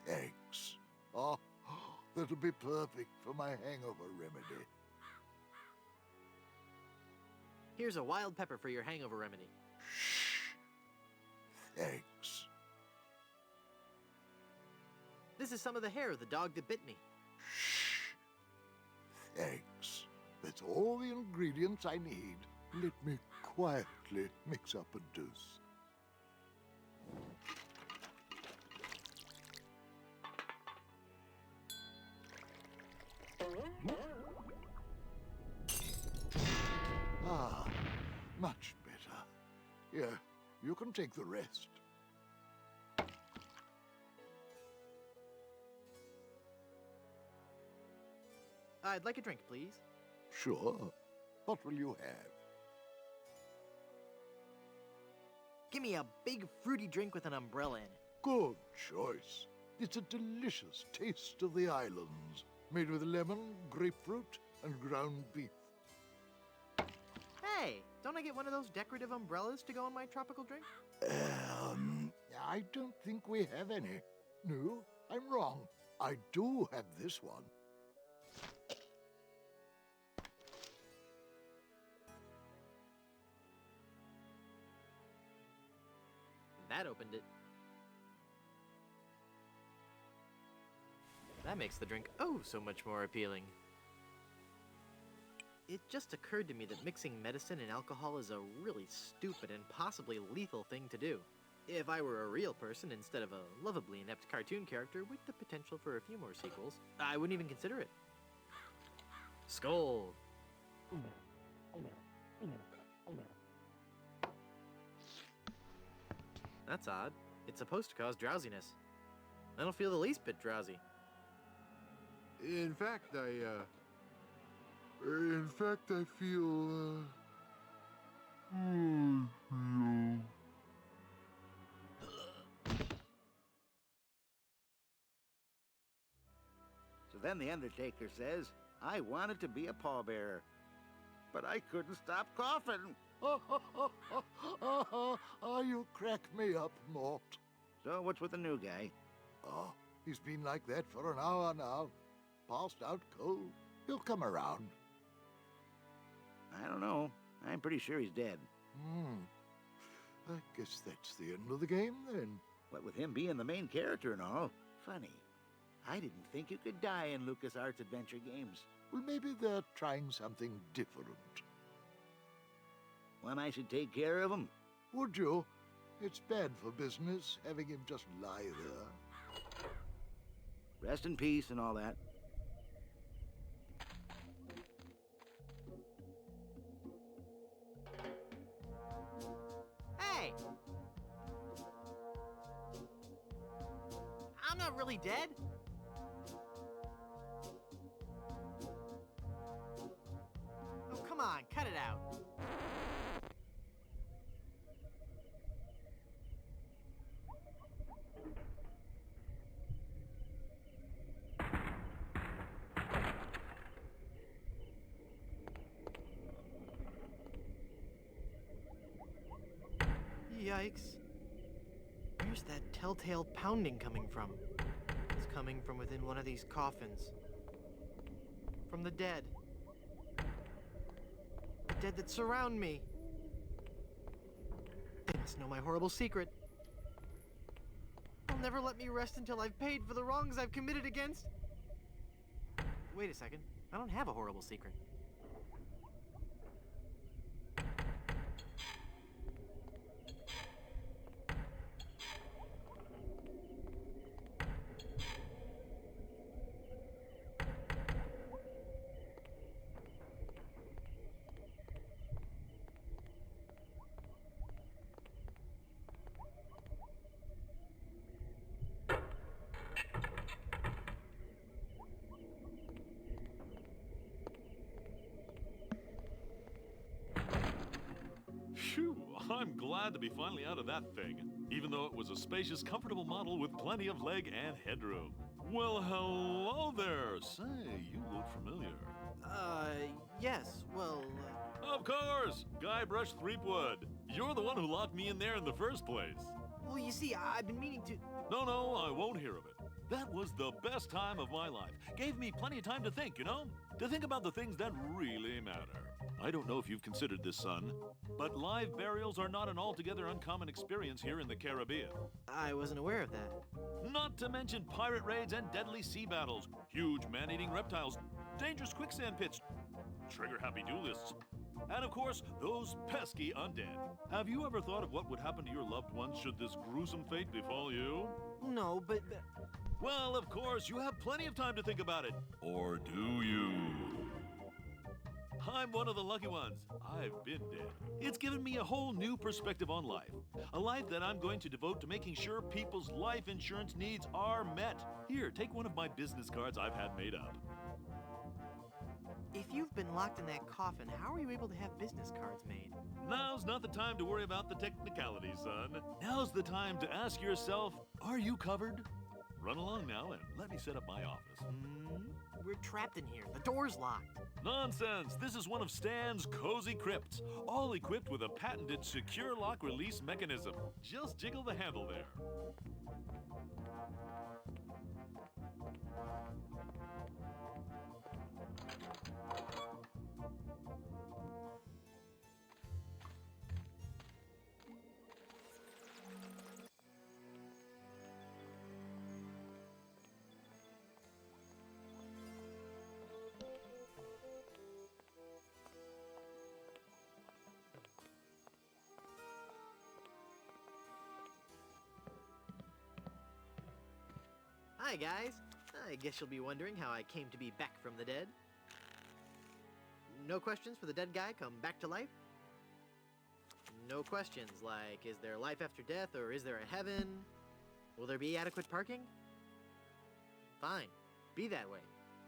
Eggs. Oh, that'll be perfect for my hangover remedy. Here's a wild pepper for your hangover remedy. Eggs. This is some of the hair of the dog that bit me. Eggs. That's all the ingredients I need. Let me quietly mix up a deuce. Ah, much better. Here, you can take the rest. I'd like a drink, please. Sure. What will you have? Give me a big fruity drink with an umbrella in it. Good choice. It's a delicious taste of the islands, made with lemon, grapefruit, and ground beef. Hey, don't I get one of those decorative umbrellas to go in my tropical drink? I don't think we have any. No, I'm wrong. I do have this one. That opened it. That makes the drink oh so much more appealing. It just occurred to me that mixing medicine and alcohol is a really stupid and possibly lethal thing to do. If I were a real person instead of a lovably inept cartoon character with the potential for a few more sequels, I wouldn't even consider it. Skull! That's odd. It's supposed to cause drowsiness. I don't feel the least bit drowsy. In fact, I feel, So then the Undertaker says, I wanted to be a pallbearer, but I couldn't stop coughing. You crack me up, Mort. So what's with the new guy? Oh, he's been like that for an hour now. Passed out cold. He'll come around. I don't know. I'm pretty sure he's dead. I guess that's the end of the game, then. What with him being the main character and all. Funny. I didn't think you could die in LucasArts adventure games. Well, maybe they're trying something different. When I should take care of him? Would you? It's bad for business, having him just lie there. Rest in peace and all that. Hey! I'm not really dead. Oh, come on, cut it out. Yikes. Where's that telltale pounding coming from? It's coming from within one of these coffins. From the dead. The dead that surround me. They must know my horrible secret. They'll never let me rest until I've paid for the wrongs I've committed against. Wait a second. I don't have a horrible secret. Phew, I'm glad to be finally out of that thing, even though it was a spacious, comfortable model with plenty of leg and headroom. Well, hello there. Say, you look familiar. Yes, well, Of course! Guybrush Threepwood. You're the one who locked me in there in the first place. Well, you see, I've been meaning to... No, I won't hear of it. That was the best time of my life. Gave me plenty of time to think, you know? To think about the things that really matter. I don't know if you've considered this, son, but live burials are not an altogether uncommon experience here in the Caribbean. I wasn't aware of that. Not to mention pirate raids and deadly sea battles, huge man-eating reptiles, dangerous quicksand pits, trigger-happy duelists, and of course, those pesky undead. Have you ever thought of what would happen to your loved ones should this gruesome fate befall you? No, but... Well, of course, you have plenty of time to think about it. Or do you? I'm one of the lucky ones. I've been dead. It's given me a whole new perspective on life. A life that I'm going to devote to making sure people's life insurance needs are met. Here, take one of my business cards I've had made up. If you've been locked in that coffin, how are you able to have business cards made? Now's not the time to worry about the technicalities, son. Now's the time to ask yourself, are you covered? Run along now and let me set up my office. We're trapped in here. The door's locked. Nonsense! This is one of Stan's cozy crypts, all equipped with a patented secure lock release mechanism. Just jiggle the handle there. Hi, guys. I guess you'll be wondering how I came to be back from the dead. No questions for the dead guy come back to life? No questions like, is there life after death or is there a heaven? Will there be adequate parking? Fine. Be that way.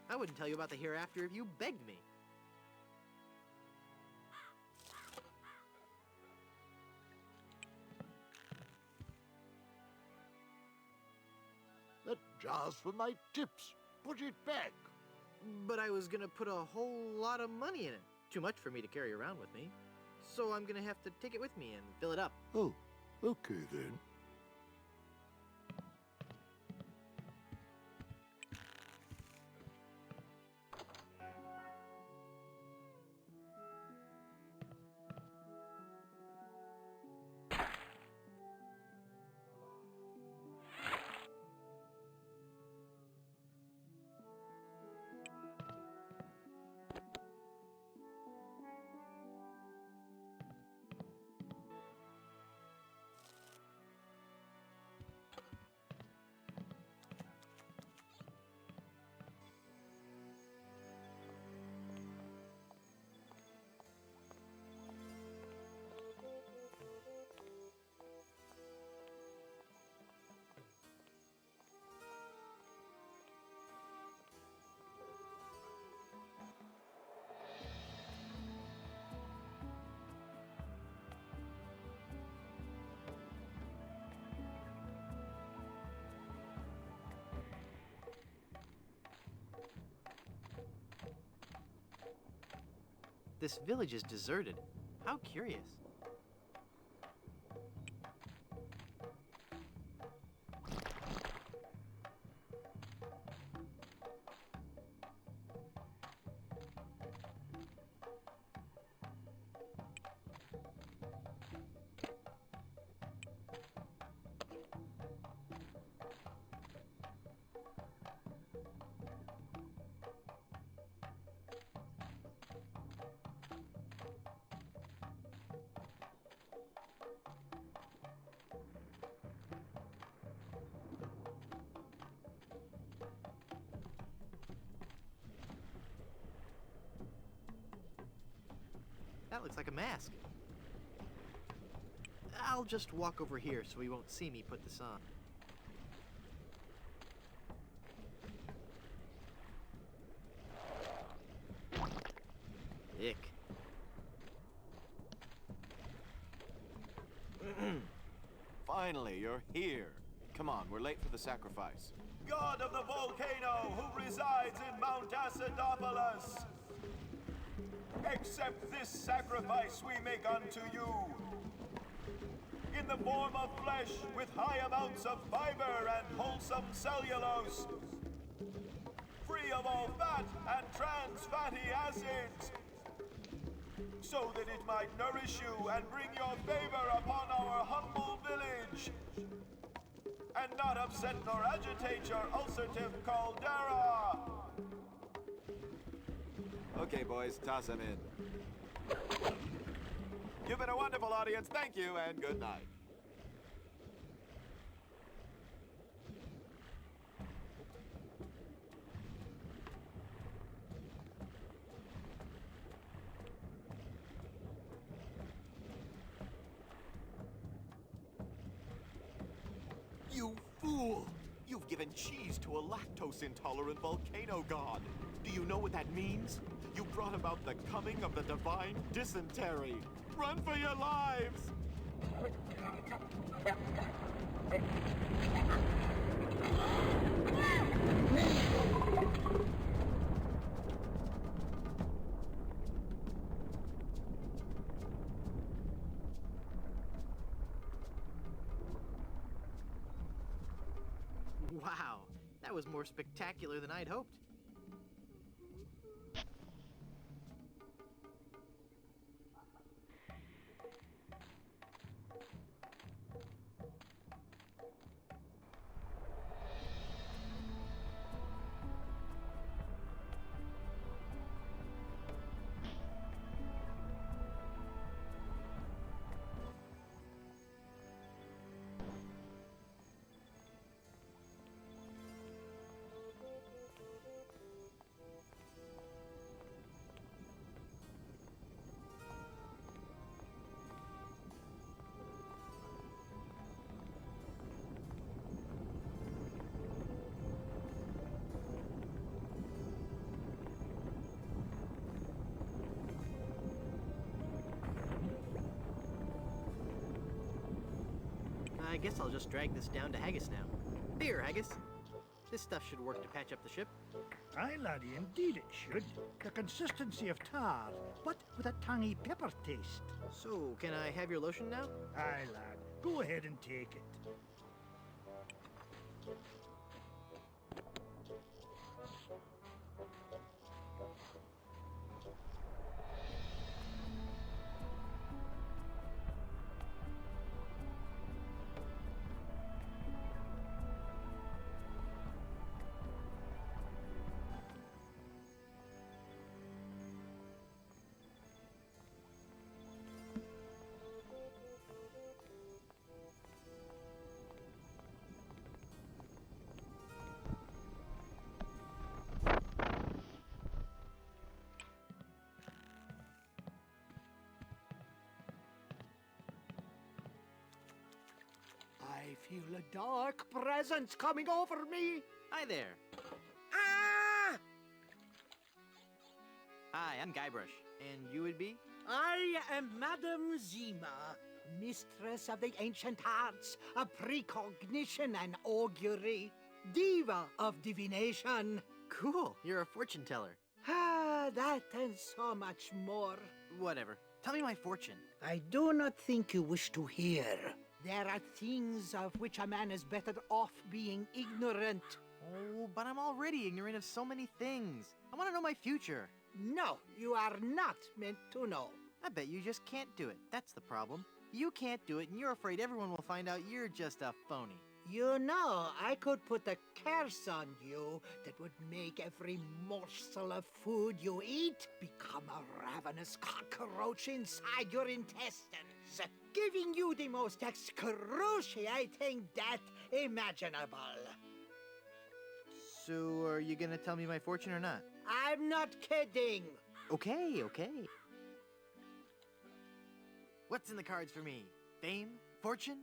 I wouldn't tell you about the hereafter if you begged me. That jar's for my tips. Put it back. But I was gonna put a whole lot of money in it. Too much for me to carry around with me. So I'm gonna have to take it with me and fill it up. Oh, okay then. This village is deserted. How curious. That looks like a mask. I'll just walk over here so he won't see me put this on. Ick. Finally, you're here. Come on, we're late for the sacrifice. God of the volcano who resides in Mount Acidopolis, accept this sacrifice we make unto you. In the form of flesh with high amounts of fiber and wholesome cellulose, free of all fat and trans fatty acids, so that it might nourish you and bring your favor upon our humble village, and not upset nor agitate your ulcerative caldera. Okay, boys, toss him in. You've been a wonderful audience. Thank you, and good night. You fool! You've given cheese to a lactose-intolerant volcano god. Do you know what that means? You brought about the coming of the divine dysentery. Run for your lives! Wow, that was more spectacular than I'd hoped. I guess I'll just drag this down to Haggis now. Here, Haggis. This stuff should work to patch up the ship. Aye, laddie, indeed it should. The consistency of tar, but with a tangy pepper taste. So, can I have your lotion now? Aye, lad. Go ahead and take it. I feel a dark presence coming over me. Hi there. Ah! Hi, I'm Guybrush. And you would be? I am Madame Zima, mistress of the ancient arts of precognition and augury, diva of divination. Cool, you're a fortune teller. Ah, that and so much more. Whatever. Tell me my fortune. I do not think you wish to hear. There are things of which a man is better off being ignorant. Oh, but I'm already ignorant of so many things. I want to know my future. No, you are not meant to know. I bet you just can't do it. That's the problem. You can't do it, and you're afraid everyone will find out you're just a phony. You know, I could put a curse on you that would make every morsel of food you eat become a ravenous cockroach inside your intestines, giving you the most excruciating death imaginable. So, are you gonna tell me my fortune or not? I'm not kidding. Okay, okay. What's in the cards for me? Fame? Fortune?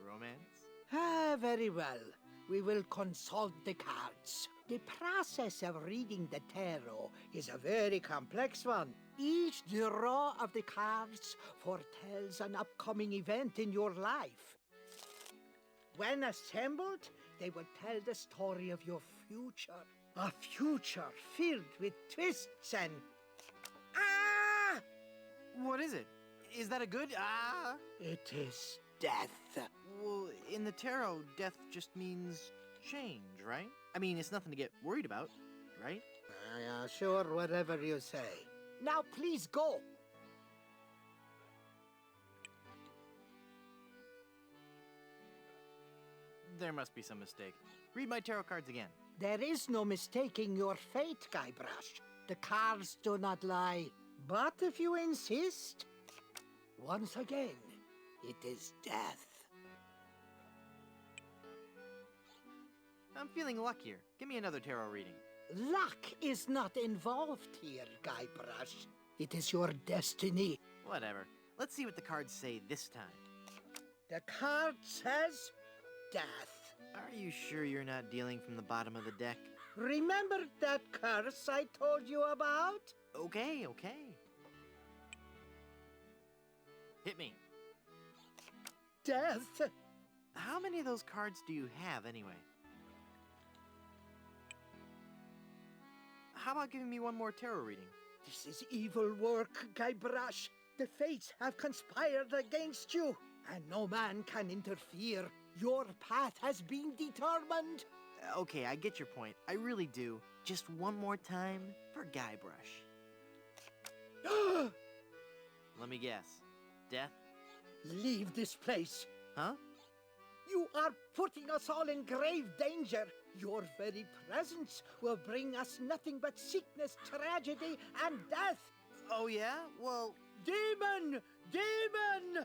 Romance? Ah, very well. We will consult the cards. The process of reading the tarot is a very complex one. Each draw of the cards foretells an upcoming event in your life. When assembled, they will tell the story of your future. A future filled with twists and... Ah! What is it? Is that a good... Ah? It is death. Well, in the tarot, death just means change, right? I mean, it's nothing to get worried about, right? Sure, whatever you say. Now, please go. There must be some mistake. Read my tarot cards again. There is no mistaking your fate, Guybrush. The cards do not lie. But if you insist, once again, it is death. I'm feeling luckier. Give me another tarot reading. Luck is not involved here, Guybrush. It is your destiny. Whatever. Let's see what the cards say this time. The card says death. Are you sure you're not dealing from the bottom of the deck? Remember that curse I told you about? Okay. Hit me. Death? How many of those cards do you have, anyway? How about giving me one more tarot reading? This is evil work, Guybrush. The fates have conspired against you, and no man can interfere. Your path has been determined. Okay, I get your point. I really do. Just one more time for Guybrush. Let me guess. Death? Leave this place. Huh? You are putting us all in grave danger. Your very presence will bring us nothing but sickness, tragedy, and death. Oh, yeah? Well... Demon! Demon!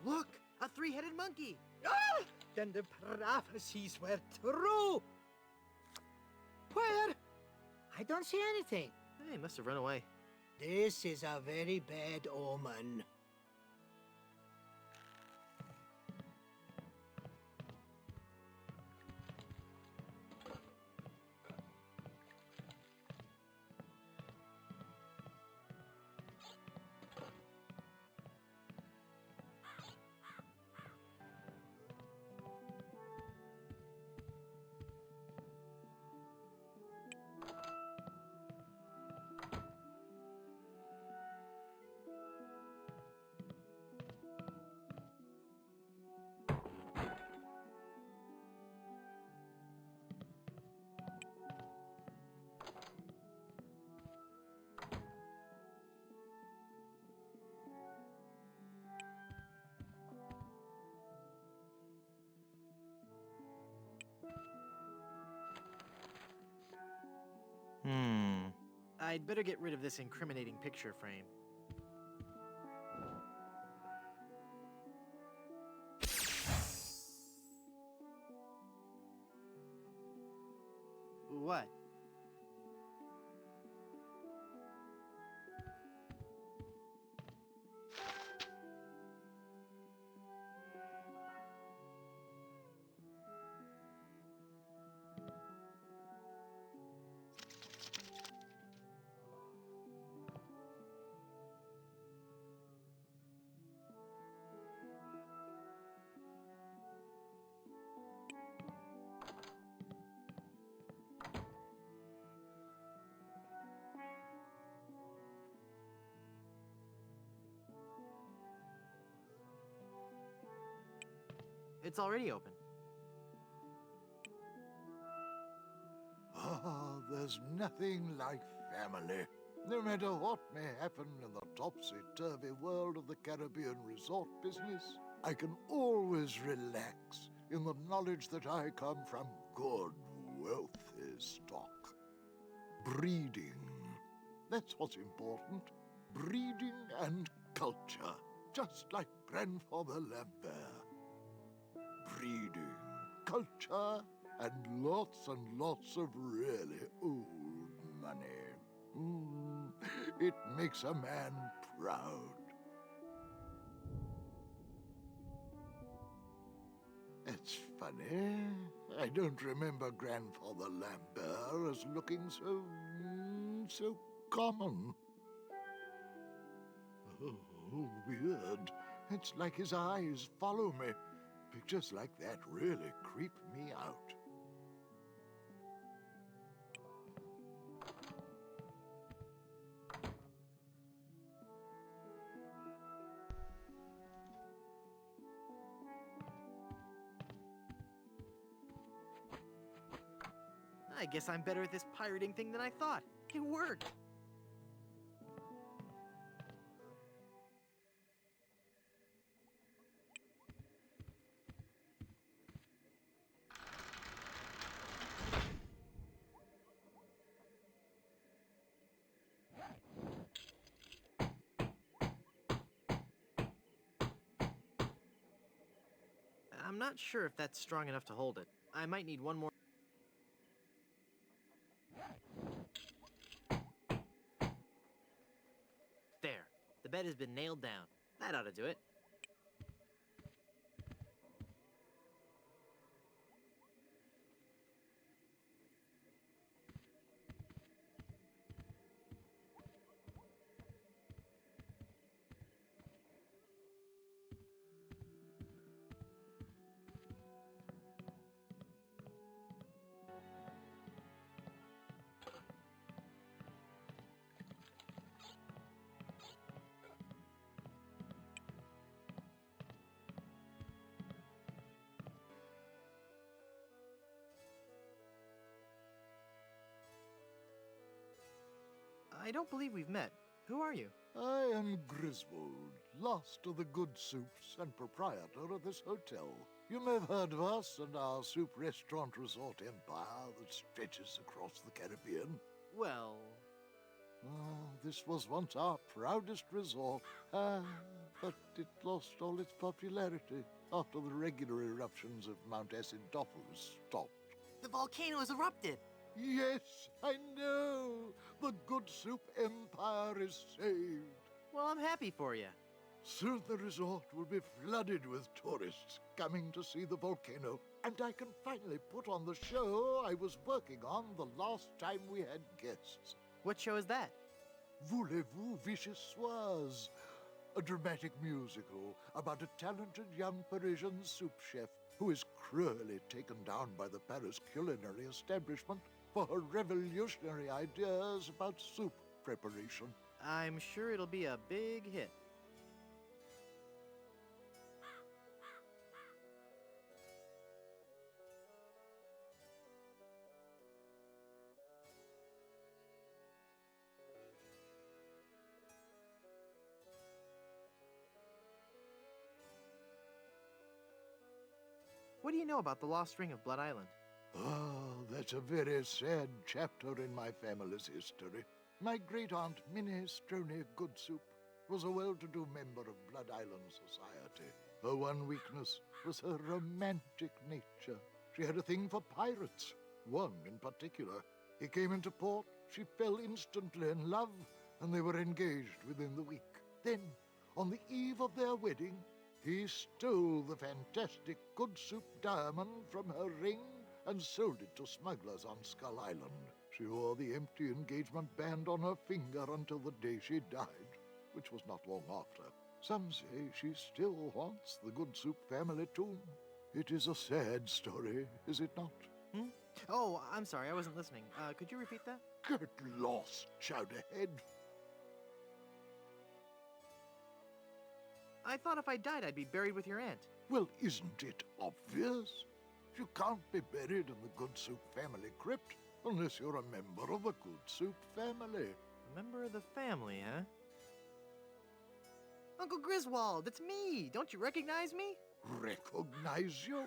Look! A three-headed monkey! Ah! Then the prophecies were true! Where? I don't see anything. He must have run away. This is a very bad omen. I'd better get rid of this incriminating picture frame. What? It's already open. Ah, there's nothing like family. No matter what may happen in the topsy-turvy world of the Caribbean resort business, I can always relax in the knowledge that I come from good, wealthy stock. Breeding. That's what's important. Breeding and culture. Just like Grandfather Lambert. Breeding, culture, and lots of really old money. It makes a man proud. It's funny. I don't remember Grandfather Lambert as looking so common. Oh, weird. It's like his eyes follow me. Pictures like that really creep me out. I guess I'm better at this pirating thing than I thought. It worked. I'm not sure if that's strong enough to hold it. I might need one more. There. The bed has been nailed down. That ought to do it. I don't believe we've met. Who are you? I am Griswold, last of the Good Soups and proprietor of this hotel. You may have heard of us and our soup restaurant resort empire that stretches across the Caribbean. Well... this was once our proudest resort, but it lost all its popularity after the regular eruptions of Mount Acidophilus stopped. The volcano has erupted! Yes, I know! The Good Soup Empire is saved! Well, I'm happy for you. Soon the resort will be flooded with tourists coming to see the volcano, and I can finally put on the show I was working on the last time we had guests. What show is that? Voulez-vous Vichyssoise? A dramatic musical about a talented young Parisian soup chef who is cruelly taken down by the Paris culinary establishment for her revolutionary ideas about soup preparation. I'm sure it'll be a big hit. What do you know about the lost ring of Blood Island? Oh, that's a very sad chapter in my family's history. My great-aunt Minnie Stroney Goodsoup was a well-to-do member of Blood Island society. Her one weakness was her romantic nature. She had a thing for pirates, one in particular. He came into port, she fell instantly in love, and they were engaged within the week. Then, on the eve of their wedding, he stole the fantastic Goodsoup diamond from her ring and sold it to smugglers on Skull Island. She wore the empty engagement band on her finger until the day she died, which was not long after. Some say she still haunts the Goodsoup family tomb. It is a sad story, is it not? Oh, I'm sorry, I wasn't listening. Could you repeat that? Get lost, Chowderhead. I thought if I died, I'd be buried with your aunt. Well, isn't it obvious? You can't be buried in the Goodsoup family crypt unless you're a member of the Goodsoup family. A member of the family, huh? Uncle Griswold, it's me! Don't you recognize me? Recognize you?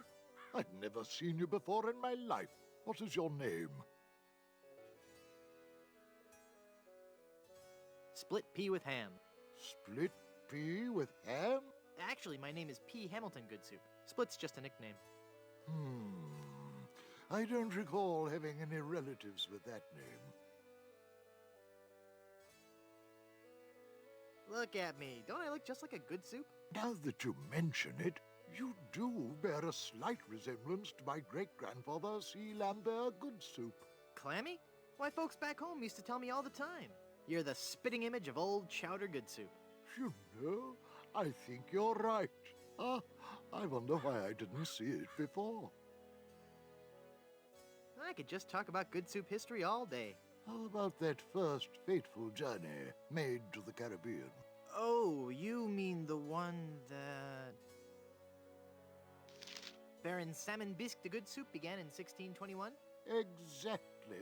I've never seen you before in my life. What is your name? Split pea with ham. Split pea with ham? Actually, my name is P. Hamilton Goodsoup. Split's just a nickname. I don't recall having any relatives with that name. Look at me. Don't I look just like a Goodsoup? Now that you mention it, you do bear a slight resemblance to my great-grandfather, C. Lambert Goodsoup. Clammy? Why, folks back home used to tell me all the time. You're the spitting image of old Chowder Goodsoup. You know, I think you're right. I wonder why I didn't see it before. I could just talk about Goodsoup history all day. How about that first fateful journey made to the Caribbean? Oh, you mean the one that... Baron Salmon Bisque de Goodsoup began in 1621? Exactly.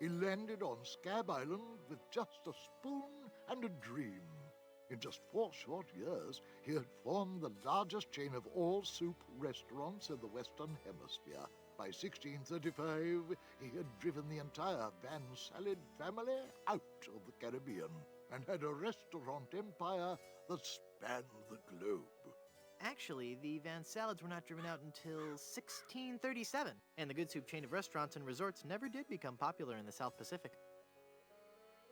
He landed on Scab Island with just a spoon and a dream. In just 4 short years, he had formed the largest chain of all soup restaurants in the Western Hemisphere. By 1635, he had driven the entire Van Salad family out of the Caribbean and had a restaurant empire that spanned the globe. Actually, the Van Salads were not driven out until 1637, and the Goodsoup chain of restaurants and resorts never did become popular in the South Pacific.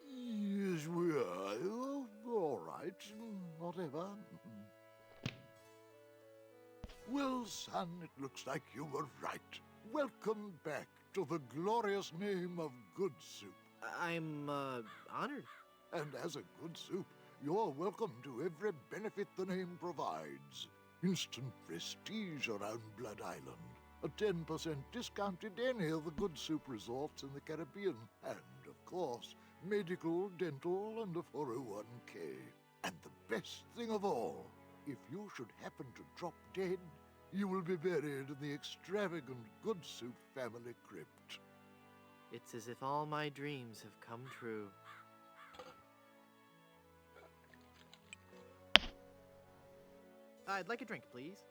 Yes, we are. Oh, all right. Whatever. Well, son, it looks like you were right. Welcome back to the glorious name of Goodsoup. I'm, honored. And as a Goodsoup, you're welcome to every benefit the name provides. Instant prestige around Blood Island. A 10% discount at any of the Goodsoup resorts in the Caribbean. And, of course, medical, dental, and a 401k. And the best thing of all, if you should happen to drop dead, you will be buried in the extravagant Goodsoup family crypt. It's as if all my dreams have come true. I'd like a drink, please.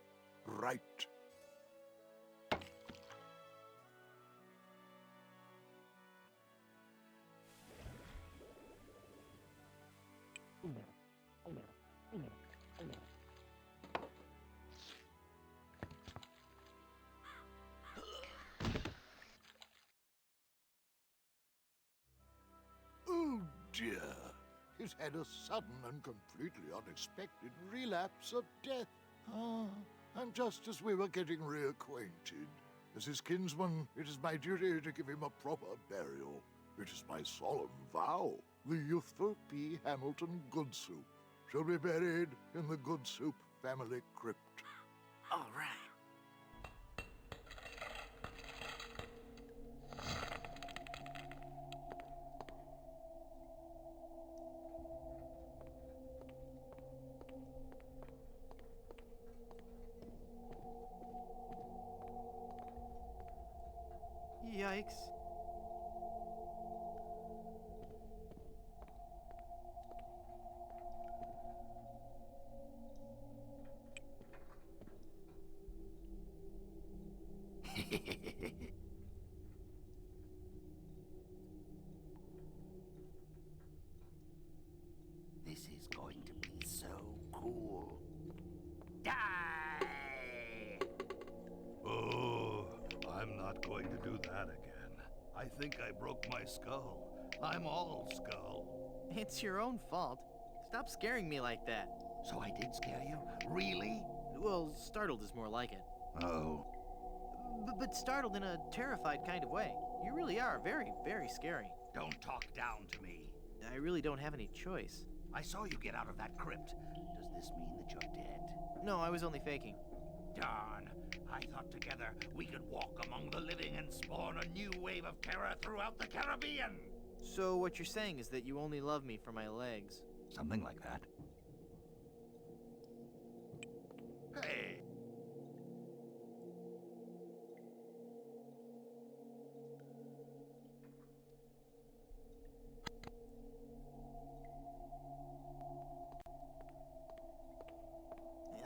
Right. Oh dear. He's had a sudden and completely unexpected relapse of death. Ah, and just as we were getting reacquainted, as his kinsman, it is my duty to give him a proper burial. It is my solemn vow. The youthful P. Hamilton Goodsoup shall be buried in the Goodsoup family crypt. All right. Yikes. This is going to be so cool. Die! Oh, I'm not going to do that again. I think I broke my skull. I'm all skull. It's your own fault. Stop scaring me like that. So I did scare you? Really? Well, startled is more like it. Oh. But startled in a terrified kind of way. You really are very, very scary. Don't talk down to me. I really don't have any choice. I saw you get out of that crypt. Does this mean that you're dead? No, I was only faking. Darn. I thought together we could walk among the living and spawn a new wave of terror throughout the Caribbean. So what you're saying is that you only love me for my legs. Something like that. Hey!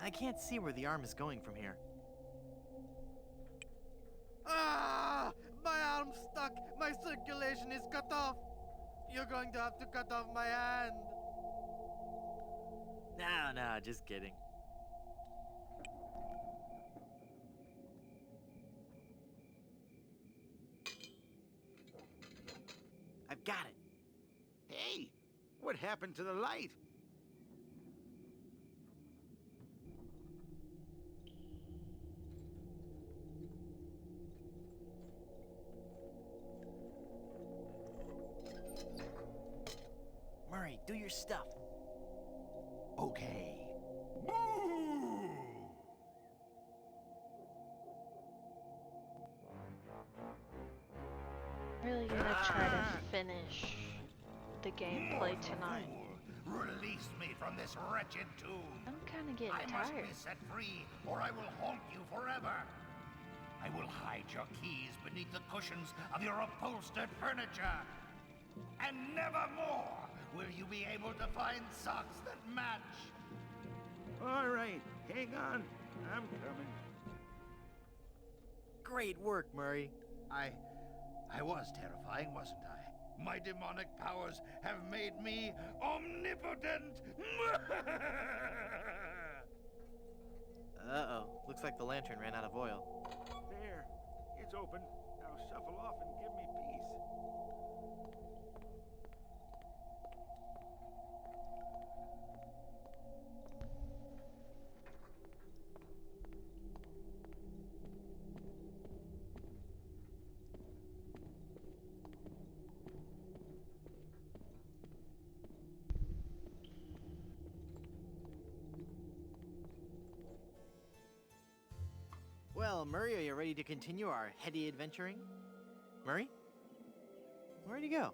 I can't see where the arm is going from here. Ah! My arm's stuck! My circulation is cut off! You're going to have to cut off my hand! No, just kidding. I've got it. Hey! What happened to the light? Murray, do your stuff. Okay. Really gonna try to finish the gameplay tonight. Release me from this wretched tomb. I'm kinda getting I must tired. be set free, or I will haunt you forever. I will hide your keys beneath the cushions of your upholstered furniture. And never more will you be able to find socks that match. All right, hang on. I'm coming. Great work, Murray. I was terrifying, wasn't I? My demonic powers have made me omnipotent. Uh-oh. Looks like the lantern ran out of oil. There, it's open. Now shuffle off and give me peace. Well, Murray, are you ready to continue our heady adventuring? Murray? Where'd he go?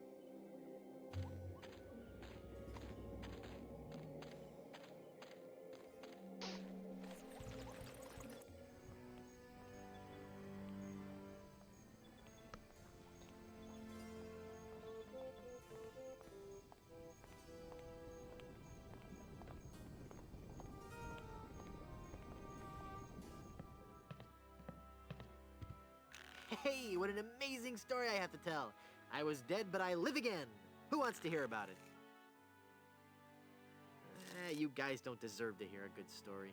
Hey, what an amazing story I have to tell. I was dead, but I live again. Who wants to hear about it? You guys don't deserve to hear a good story.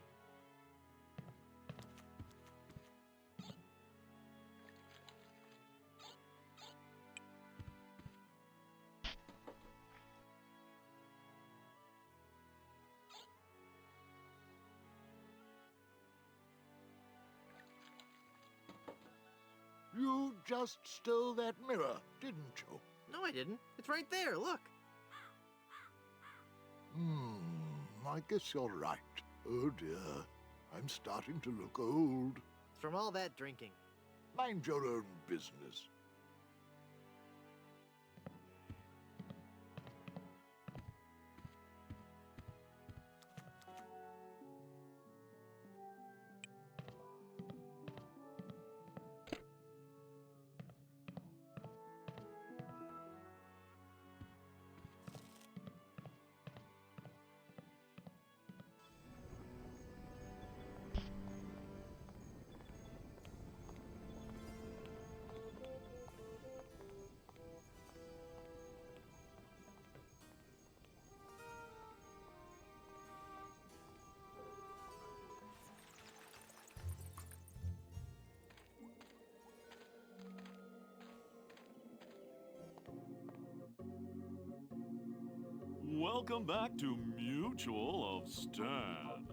You just stole that mirror, didn't you? No, I didn't. It's right there, look. I guess you're right. Oh dear, I'm starting to look old. It's from all that drinking. Mind your own business. Welcome back to Mutual of Stan.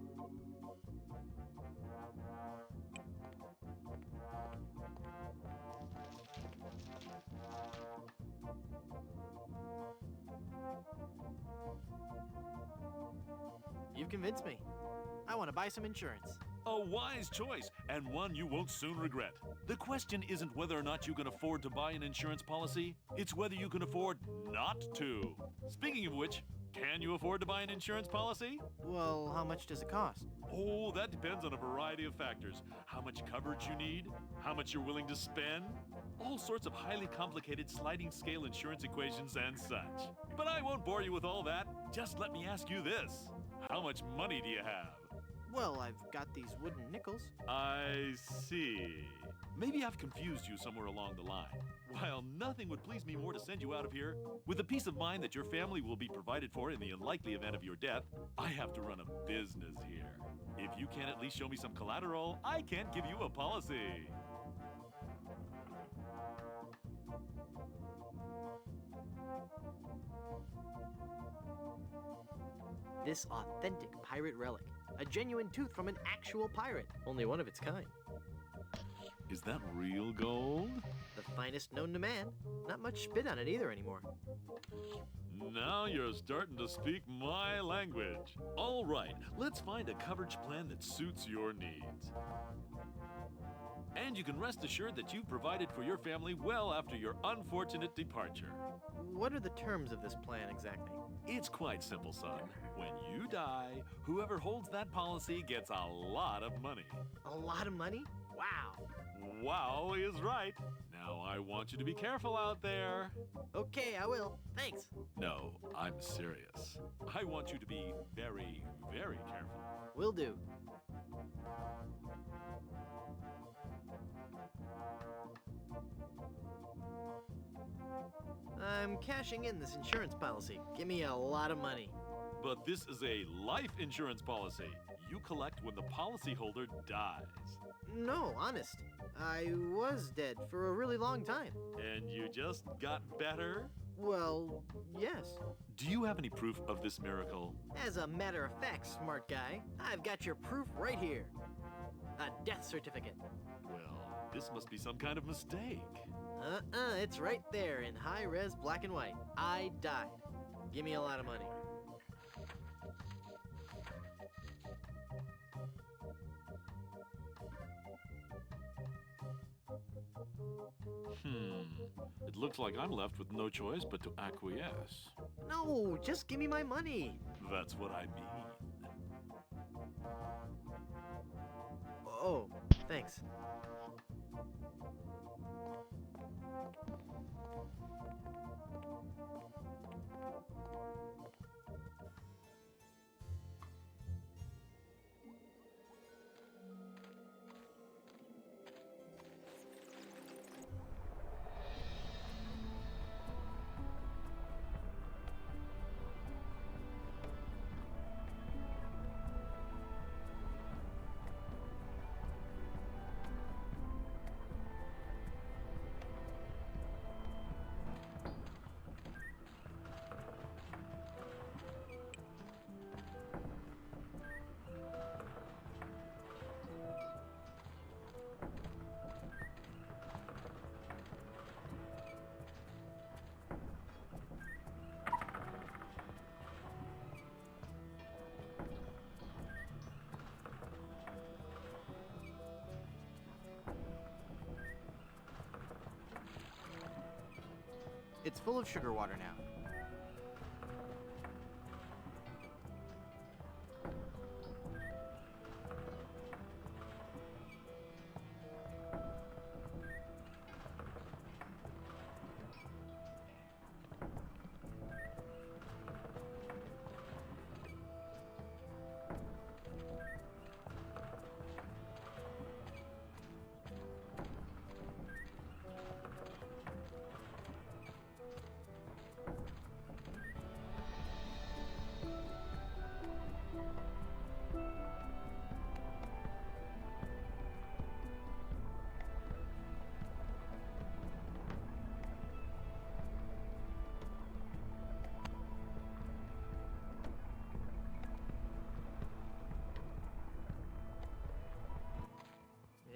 You've convinced me. I want to buy some insurance. A wise choice, and one you won't soon regret. The question isn't whether or not you can afford to buy an insurance policy, it's whether you can afford not to. Speaking of which, can you afford to buy an insurance policy? Well, how much does it cost? Oh, that depends on a variety of factors. How much coverage you need, how much you're willing to spend, all sorts of highly complicated sliding scale insurance equations and such. But I won't bore you with all that. Just let me ask you this. How much money do you have? Well, I've got these wooden nickels. I see. Maybe I've confused you somewhere along the line. While nothing would please me more to send you out of here, with the peace of mind that your family will be provided for in the unlikely event of your death, I have to run a business here. If you can't at least show me some collateral, I can't give you a policy. This authentic pirate relic. A genuine tooth from an actual pirate. Only one of its kind. Is that real gold? The finest known to man. Not much spit on it either anymore. Now you're starting to speak my language. All right, let's find a coverage plan that suits your needs. And you can rest assured that you've provided for your family well after your unfortunate departure. What are the terms of this plan exactly? It's quite simple, son. When you die, whoever holds that policy gets a lot of money. A lot of money? Wow. Wow is right. Now I want you to be careful out there. Okay, I will. Thanks. No, I'm serious. I want you to be very, very careful. Will do. I'm cashing in this insurance policy. Give me a lot of money. But this is a life insurance policy. You collect when the policyholder dies. No, honest. I was dead for a really long time. And you just got better? Well, yes. Do you have any proof of this miracle? As a matter of fact, smart guy, I've got your proof right here. A death certificate. Well, this must be some kind of mistake. It's right there in high-res black and white. I died. Give me a lot of money. It looks like I'm left with no choice but to acquiesce. No, just give me my money. That's what I mean. Oh, thanks. It's full of sugar water now.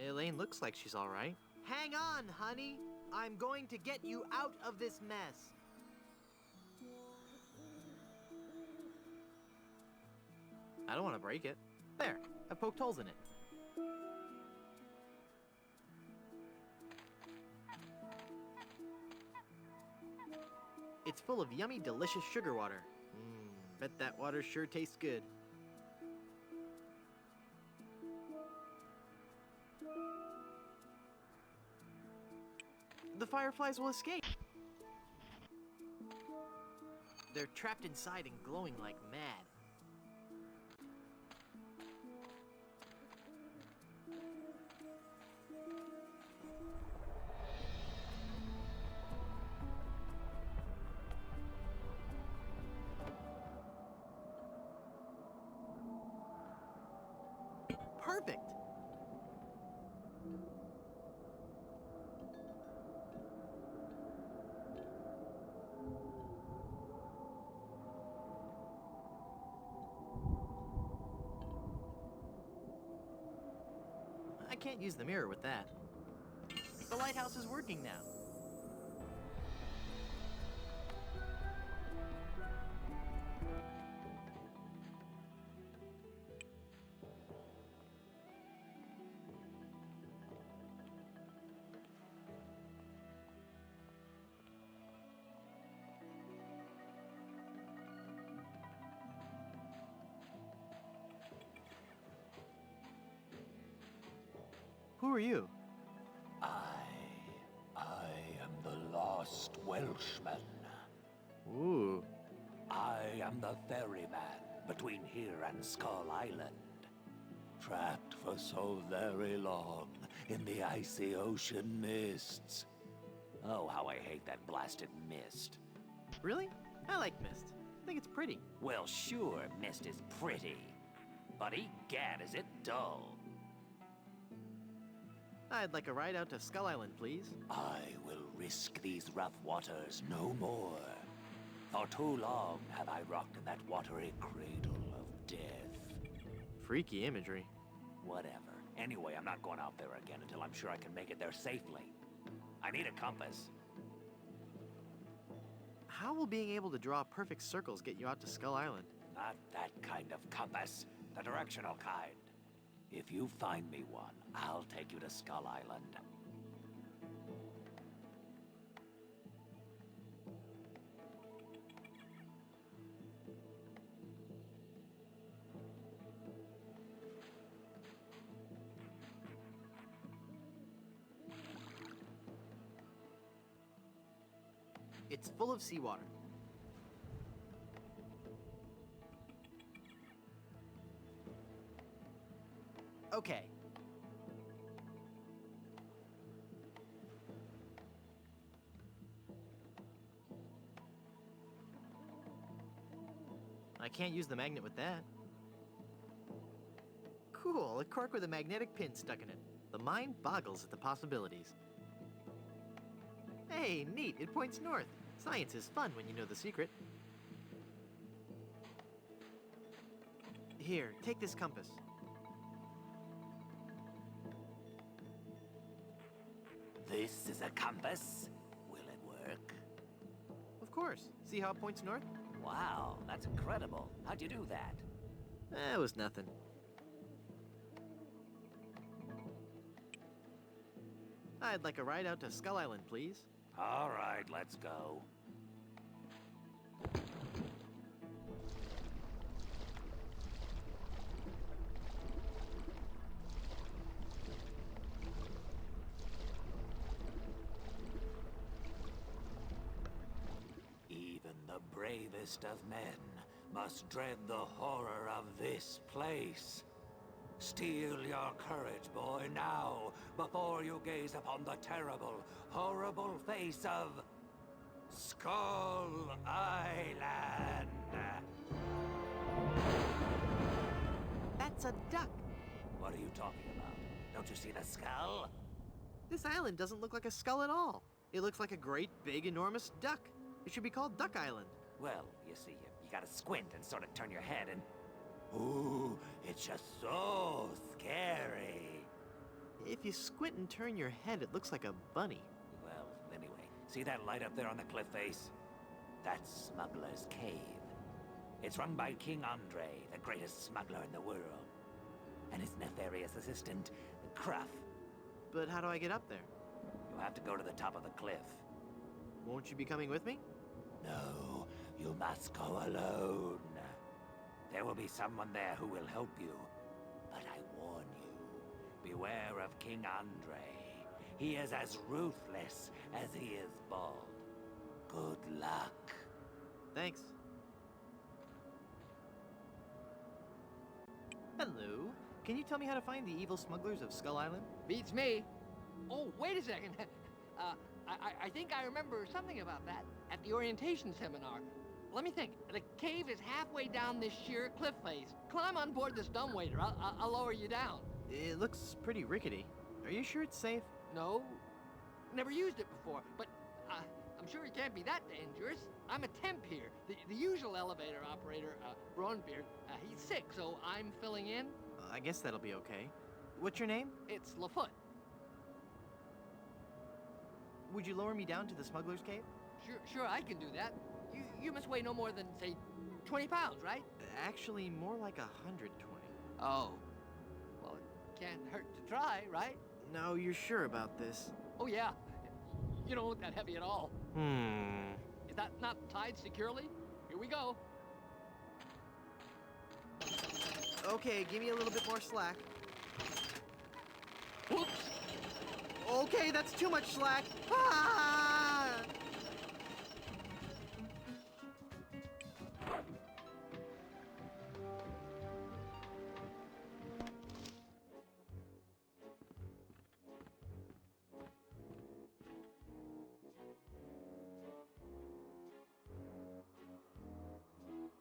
Elaine looks like she's all right. Hang on, honey. I'm going to get you out of this mess. I don't want to break it. There, I poked holes in it. It's full of yummy, delicious sugar water. Bet that water sure tastes good. The fireflies will escape. They're trapped inside and glowing like mad. Perfect! I can't use the mirror with that. The lighthouse is working now. Who are you? I am the lost Welshman. Ooh. I am the ferryman between here and Skull Island. Trapped for so very long in the icy ocean mists. Oh, how I hate that blasted mist. Really? I like mist. I think it's pretty. Well, sure, mist is pretty. But egad, is it dull. I'd like a ride out to Skull Island, please. I will risk these rough waters no more. For too long have I rocked in that watery cradle of death. Freaky imagery. Whatever. Anyway, I'm not going out there again until I'm sure I can make it there safely. I need a compass. How will being able to draw perfect circles get you out to Skull Island? Not that kind of compass. The directional kind. If you find me one, I'll take you to Skull Island. It's full of seawater. Okay. I can't use the magnet with that. Cool, a cork with a magnetic pin stuck in it. The mind boggles at the possibilities. Hey, neat, it points north. Science is fun when you know the secret. Here, take this compass. This is a compass. Will it work? Of course. See how it points north? Wow, that's incredible. How'd you do that? It was nothing. I'd like a ride out to Skull Island, please. All right, let's go. bravest of men must dread the horror of this place. Steel your courage, boy, now, before you gaze upon the terrible, horrible face of Skull Island. That's a duck. What are you talking about? Don't you see the skull? This island doesn't look like a skull at all. It looks like a great, big, enormous duck. It should be called Duck Island. Well, you see, you gotta squint and sort of turn your head and... Ooh, it's just so scary. If you squint and turn your head, it looks like a bunny. Well, anyway, see that light up there on the cliff face? That's Smuggler's Cave. It's run by King Andre, the greatest smuggler in the world. And his nefarious assistant, Cruff. But how do I get up there? You have to go to the top of the cliff. Won't you be coming with me? No, you must go alone. There will be someone there who will help you. But I warn you, beware of King Andre. He is as ruthless as he is bald. Good luck. Thanks. Hello. Can you tell me how to find the evil smugglers of Skull Island? Beats me. Oh, wait a second. I think I remember something about that at the orientation seminar. Let me think. The cave is halfway down this sheer cliff face. Climb on board this dumbwaiter. I'll lower you down. It looks pretty rickety. Are you sure it's safe? No. Never used it before, but I'm sure it can't be that dangerous. I'm a temp here. The usual elevator operator, Braunbeard, he's sick, so I'm filling in. I guess that'll be okay. What's your name? It's Lafoot. Would you lower me down to the smuggler's cave? Sure, I can do that. You must weigh no more than, say, 20 pounds, right? Actually, more like 120. Oh. Well, it can't hurt to try, right? No, you're sure about this? Oh, yeah. You don't look that heavy at all. Is that not tied securely? Here we go. Okay, give me a little bit more slack. Whoops! Okay, that's too much slack. Ah!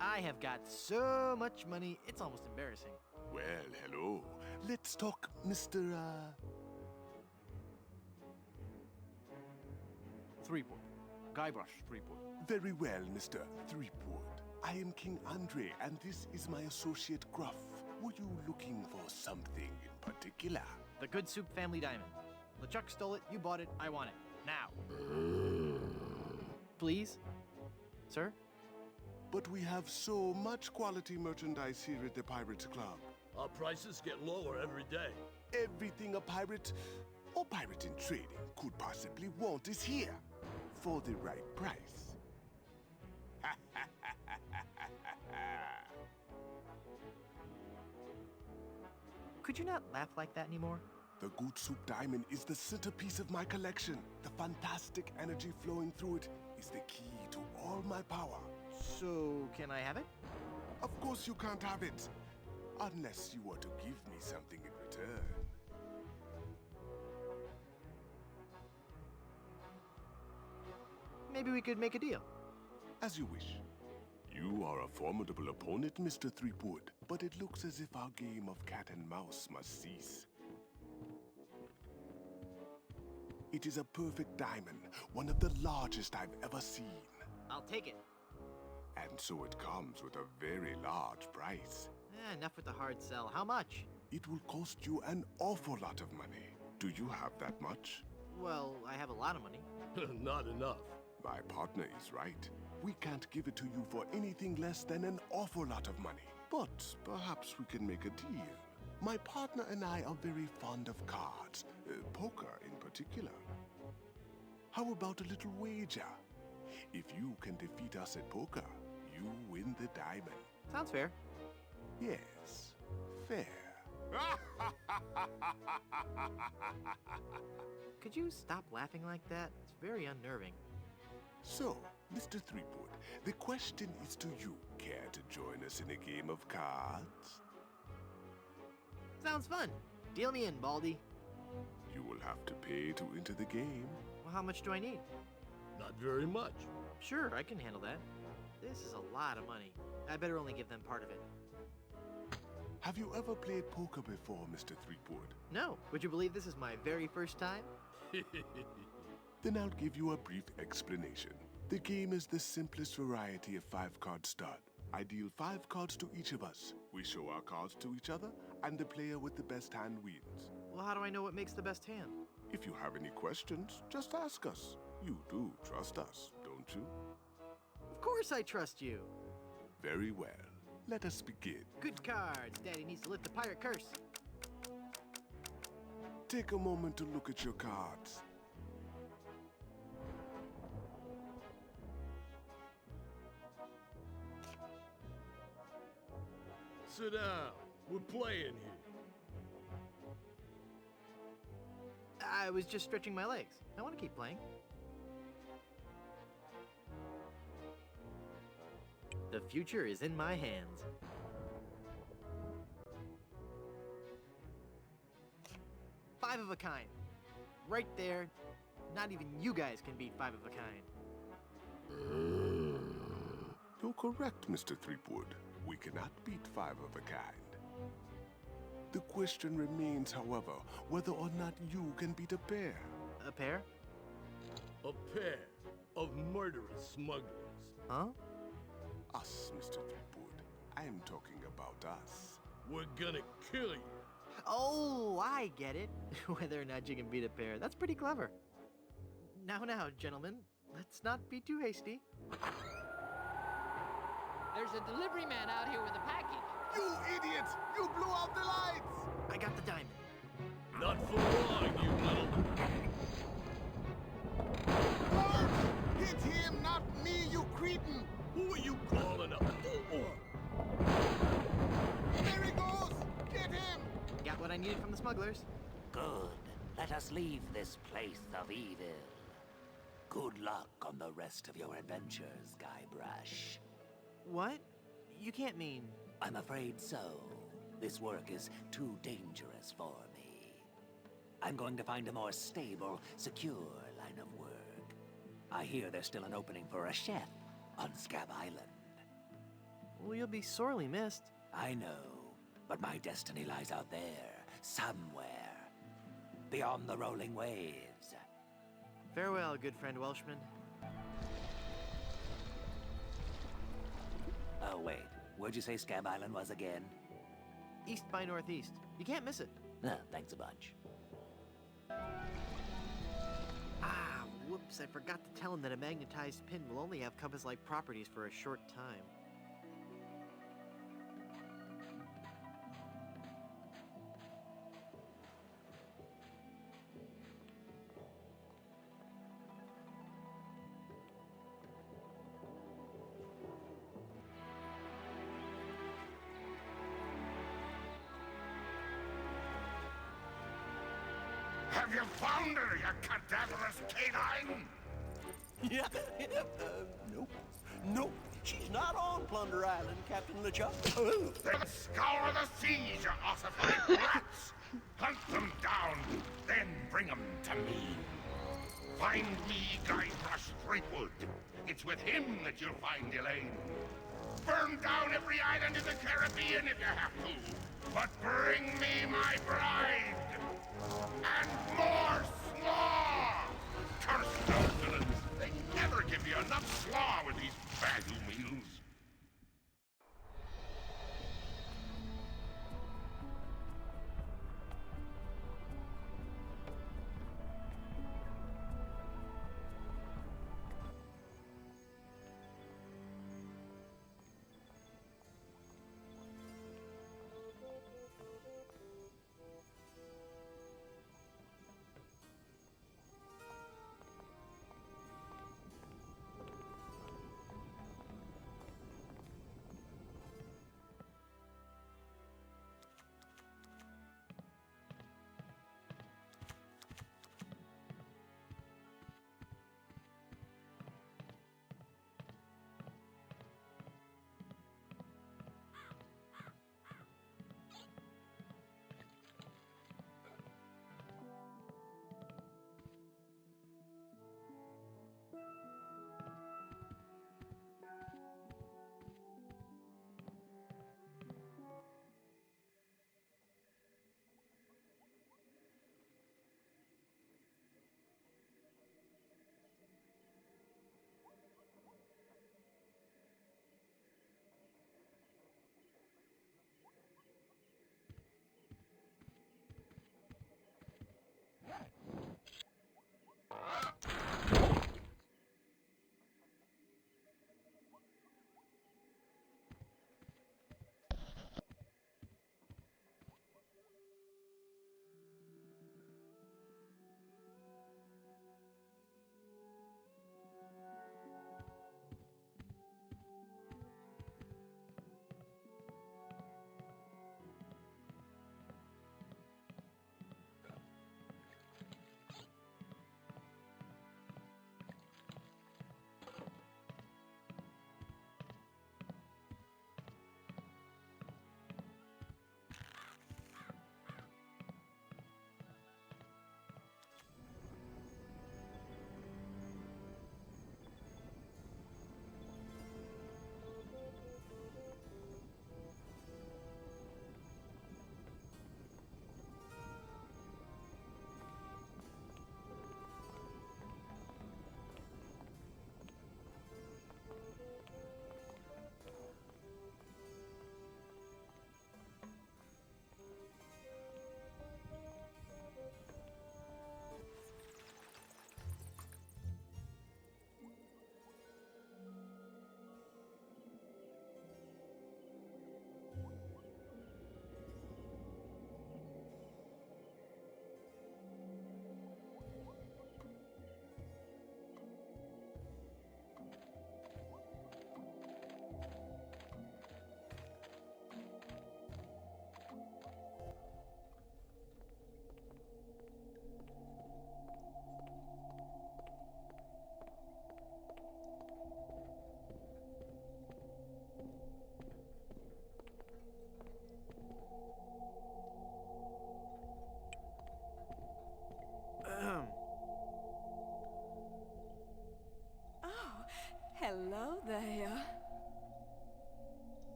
I have got so much money, it's almost embarrassing. Well, hello. Let's talk, Mr. Threepwood. Guybrush Threepwood. Very well, Mr. Threepwood. I am King Andre, and this is my associate Gruff. Were you looking for something in particular? The Good Soup Family Diamond. LeChuck stole it, you bought it, I want it. Now. Please? Sir? But we have so much quality merchandise here at the Pirates Club. Our prices get lower every day. Everything a pirate or pirate in trading could possibly want is here. For the right price. Could you not laugh like that anymore? The Good Soup Diamond is the centerpiece of my collection. The fantastic energy flowing through it is the key to all my power. So, can I have it? Of course you can't have it. Unless you were to give me something in return. Maybe we could make a deal. As you wish. You are a formidable opponent, Mr. Threepwood, but it looks as if our game of cat and mouse must cease. It is a perfect diamond, one of the largest I've ever seen. I'll take it. And so it comes with a very large price. Enough with the hard sell. How much? It will cost you an awful lot of money. Do you have that much? Well, I have a lot of money. Not enough. My partner is right. We can't give it to you for anything less than an awful lot of money. But perhaps we can make a deal. My partner and I are very fond of cards, poker in particular. How about a little wager? If you can defeat us at poker, you win the diamond. Sounds fair. Yes, fair. Could you stop laughing like that? It's very unnerving. So, Mr. Threepwood, the question is to you. Care to join us in a game of cards? Sounds fun. Deal me in, Baldy. You will have to pay to enter the game. Well, how much do I need? Not very much. Sure, I can handle that. This is a lot of money. I better only give them part of it. Have you ever played poker before, Mr. Threepwood? No. Would you believe this is my very first time? Then I'll give you a brief explanation. The game is the simplest variety of 5-card stud. I deal 5 cards to each of us. We show our cards to each other, and the player with the best hand wins. Well, how do I know what makes the best hand? If you have any questions, just ask us. You do trust us, don't you? Of course I trust you. Very well. Let us begin. Good cards. Daddy needs to lift the pirate curse. Take a moment to look at your cards. Sit down. We're playing here. I was just stretching my legs. I want to keep playing. The future is in my hands. Five of a kind. Right there. Not even you guys can beat 5 of a kind. You're correct, Mr. Threepwood. We cannot beat 5 of a kind. The question remains, however, whether or not you can beat a pair. A pair? A pair of murderous smugglers. Huh? Us, Mr. Threepwood. I am talking about us. We're gonna kill you. Oh, I get it. Whether or not you can beat a pair. That's pretty clever. Now, gentlemen, let's not be too hasty. There's a delivery man out here with a package. You idiots! You blew out the lights! I got the diamond. Not for long, you little... Hit him, not me, you cretin! Who are you calling up? There he goes! Get him! Got what I needed from the smugglers. Good. Let us leave this place of evil. Good luck on the rest of your adventures, Guybrush. What? You can't mean... I'm afraid so. This work is too dangerous for me. I'm going to find a more stable, secure line of work. I hear there's still an opening for a chef on Scab Island. Well, you'll be sorely missed. I know, but my destiny lies out there, somewhere. Beyond the rolling waves. Farewell, good friend Welshman. Oh, wait. Where'd you say Scab Island was again? East by northeast. You can't miss it. Thanks a bunch. Ah, whoops. I forgot to tell him that a magnetized pin will only have compass-like properties for a short time. Have you found her, you cadaverous canine? Yeah, nope. Nope, she's not on Plunder Island, Captain LeChuck. Then scour the seas, you ossified rats! Hunt them down, then bring them to me. Find me Guybrush Threepwood. It's with him that you'll find Elaine. Burn down every island in the Caribbean if you have to. But bring me my bride! And more slaw! Curse those villains! They never give you enough slaw with these value meals.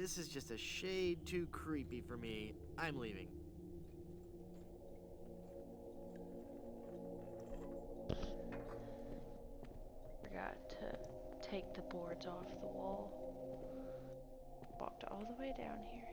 This is just a shade too creepy for me. I'm leaving. Forgot to take the boards off the wall. Walked all the way down here.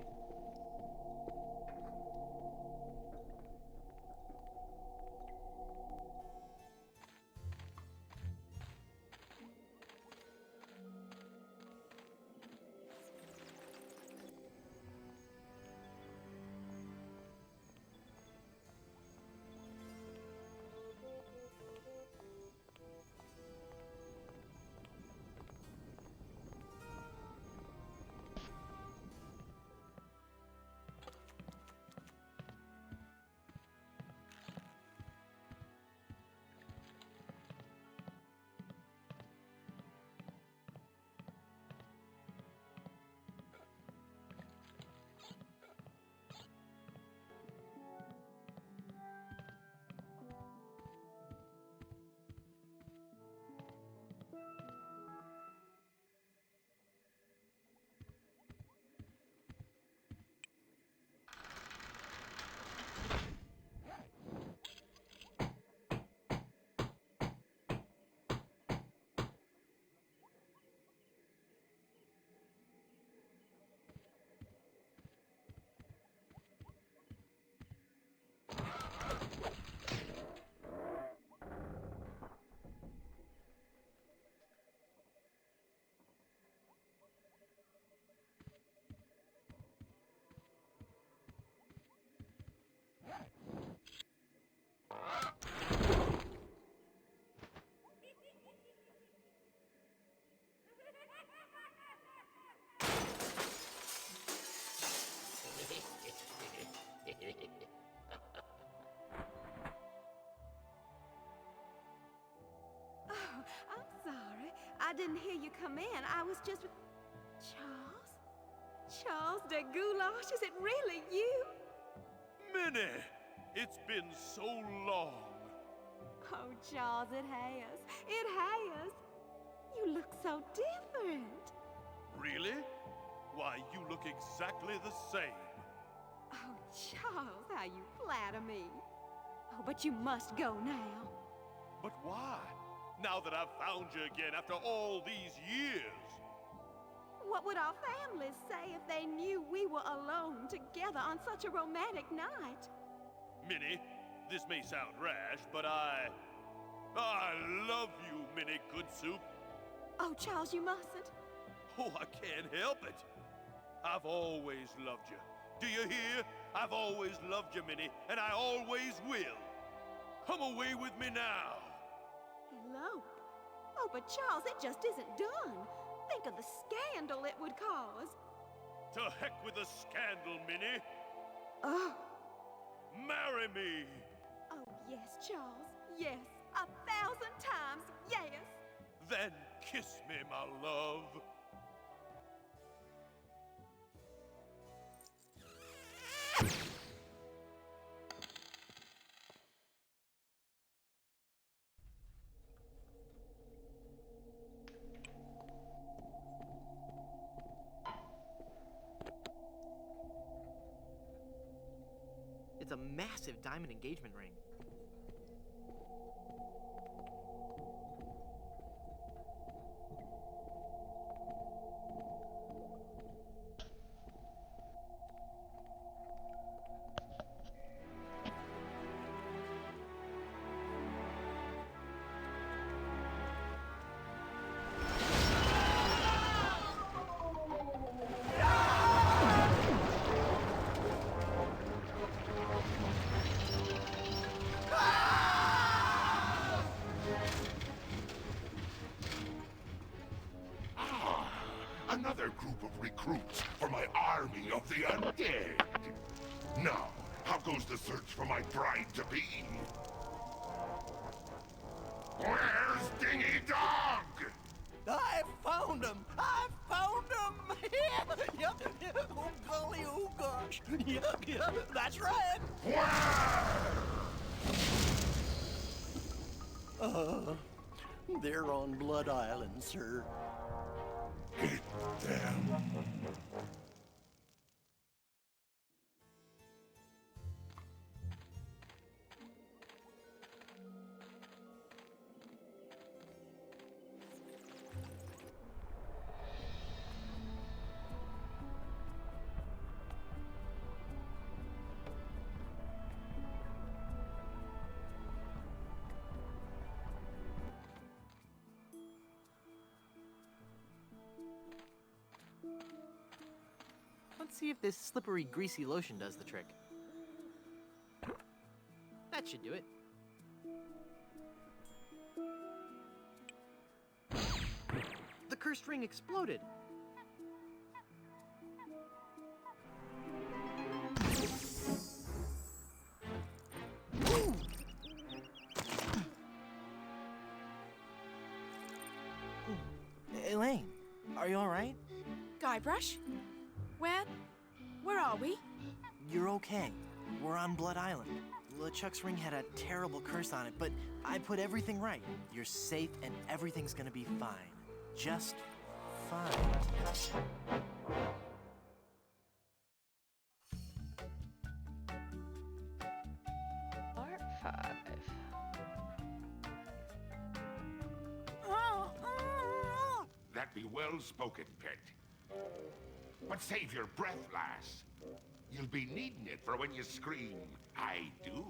I'm sorry. I didn't hear you come in. I was just with... Charles? Charles de Goulash, is it really you? Minnie! It's been so long. Oh, Charles, it has. It has. You look so different. Really? Why, you look exactly the same. Oh, Charles, how you flatter me. Oh, but you must go now. But why? Now that I've found you again after all these years. What would our families say if they knew we were alone together on such a romantic night? Minnie, this may sound rash, but I love you, Minnie Goodsoup. Oh, Charles, you mustn't. Oh, I can't help it. I've always loved you. Do you hear? I've always loved you, Minnie, and I always will. Come away with me now. Elope? Oh, but Charles, it just isn't done. Think of the scandal it would cause. To heck with the scandal, Minnie. Oh. Marry me. Oh, yes, Charles. Yes. 1,000 times yes. Then kiss me, my love. It's a massive diamond engagement ring. Another group of recruits for my army of the undead. Now, how goes the search for my bride-to-be? Where's Dingy Dog? I found him! I found him! Yep. Oh, golly, oh, gosh. Yep, that's right. They're on Blood Island, sir. Hit them. see if this slippery, greasy lotion does the trick. That should do it. The cursed ring exploded. Elaine, are you all right? Guybrush? Where are we? You're okay. We're on Blood Island. LeChuck's ring had a terrible curse on it, but I put everything right. You're safe and everything's gonna be fine. Just fine. Part 5. That be well spoken, pet. But save your breath, lass. You'll be needing it for when you scream, I do.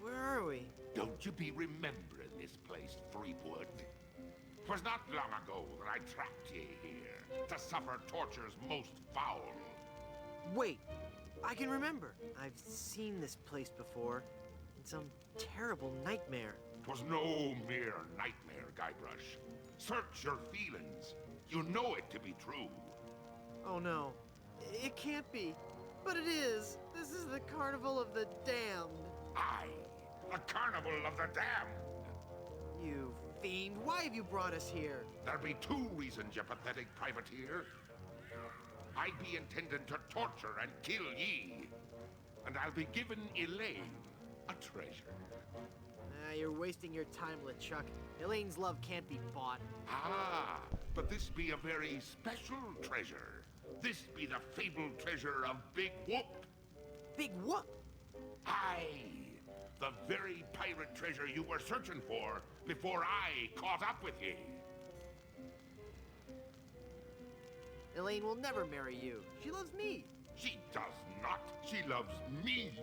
Where are we? Don't you be remembering this place, Threepwood? 'Twas not long ago that I trapped ye here to suffer tortures most foul. Wait, I can remember. I've seen this place before. In some terrible nightmare. 'Twas no mere nightmare, Guybrush. Search your feelings. You know it to be true. Oh no, it can't be. But it is. This is the Carnival of the Damned. Aye, the Carnival of the Damned. You fiend, why have you brought us here? There be 2 reasons, you pathetic privateer. I be intending to torture and kill ye. And I'll be giving Elaine a treasure. You're wasting your time, LeChuck. Elaine's love can't be bought. Ah, but this be a very special treasure. This be the fabled treasure of Big Whoop. Big Whoop? Aye, the very pirate treasure you were searching for before I caught up with ye. Elaine will never marry you. She loves me. She does not. She loves me.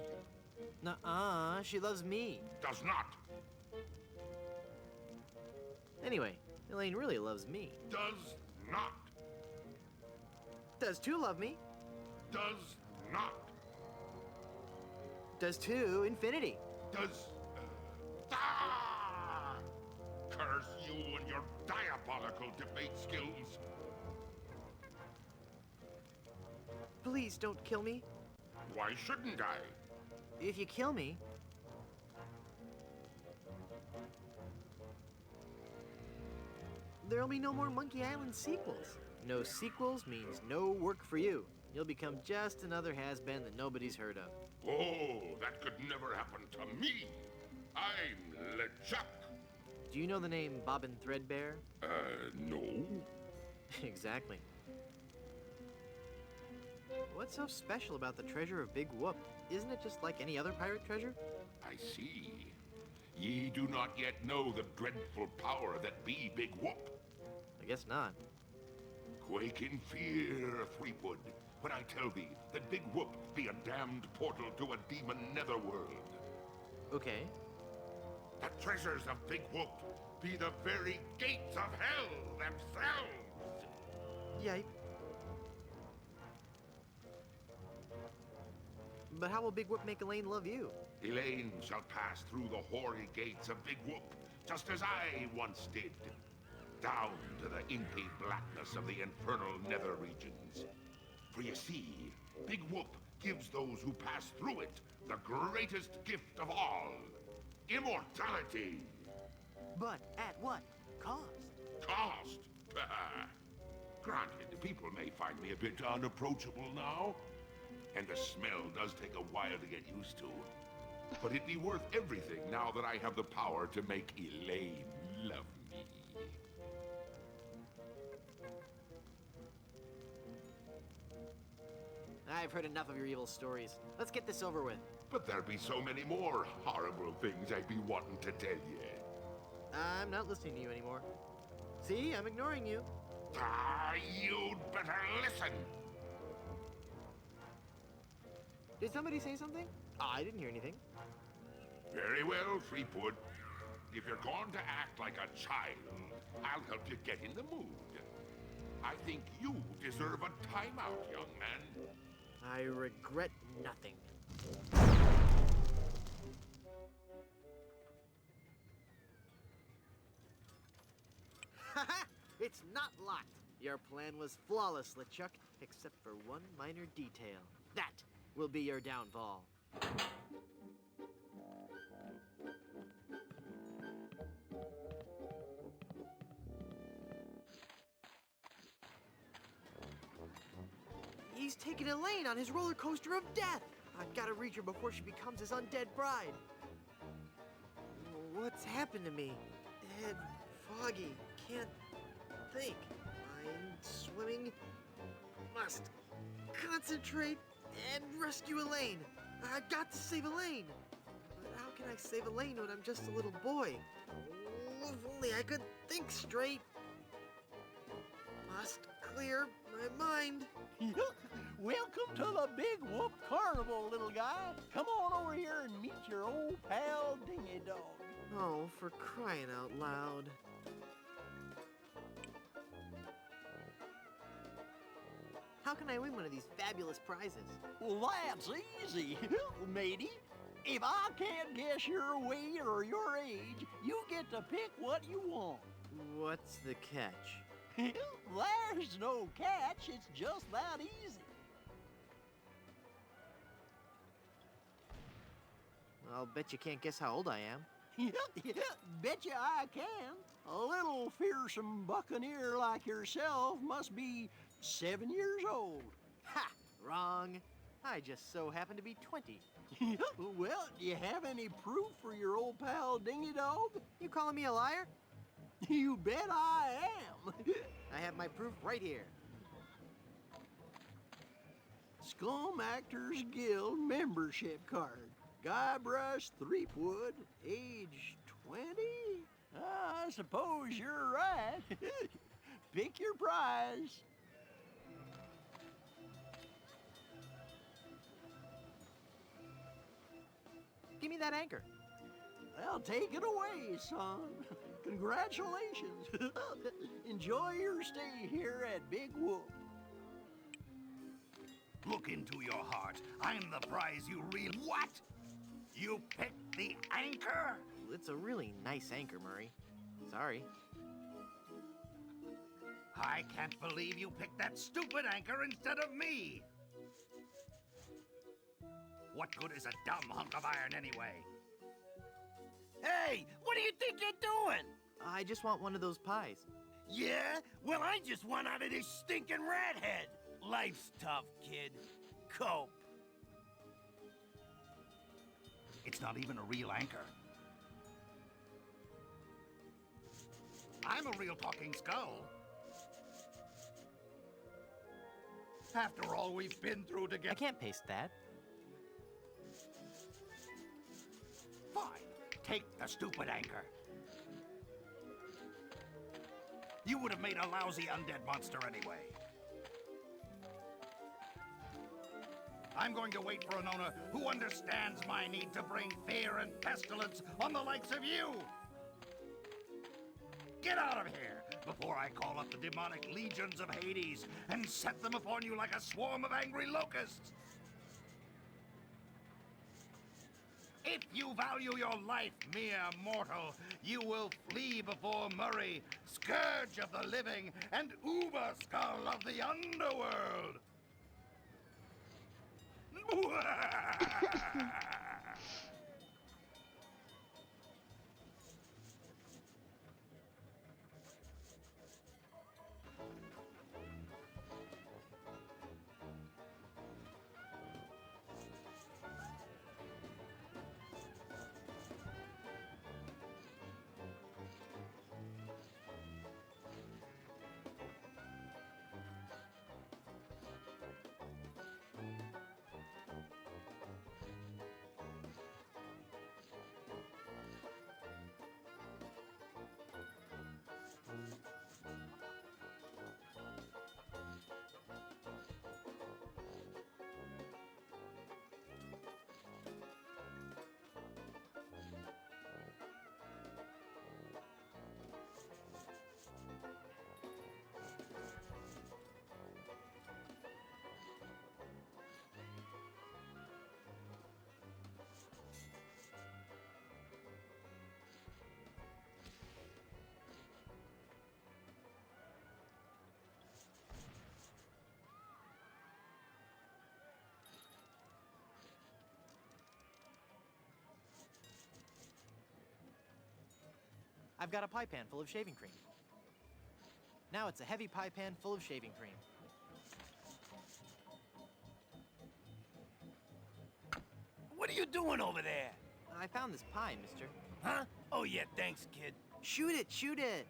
Nuh-uh, she loves me. Does not. Anyway, Elaine really loves me. Does not. Does 2 love me? Does not. Does 2 infinity? Does... Ah! Curse you and your diabolical debate skills. Please don't kill me. Why shouldn't I? If you kill me... there'll be no more Monkey Island sequels. No sequels means no work for you. You'll become just another has-been that nobody's heard of. Oh, that could never happen to me. I'm LeChuck. Do you know the name Bobbin Threadbare? No. Exactly. What's so special about the treasure of Big Whoop? Isn't it just like any other pirate treasure? I see. Ye do not yet know the dreadful power that be Big Whoop. I guess not. Quake in fear, Threepwood, when I tell thee that Big Whoop be a damned portal to a demon netherworld. Okay. The treasures of Big Whoop be the very gates of hell themselves. Yipe. But how will Big Whoop make Elaine love you? Elaine shall pass through the hoary gates of Big Whoop, just as I once did. Down to the inky blackness of the infernal nether regions. For you see, Big Whoop gives those who pass through it the greatest gift of all. Immortality. But at what cost? Cost? Granted, people may find me a bit unapproachable now. And the smell does take a while to get used to. But it'd be worth everything now that I have the power to make Elaine love me. I've heard enough of your evil stories. Let's get this over with. But there be so many more horrible things I'd be wanting to tell you. I'm not listening to you anymore. See, I'm ignoring you. Ah, you'd better listen. Did somebody say something? I didn't hear anything. Very well, Threepwood. If you're going to act like a child, I'll help you get in the mood. I think you deserve a timeout, young man. I regret nothing. Haha! It's not locked! Your plan was flawless, LeChuck, except for one minor detail. That will be your downfall. He's taking Elaine on his roller coaster of death! I've got to reach her before she becomes his undead bride. What's happened to me? Head foggy, can't think. Mind swimming. Must concentrate and rescue Elaine. I've got to save Elaine. But how can I save Elaine when I'm just a little boy? Oh, if only I could think straight. Must clear my mind. Welcome to the Big Whoop Carnival, little guy. Come on over here and meet your old pal Dingy Dog. Oh, for crying out loud. How can I win one of these fabulous prizes? Well, that's easy, matey. If I can't guess your weight or your age, you get to pick what you want. What's the catch? There's no catch, it's just that easy. I'll bet you can't guess how old I am. Bet you I can. A little fearsome buccaneer like yourself must be 7 years old. Ha! Wrong. I just so happen to be 20. Well, do you have any proof for your old pal Dingy Dog? You calling me a liar? You bet I am. I have my proof right here. Scum Actors Guild membership card. Guybrush Threepwood, age 20? I suppose you're right. Pick your prize. Give me that anchor. Well, take it away, son. Congratulations. Enjoy your stay here at Big Whoop. Look into your heart. I'm the prize you really... What? You picked the anchor? It's a really nice anchor, Murray. Sorry. I can't believe you picked that stupid anchor instead of me. What good is a dumb hunk of iron anyway? Hey, what do you think you're doing? I just want one of those pies. Yeah? Well, I just want out of this stinking rat head. Life's tough, kid. Cope. It's not even a real anchor. I'm a real talking skull. After all we've been through together... I can't paste that. Fine. Take the stupid anchor. You would have made a lousy undead monster anyway. I'm going to wait for an owner who understands my need to bring fear and pestilence on the likes of you. Get out of here before I call up the demonic legions of Hades and set them upon you like a swarm of angry locusts. If you value your life, mere mortal, you will flee before Murray, scourge of the living and uber skull of the underworld. I've got a pie pan full of shaving cream. Now it's a heavy pie pan full of shaving cream. What are you doing over there? I found this pie, mister. Huh? Oh, yeah, thanks, kid. Shoot it, shoot it!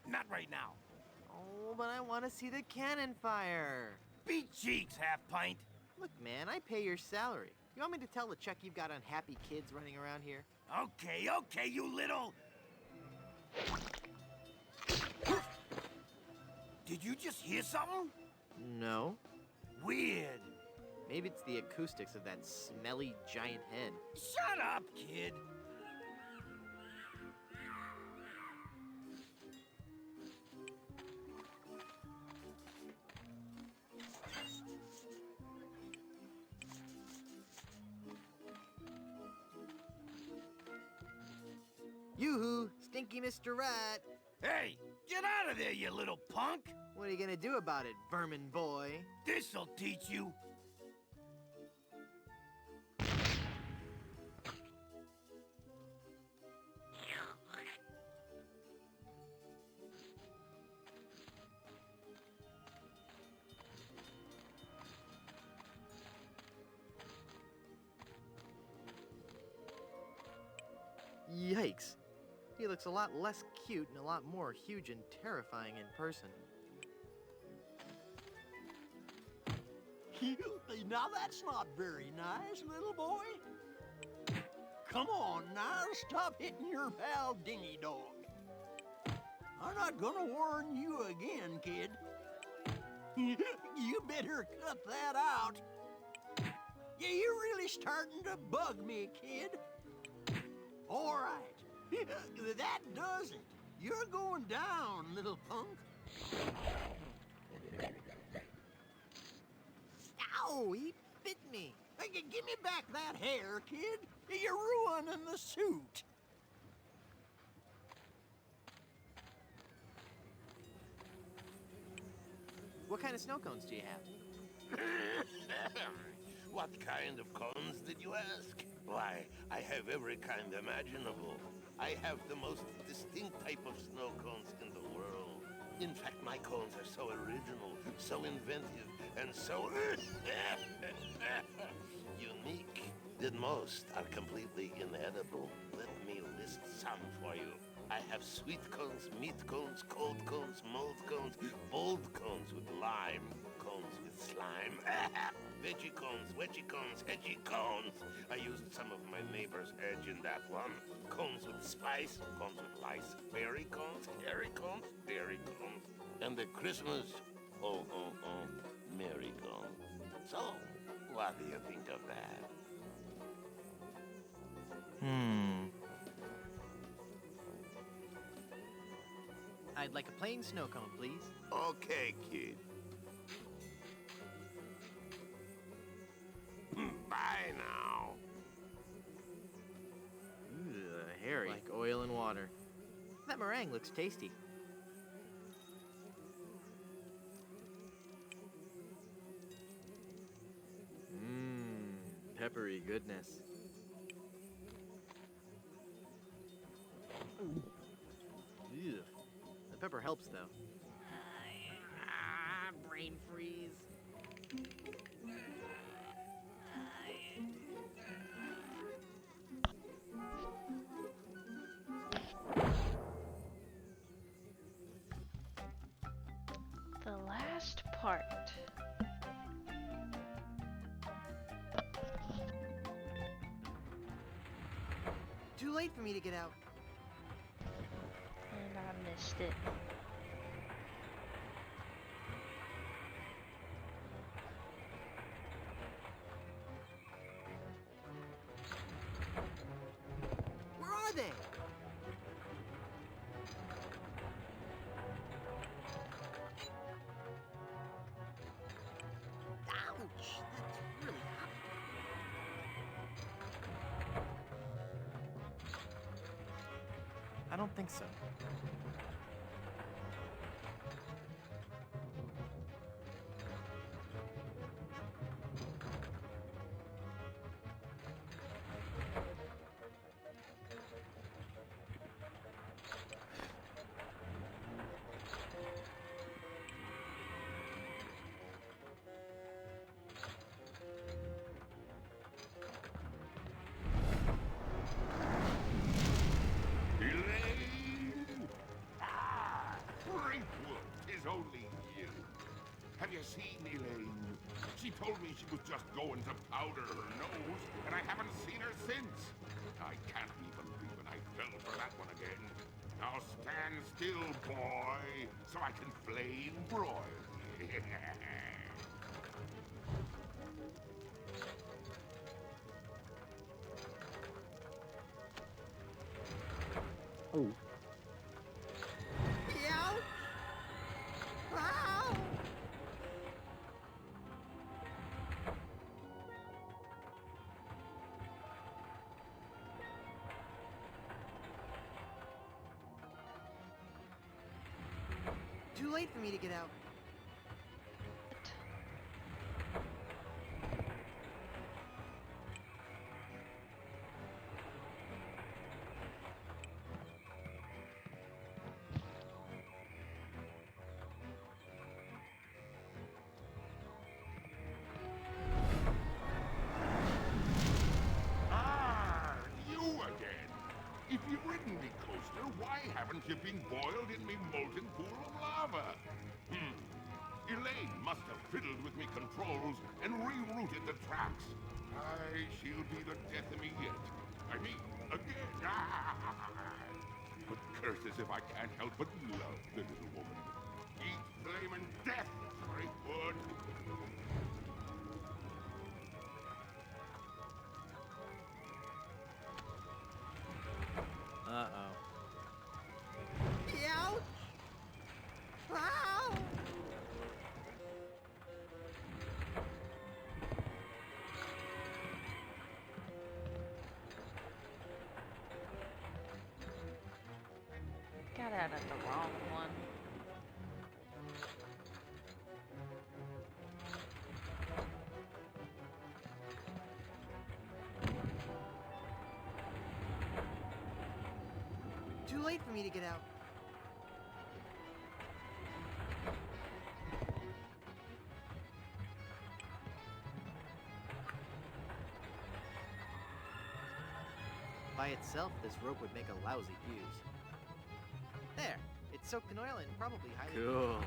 Not right now. Oh, but I want to see the cannon fire. Beat cheeks, half-pint. Look, man, I pay your salary. You want me to tell the Chuck you've got unhappy kids running around here? Okay, you little... Did you just hear something? No. Weird. Maybe it's the acoustics of that smelly giant head. Shut up, kid. Yoo-hoo, stinky Mr. Rat. Hey, get out of there, you little punk. What are you gonna do about it, vermin boy? This'll teach you. Yikes. He looks a lot less cute and a lot more huge and terrifying in person. Now that's not very nice, little boy. Come on now, stop hitting your pal Dingy Dog. I'm not gonna warn you again, kid. You better cut that out. Yeah, you're really starting to bug me, kid. All right, that does it. You're going down, little punk. Ow, he bit me. Hey, give me back that hair, kid. You're ruining the suit. What kind of snow cones do you have? What kind of cones did you ask? Why, I have every kind imaginable. I have the most distinct type of snow cones in the world. In fact, my cones are so original, so inventive, and so unique that most are completely inedible. Let me list some for you. I have sweet cones, meat cones, cold cones, mold cones, bold cones with lime, cones with slime, veggie cones, wedgie cones, edgy cones. I used some of my neighbor's edge in that one. Cones with spice, cones with lice, berry cones, hairy cones, berry cones. And the Christmas, merry cone. So, what do you think of that? I'd like a plain snow cone, please. Okay, kid. Bye now. Hairy. Like oil and water. That meringue looks tasty. Peppery goodness. Ew. The pepper helps, though. Brain freeze. The last part. Too late for me to get out. And I missed it. Where are they? Ouch! That's really hot. I don't think so. seen Elaine? She told me she was just going to powder her nose, and I haven't seen her since. I can't even believe I fell for that one again. Now stand still, boy, so I can flame broil. Oh. Ouch! Ow! Too late for me to get out. You again? If you've ridden me coaster, why haven't you been boiled in me molten pool of lava? Elaine must have fiddled with me controls and rerouted the tracks. Aye, she'll be the death of me yet. I mean, again. But curses if I can't help but love the little woman. Eat flaming death, Freakwood. Uh-oh. Ouch! Ow! Got out of the wrong one. Too late for me to get out. By itself, this rope would make a lousy fuse. There! It's soaked in oil and probably highly... Cool.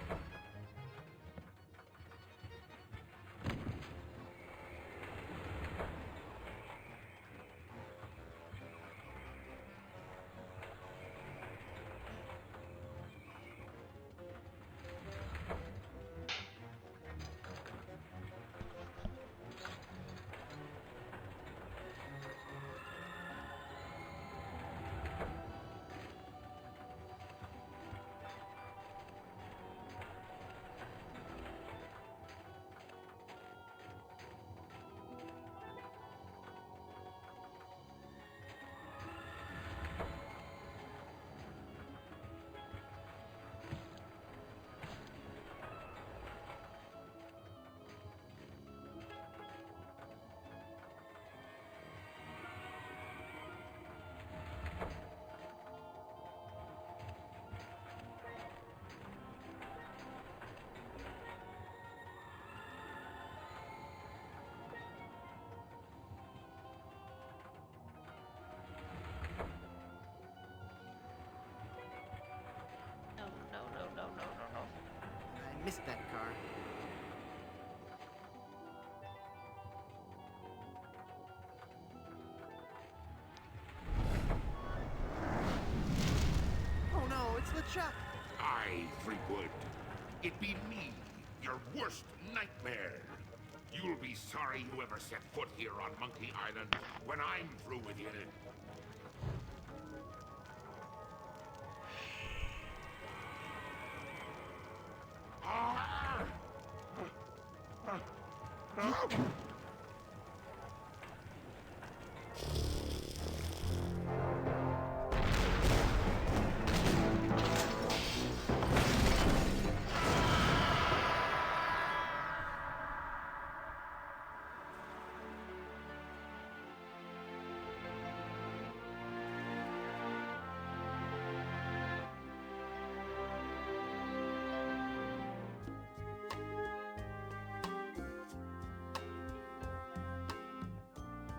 No. I missed that car. Oh no, it's LeChuck! Aye, Freakwood. It be me, your worst nightmare. You'll be sorry you ever set foot here on Monkey Island when I'm through with you.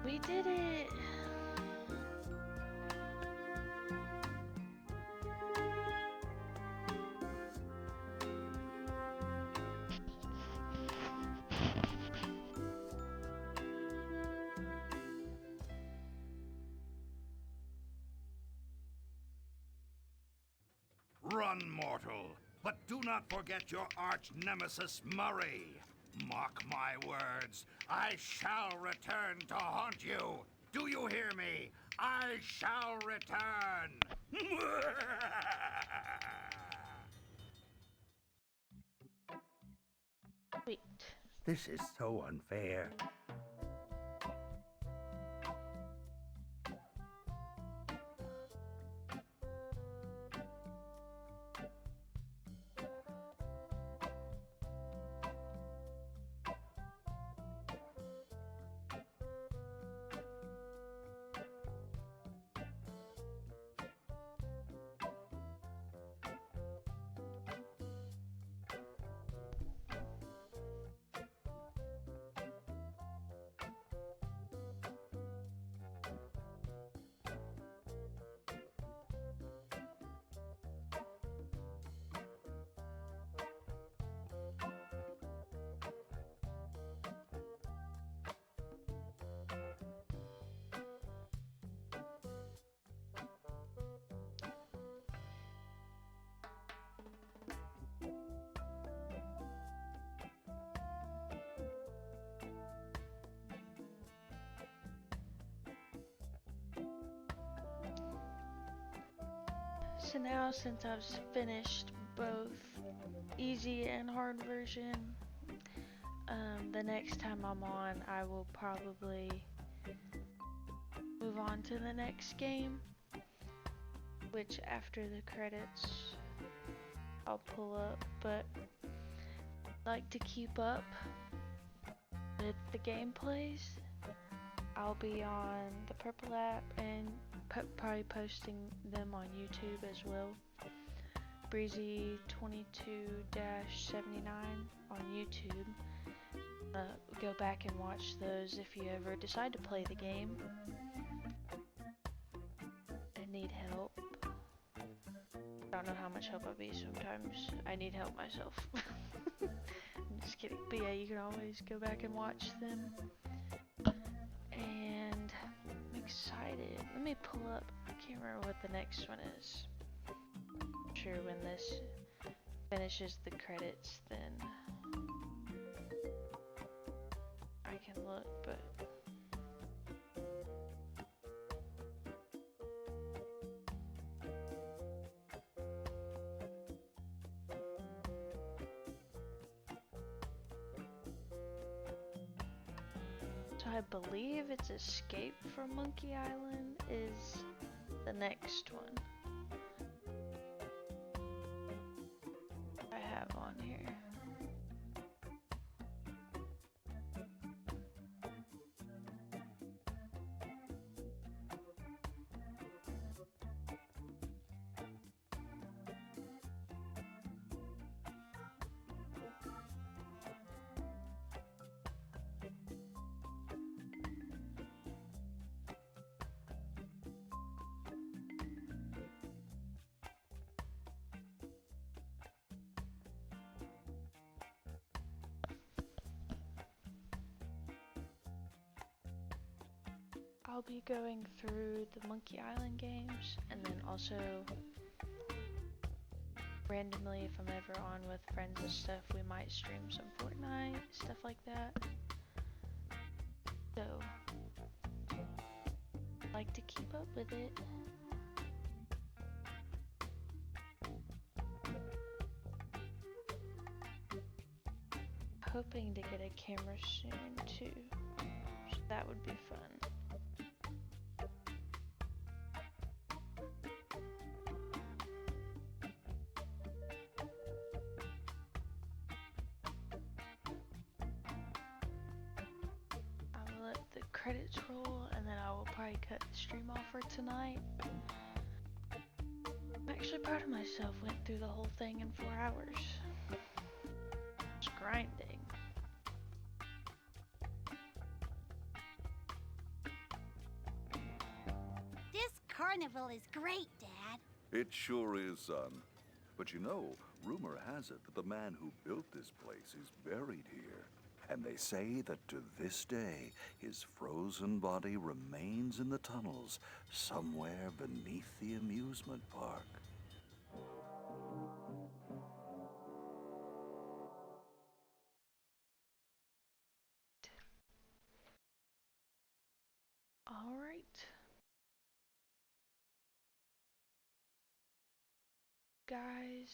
We did it! run, mortal. But do not forget your arch nemesis, Murray. Mark my words, I shall return to haunt you. Do you hear me? I shall return. Sweet. This is so unfair. So now, since I've finished both easy and hard version, the next time I'm on, I will probably move on to the next game, which after the credits I'll pull up, but I'd like to keep up with the gameplays. I'll be on the Purple app and probably posting them on YouTube as well. Breezy22-79 on YouTube. Go back and watch those if you ever decide to play the game and need help. I don't know how much help I'll be sometimes. I need help myself. I'm just kidding. But yeah, you can always go back and watch them. And I'm excited. Let me pull up. I can't remember what the next one is. I'm sure when this finishes the credits, then I can look, but so I believe it's Escape from Monkey Island is the next one I have on here. I'll be going through the Monkey Island games, and then also randomly, if I'm ever on with friends and stuff, we might stream some Fortnite, stuff like that. So, I like to keep up with it. Hoping to get a camera soon too, so that would be fun. Credits roll, and then I will probably cut the stream off for tonight. I'm actually proud of myself, went through the whole thing in 4 hours. Just grinding. This carnival is great, Dad. It sure is, son. But you know, rumor has it that the man who built this place is buried here. And they say that to this day, his frozen body remains in the tunnels somewhere beneath the amusement park. guys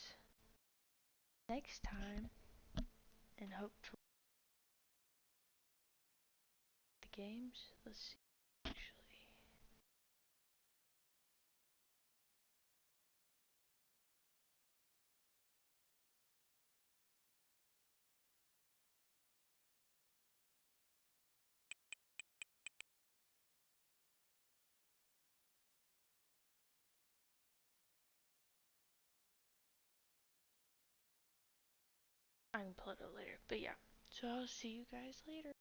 next time, and hopefully the games. Let's see. Actually, I can pull it up later. But yeah, so I'll see you guys later.